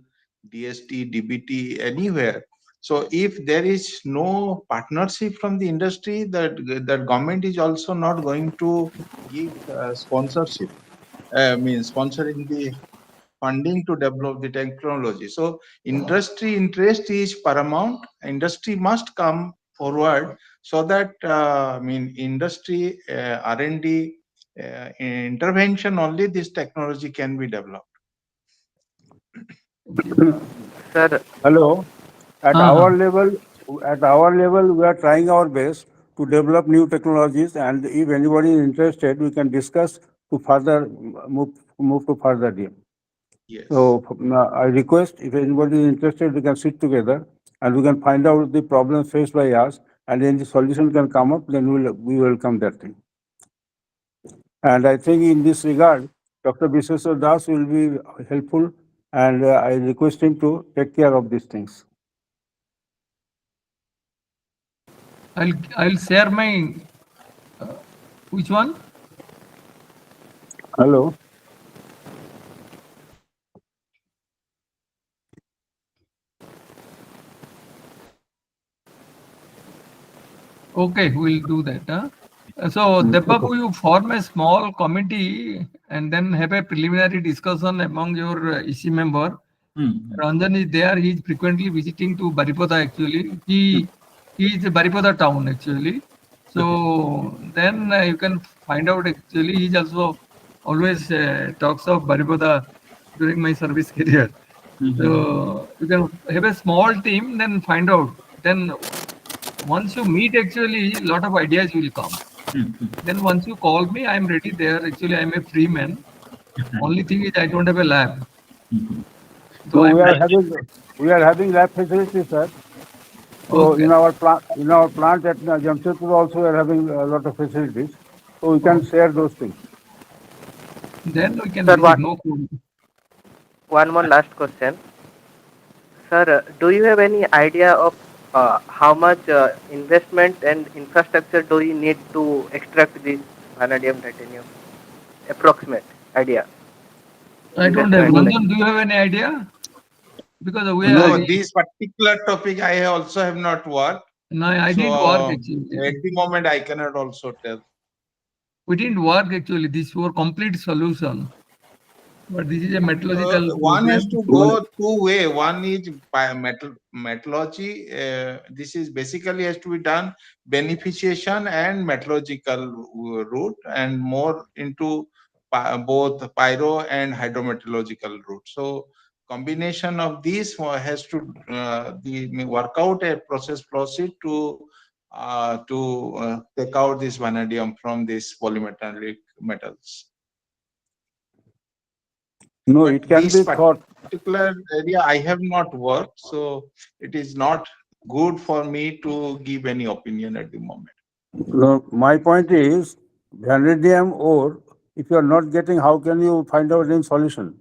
DST, DBT, anywhere. So if there is no partnership from the industry, that government is also not going to give sponsorship. Means sponsoring the funding to develop the technology. So industry interest is paramount. Industry must come forward so that industry R&D intervention only this technology can be developed. Sir, Hello. At Uh-huh. our level, we are trying our best to develop new technologies, and if anybody is interested, we can discuss to further move to further game. Yes. So I request if anybody is interested, we can sit together and we can find out the problems faced by us, and then the solution can come up. Then we welcome that thing. And I think in this regard, Dr. Bisweswar Das will be helpful, and I request him to take care of these things. I'll share my which one? Hello. Okay, we'll do that. Huh? So, Debabu, you form a small committee and then have a preliminary discussion among your EC member. Ranjan is there. He is frequently visiting to Baripada. Actually, he is Baripada town actually. So then you can find out. Actually, he also always talks of Baripada during my service career. So you can have a small team, then find out. Then once you meet, actually, a lot of ideas will come. Then once you call me, I'm ready there. Actually, I'm a free man. Only thing is I don't have a lab. So No, I'm we are having lab facilities, sir. So okay. in our plant at Jamshedpur also we are having a lot of facilities. So we can share those things. Then we can sir, visit. No problem. one more last question. Sir, do you have any idea of how much investment and infrastructure do you need to extract this vanadium titanium? Approximate idea. I don't have. Investment. Ranjan, do you have any idea? Because we No, are. No, this particular topic I also have not worked. No, I didn't work actually. At the moment I cannot also tell. We didn't work actually. This was complete solution. But this is a metallurgical One has problem. to go two way. One is by metallurgy. This is basically has to be done beneficiation and metallurgical route, and more into both pyro and hydrometallurgical route. So combination of these has to work out a process flow sheet to take out this vanadium from these polymetallic metals. no, But it can this be thought. particular area I have not worked, so it is not good for me to give any opinion at the moment. No, my point is, vanadium ore, if you are not getting, how can you find out any solution?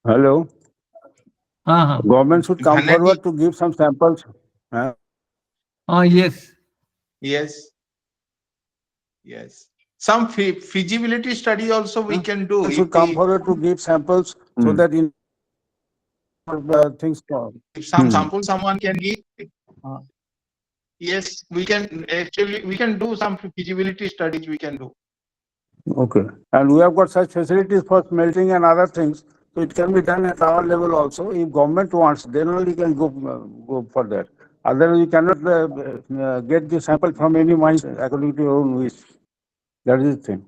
Hello? Uh-huh. Government should come Vanadium, forward to give some samples. Yes. yes, yes. Some feasibility study also we can do Government if should come forward to give samples so that in things. if some sample someone can give. Yes, we can do some feasibility studies. We can do. Okay. And we have got such facilities for smelting and other things. So it can be done at our level also. If government wants, then only can go for that. Otherwise, you cannot get the sample from any mine according to your own wish. That is the thing.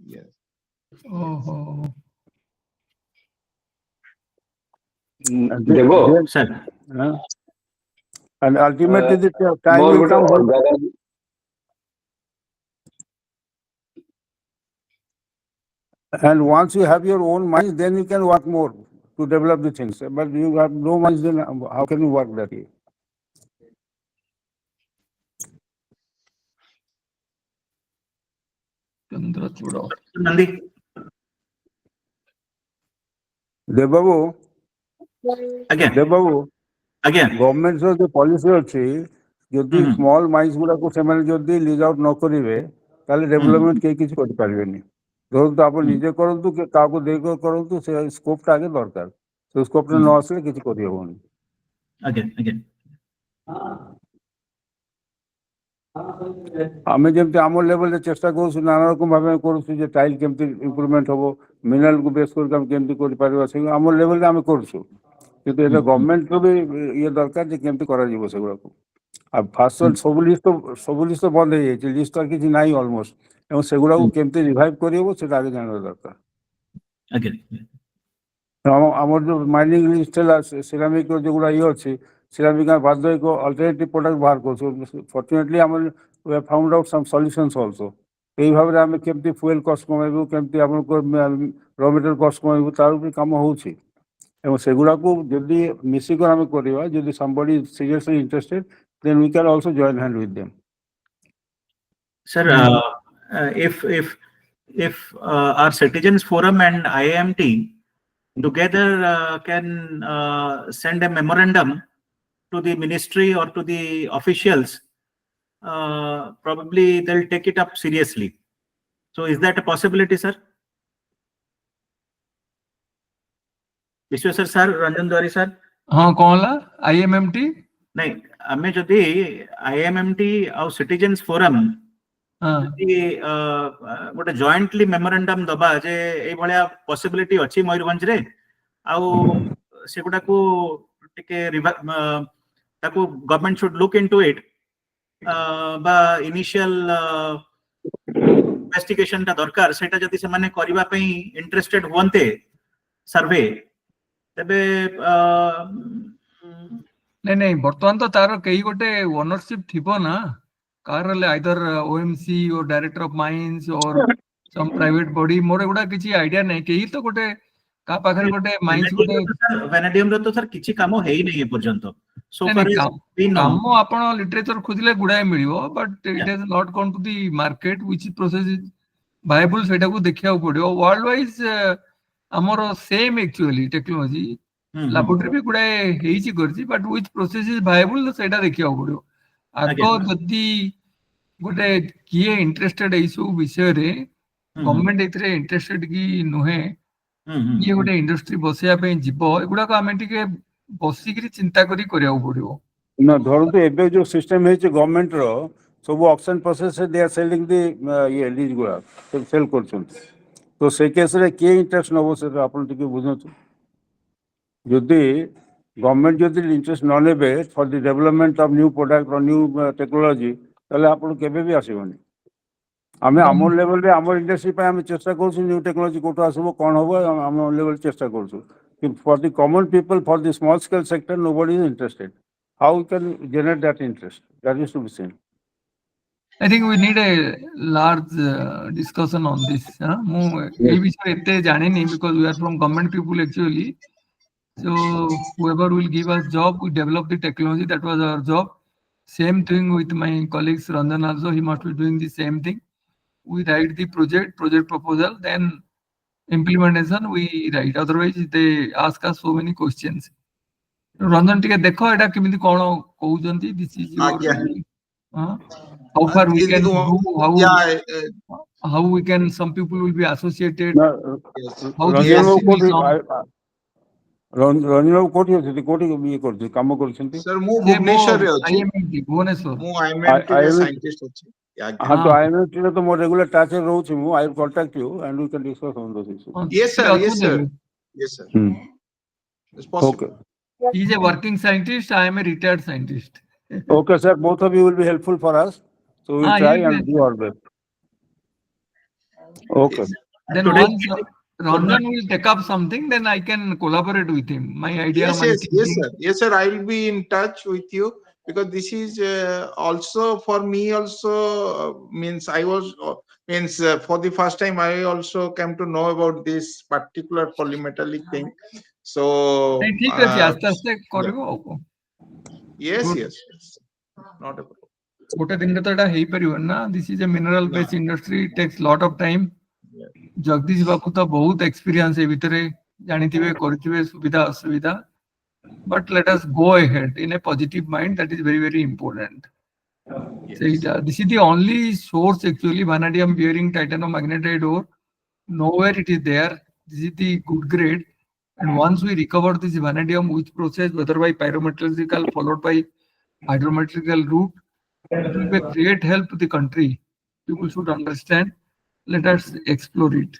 Yes. Oh. And Devo, then, Sir. and ultimately, the time more will good come when. And once you have your own mines, then you can work more to develop the things. But you have no mines, then how can you work that way? Chandrachura. Nandi. ଦେବବାବୁ Again. ଦେବବାବୁ Again. ଗଭର୍ଣ୍ଣମେଣ୍ଟର ଯୋଉ policy ଅଛି ଯଦି small mines ଗୁଡାକୁ ସେମାନେ ଯଦି lease out ନ କରିବେ ତାହେଲେ development କେହି କିଛି କରିପାରିବେନି। ଧରନ୍ତୁ ଆପଣ ନିଜେ କରନ୍ତୁ କି କାହାକୁ ଦେଇକି କରନ୍ତୁ, ସେ ସ୍କୋପଟା ଆଗେ ଦରକାର। ସେ ସ୍କୋପଟା ନ ଆସିଲେ କିଛି କରିହେବନି। Again. ଆମେ ଯେମିତି ଆମ ଲେଭେଲରେ ଚେଷ୍ଟା କରୁଛୁ, ନାନା ରକମ ଭାବେ କରୁଛୁ ଯେ ଟାଇଲ୍ କେମିତି ଇମ୍ପ୍ରୁଭମେଣ୍ଟ ହବ, ମିନେରାଲକୁ ବେସ୍ କରିକି ଆମେ କେମିତି କରିପାରିବା, ସେ ଆମ ଲେଭେଲରେ ଆମେ କରୁଛୁ। କିନ୍ତୁ ଏଇଟା ଗଭର୍ଣ୍ଣମେଣ୍ଟର ବି ଇଏ ଦରକାର ଯେ କେମିତି କରାଯିବ ସେଗୁଡ଼ାକୁ। ଆଉ ଫାଷ୍ଟ ସବୁ ଲିଷ୍ଟ ତ ବନ୍ଦ ହେଇଯାଇଛି, ଲିଷ୍ଟ ତ କିଛି ନାହିଁ ଅଲମୋଷ୍ଟ, ଏବଂ ସେଗୁଡ଼ାକୁ କେମିତି ରିଭାଇଭ୍ କରିହେବ ସେଟା ଆଗେ ଜାଣିବା ଦରକାର। Again. ଆମର ଯୋଉ ମାଇନିଂ ଲିଷ୍ଟ ହେଲା, ସିରାମିକ ଯୋଉଗୁଡ଼ା ଇଏ ଅଛି, ସିରାମିକ ଆମେ ବାଧ୍ୟ ହେଇକି ଅଲ୍ଟରନେଟିଭ୍ ପ୍ରଡକ୍ଟ ବାହାର କରୁଛୁ। ଫର୍ଚୁନେଟଲି ଆମର we have found out some solutions also. ଏଇ ଭାବରେ ଆମେ କେମିତି ଫୁଏଲ କଷ୍ଟ କମାଇବୁ, କେମିତି ଆପଣଙ୍କ ର ମେଟେରିଆଲ କଷ୍ଟ କମାଇବୁ, ତାର ବି କାମ ହେଉଛି। ଏବଂ ସେଗୁଡ଼ାକୁ ଯଦି ମିଶିକରି ଆମେ କରିବା, ଯଦି somebody is seriously interested, then we can also join hand with them. Sir, if our Citizens Forum and IIMT together can send a memorandum to the ministry or to the officials, probably they'll take it up seriously. So is that a possibility, sir? Vishwesar sir, Ranjan Dwari sir? हाँ कौन ला IMMT? नहीं, हमें जदि IIMT और Citizens Forum गोटे jointly memorandum दबा जे ए भलिया possibility अछि मयूरभंज रे आउ सेगुडा को टिके ताको government should look into it बा इनिशियल इन्वेस्टिगेशन ता दरकार सेटा जति से माने करबा पई इंटरेस्टेड होनते सर्वे तबे नहीं बर्तमान तो तार कई गोटे ओनरशिप थिबो ना कार आइदर OMC और डायरेक्टर ऑफ माइंस और सम प्राइवेट बॉडी मोर एगुडा किछि आइडिया नहीं कई तो गोटे का पाखर गोटे माइंस गोटे वेनेडियम रो तो सर किछि कामो हेई नहीं ए पर्यंत सो फार काम आपण लिटरेचर खोजिले गुडाए मिलिबो but it has not gone to the market which process is viable सेटा को देखिया पड़ियो वर्ल्ड वाइज हमर सेम एक्चुअली टेक्नोलॉजी लाबोरेटरी भी गुडाए हेइची करछि but which process is viable सेटा देखिया पड़ियो आगो जदी गोटे किए इंटरेस्टेड ए सब विषय रे गवर्नमेंट एथरे इंटरेस्टेड की नुहे ये गोटे इंडस्ट्री बसिया पे जीवो एगुडा को आमे टिके बसिकरी चिंता करी करिया पड़ियो ना धरतु एबे जो सिस्टम है गवर्नमेंट रो सब auction process they are selling the ये लीज गुड़ा सेल करछन तो से केस रे के इंटरेस्ट नबो से आपण टिके बुझनु जदि गवर्नमेंट जदि इंटरेस्ट न लेबे for the development of new product और न्यू टेक्नोलॉजी ताले आपण केबे भी आसीबनी आमे आम लेवल रे आम इंडस्ट्री पे आमे चेष्टा करछु न्यू टेक्नोलॉजी कोठो आसबो कोन होबो आम लेवल चेष्टा करछु कि for the common people for the small scale sector nobody is interested how we can generate that interest that is to be seen. I think we need a large discussion on this mu ei bishay ette jane ni because we are from government people actually so whoever will give us job we develop the technology that was our job same thing with my colleagues Ranjan also he must be doing the same thing we write the project proposal then implementation we write otherwise they ask us so many questions Ranjan टिके देखो एटा केमिति कोन कहउजंती this is your how far we can do how we can some people will be associated how the Ranjan कोठी अछि कोठी ये करछि काम करछंती सर मु भुवनेश्वर रे अछि IMT भुवनेश्वर मु IMT रे साइंटिस्ट अछि हां तो IMT रे तो मोर रेगुलर टच रे रहउछि मु I will contact you and we can discuss on this issue yes sir it's possible he is a working scientist I am a retired scientist okay sir both of you will be helpful for us so we will try and do our best okay then once Ranjan will take up something then I can collaborate with him my idea yes sir I will be in touch with you because this is also for me also means I was for the first time I also came to know about this particular polymetallic thing so ठीक अछि आस्ते आस्ते करबो yes not a problem ଗୋଟେ ଦିନରେ ତ ଏଟା ହେଇପାରିବନି ନା। This is a mineral based industry, it takes lot of time. Yeah. Jagdish ବାବୁ ତ ବହୁତ ଏକ୍ସପିରିଏନ୍ସ ଏ ଭିତରେ, ଜାଣିଥିବେ କରିଥିବେ ସୁବିଧା ଅସୁବିଧା। But let us go ahead in a positive mind, that is very very important. Yes. ସେଇଟା, this is the only source actually, vanadium bearing titanium magnetite ore. Nowhere it is there. This is the good grade. And once we recover this vanadium with process, whether by pyrometallurgical followed by hydrometrical route, it will be a great help to the country. People should understand. Let us explore it.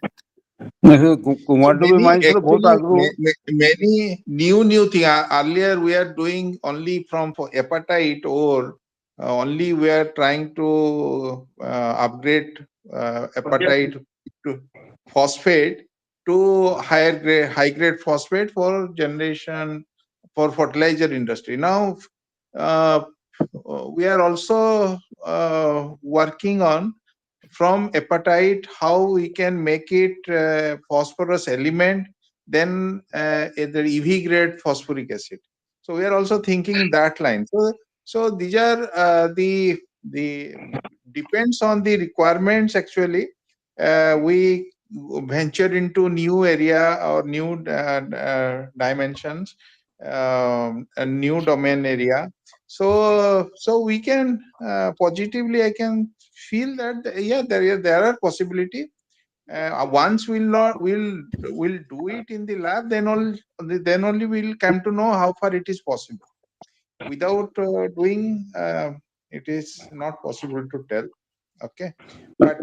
So Kumar mines ର ବହୁତ actually, ଆଗରୁ many new thing. Earlier we are doing only from for hepatite ore. Only we are trying to upgrade hepatite to phosphate to high grade phosphate for generation for fertilizer industry. Now we are also working on from hepatite how we can make it phosphorus element, then the EV grade phosphoric acid. So we are also thinking in that line. So these are the depends on the requirements actually. We venture into new area or new dimensions, a new domain area. So we can positively, I can feel that yeah, there are possibility. Once we'll do it in the lab, then only we'll come to know how far it is possible. Without doing, it is not possible to tell. Okay, but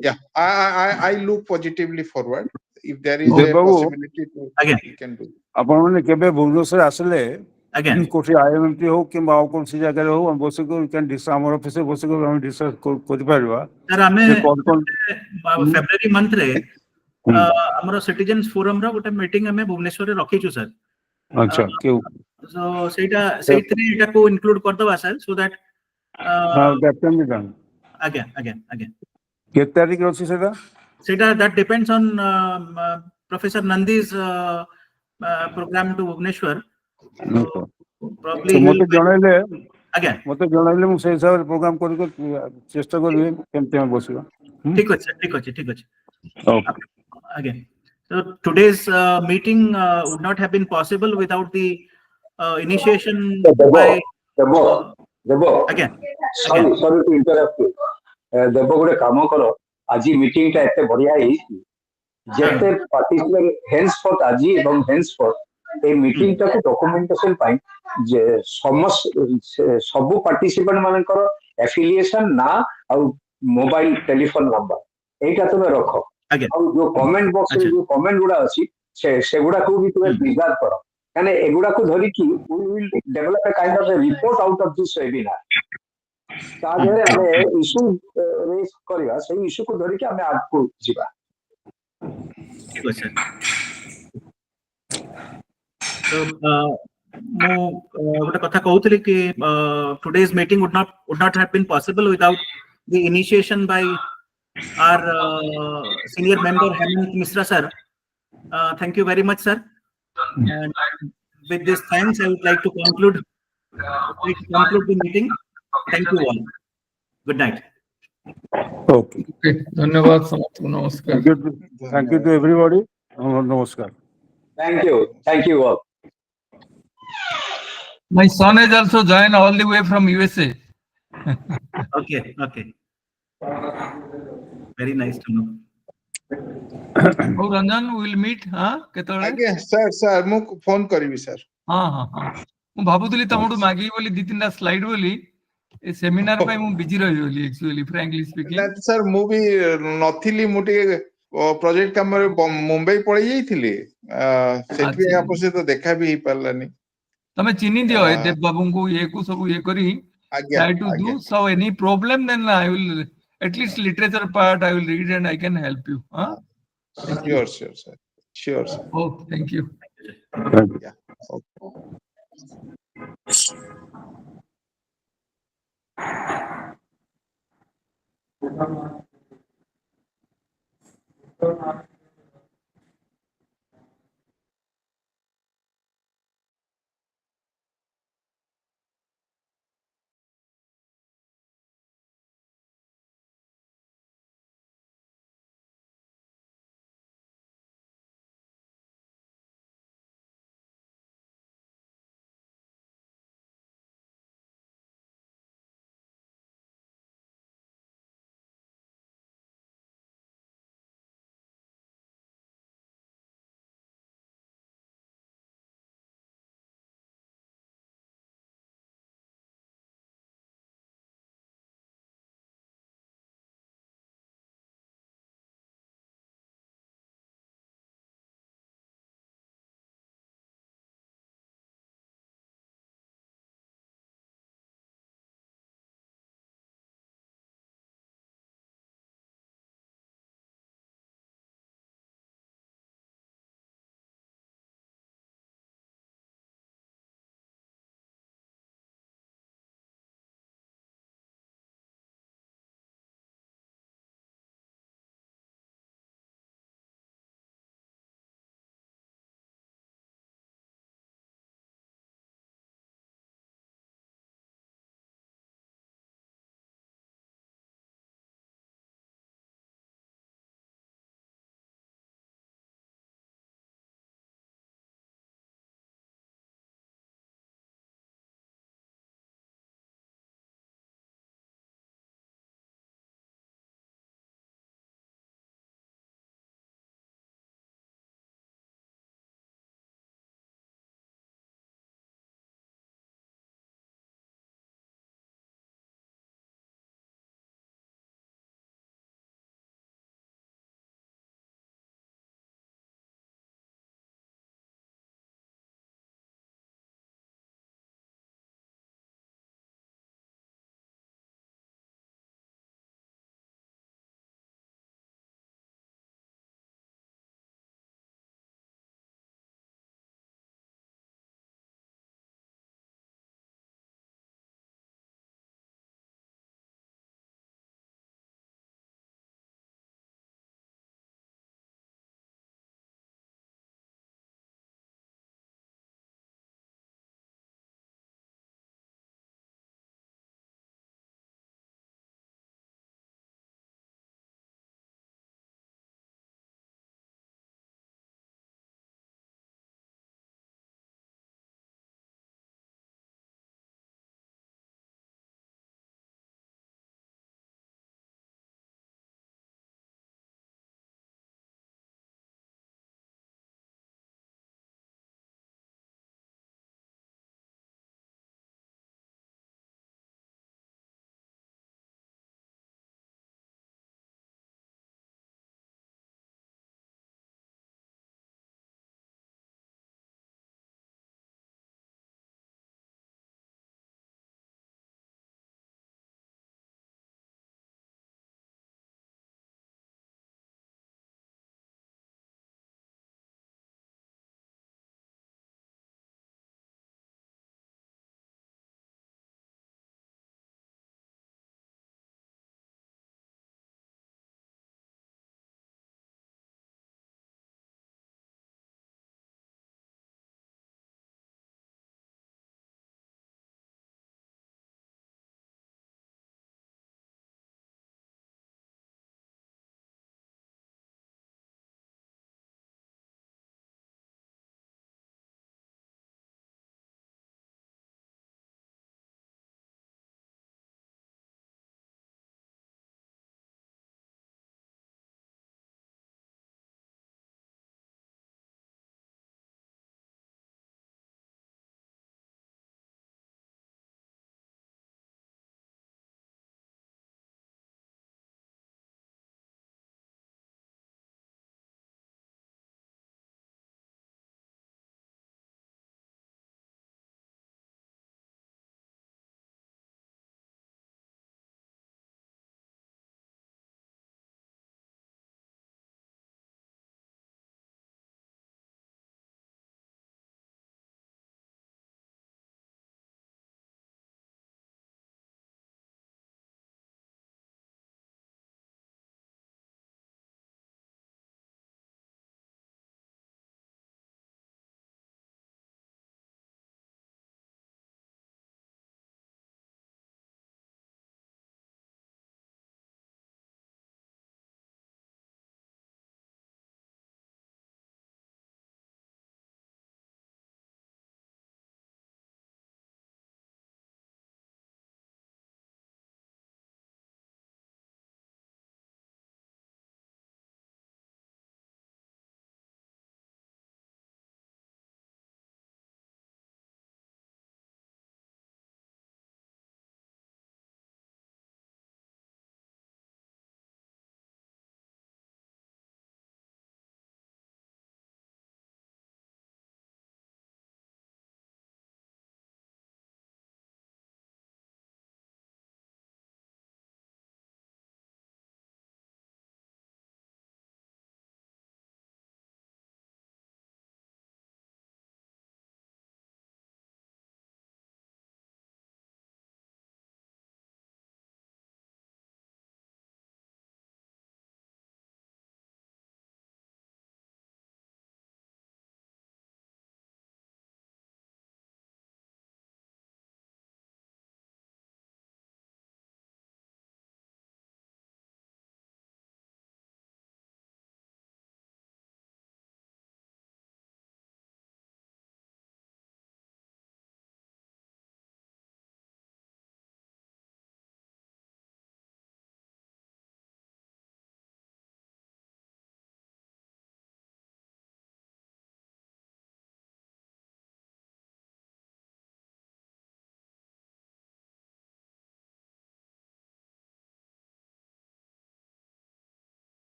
yeah, I look positively forward. If there is a Babu, possibility to, Again. we can do. ଆପଣମାନେ କେବେ ଭୁବନେଶ୍ୱର ଆସିଲେ Again. କୋଉଠି IMT ହଉ କିମ୍ବା ଆଉ କୌଣସି ଜାଗାରେ ହଉ ଆମେ ବସିକି ଆମର ଅଫିସରେ ବସିକି ଆମେ ଡିସ୍କସ୍ କରିପାରିବା। Sir, ଆମେ ଯେ କଣ କଣ ଫେବ୍ରୁଆରୀ ମନ୍ଥରେ ଆମର ସିଟିଜେନ୍ସ ଫୋରମ ର ଗୋଟେ ମିଟିଂ ଆମେ ଭୁବନେଶ୍ୱରରେ ରଖିଛୁ ସାର୍। ଆଚ୍ଛା କେଉ ସେଇଥିରେ ଏଟାକୁ ଇନକ୍ଲୁଡ କରିଦବା sir, so that that can be done। ଆଜ୍ଞା ଆଜ୍ଞା ଆଜ୍ଞା କେତେ ତାରିଖ ଅଛି ସେଟା? ସେଇଟା that depends on Professor Nandi's program to Bhubaneswar. Probably he ମତେ will ଜଣେଇଲେ ଆଜ୍ଞା ମୁଁ ସେଇ ହିସାବରେ ପ୍ରୋଗ୍ରାମ କରିକି ଚେଷ୍ଟା କରିବି କେମିତି ଆମେ ବସିବା। ଠିକ ଅଛି sir, ଠିକ ଅଛି Okay. again. So today's meeting would not have been possible without the initiation by again sorry to interrupt you. ଦେବ ଗୋଟେ କାମ କର, ଆଜି ମିଟିଂ ଟା ଏତେ ବଢିଆ ହେଇଛି, ଯେତେ ପାର୍ଟିସିପେଣ୍ଟ ହେନ୍ସଫର୍ଥ ଆଜି ଏବଂ ହେନ୍ସଫର୍ଥ এই ମିଟିଂ ଟାକୁ ଡକୁମେଣ୍ଟେସନ ପାଇଁ ଯେ ସବୁ ପାର୍ଟିସିପେଣ୍ଟ ମାନଙ୍କର ଆଫିଲିଏସନ ନା ଆଉ ମୋବାଇଲ ଟେଲିଫୋନ ନମ୍ବର এইটা তুমি ରଖ। ଆଉ ଯୋଉ କମେଣ୍ଟ ବକ୍ସରେ ଯୋଉ କମେଣ୍ଟ ଗୁଡା ଅଛି ସେଗୁଡାକୁ ବି ତୁମେ ପ୍ରିଜର୍ଭ କର, କାରଣ ଏଗୁଡାକୁ ଧରିକି we will develop a kind of a report out of this webinar। ତା ଦେହରେ ଆମେ ଇସ୍ୟୁ ରେଜ୍ କରିବା, ସେଇ ଇସ୍ୟୁକୁ ଧରିକି ଆମେ ଆଗକୁ ଯିବା। ଠିକ ଅଛି ସାର୍। So ମୁଁ ଗୋଟେ କଥା କହୁଥିଲି କି today's meeting would not have been possible without the initiation by our senior member Hemant Misra sir. Thank you very much sir, and with this thanks I would like to conclude the meeting. Thank you all. Good night. Okay. धन्यवाद समस्त, नमस्कार। Thank you to everybody. नमस्कार। Thank you all। My son has also joined all the way from USA. Okay, very nice to know. Oh, Ranjan, we will meet. କେତେବେଳେ? ଆଜ୍ଞା sir ମୁଁ phone କରିବି sir. ହଁ ମୁଁ ଭାବୁଥିଲି ତମଠୁ ମାଗିବି ବୋଲି 2-3ଟା ସ୍ଲାଇଡ୍ ବୋଲି, ଏ ସେମିନାର ପାଇଁ ମୁଁ ବିଜି ରହିବି ବୋଲି actually frankly speaking। ସାର୍ ମୁଁ ବି ନଥିଲି, ମୁଁ ଟିକେ ପ୍ରୋଜେକ୍ଟ କାମରେ ମୁମ୍ବାଇ ପଳେଇ ଯାଇଥିଲି, ସେଥିପାଇଁ ଆପଣଙ୍କ ସହିତ ଦେଖା ବି ହେଇପାରିଲାନି। ତମେ ଚିହ୍ନି ଦିଅ ଏ ଦେବ ବାବୁଙ୍କୁ, ଇଏକୁ ସବୁ ଇଏ କରି try to do, so any problem then I will at least literature part I will read and I can help you. Sure sir, sure sir। Oh, thank you। Yeah, okay।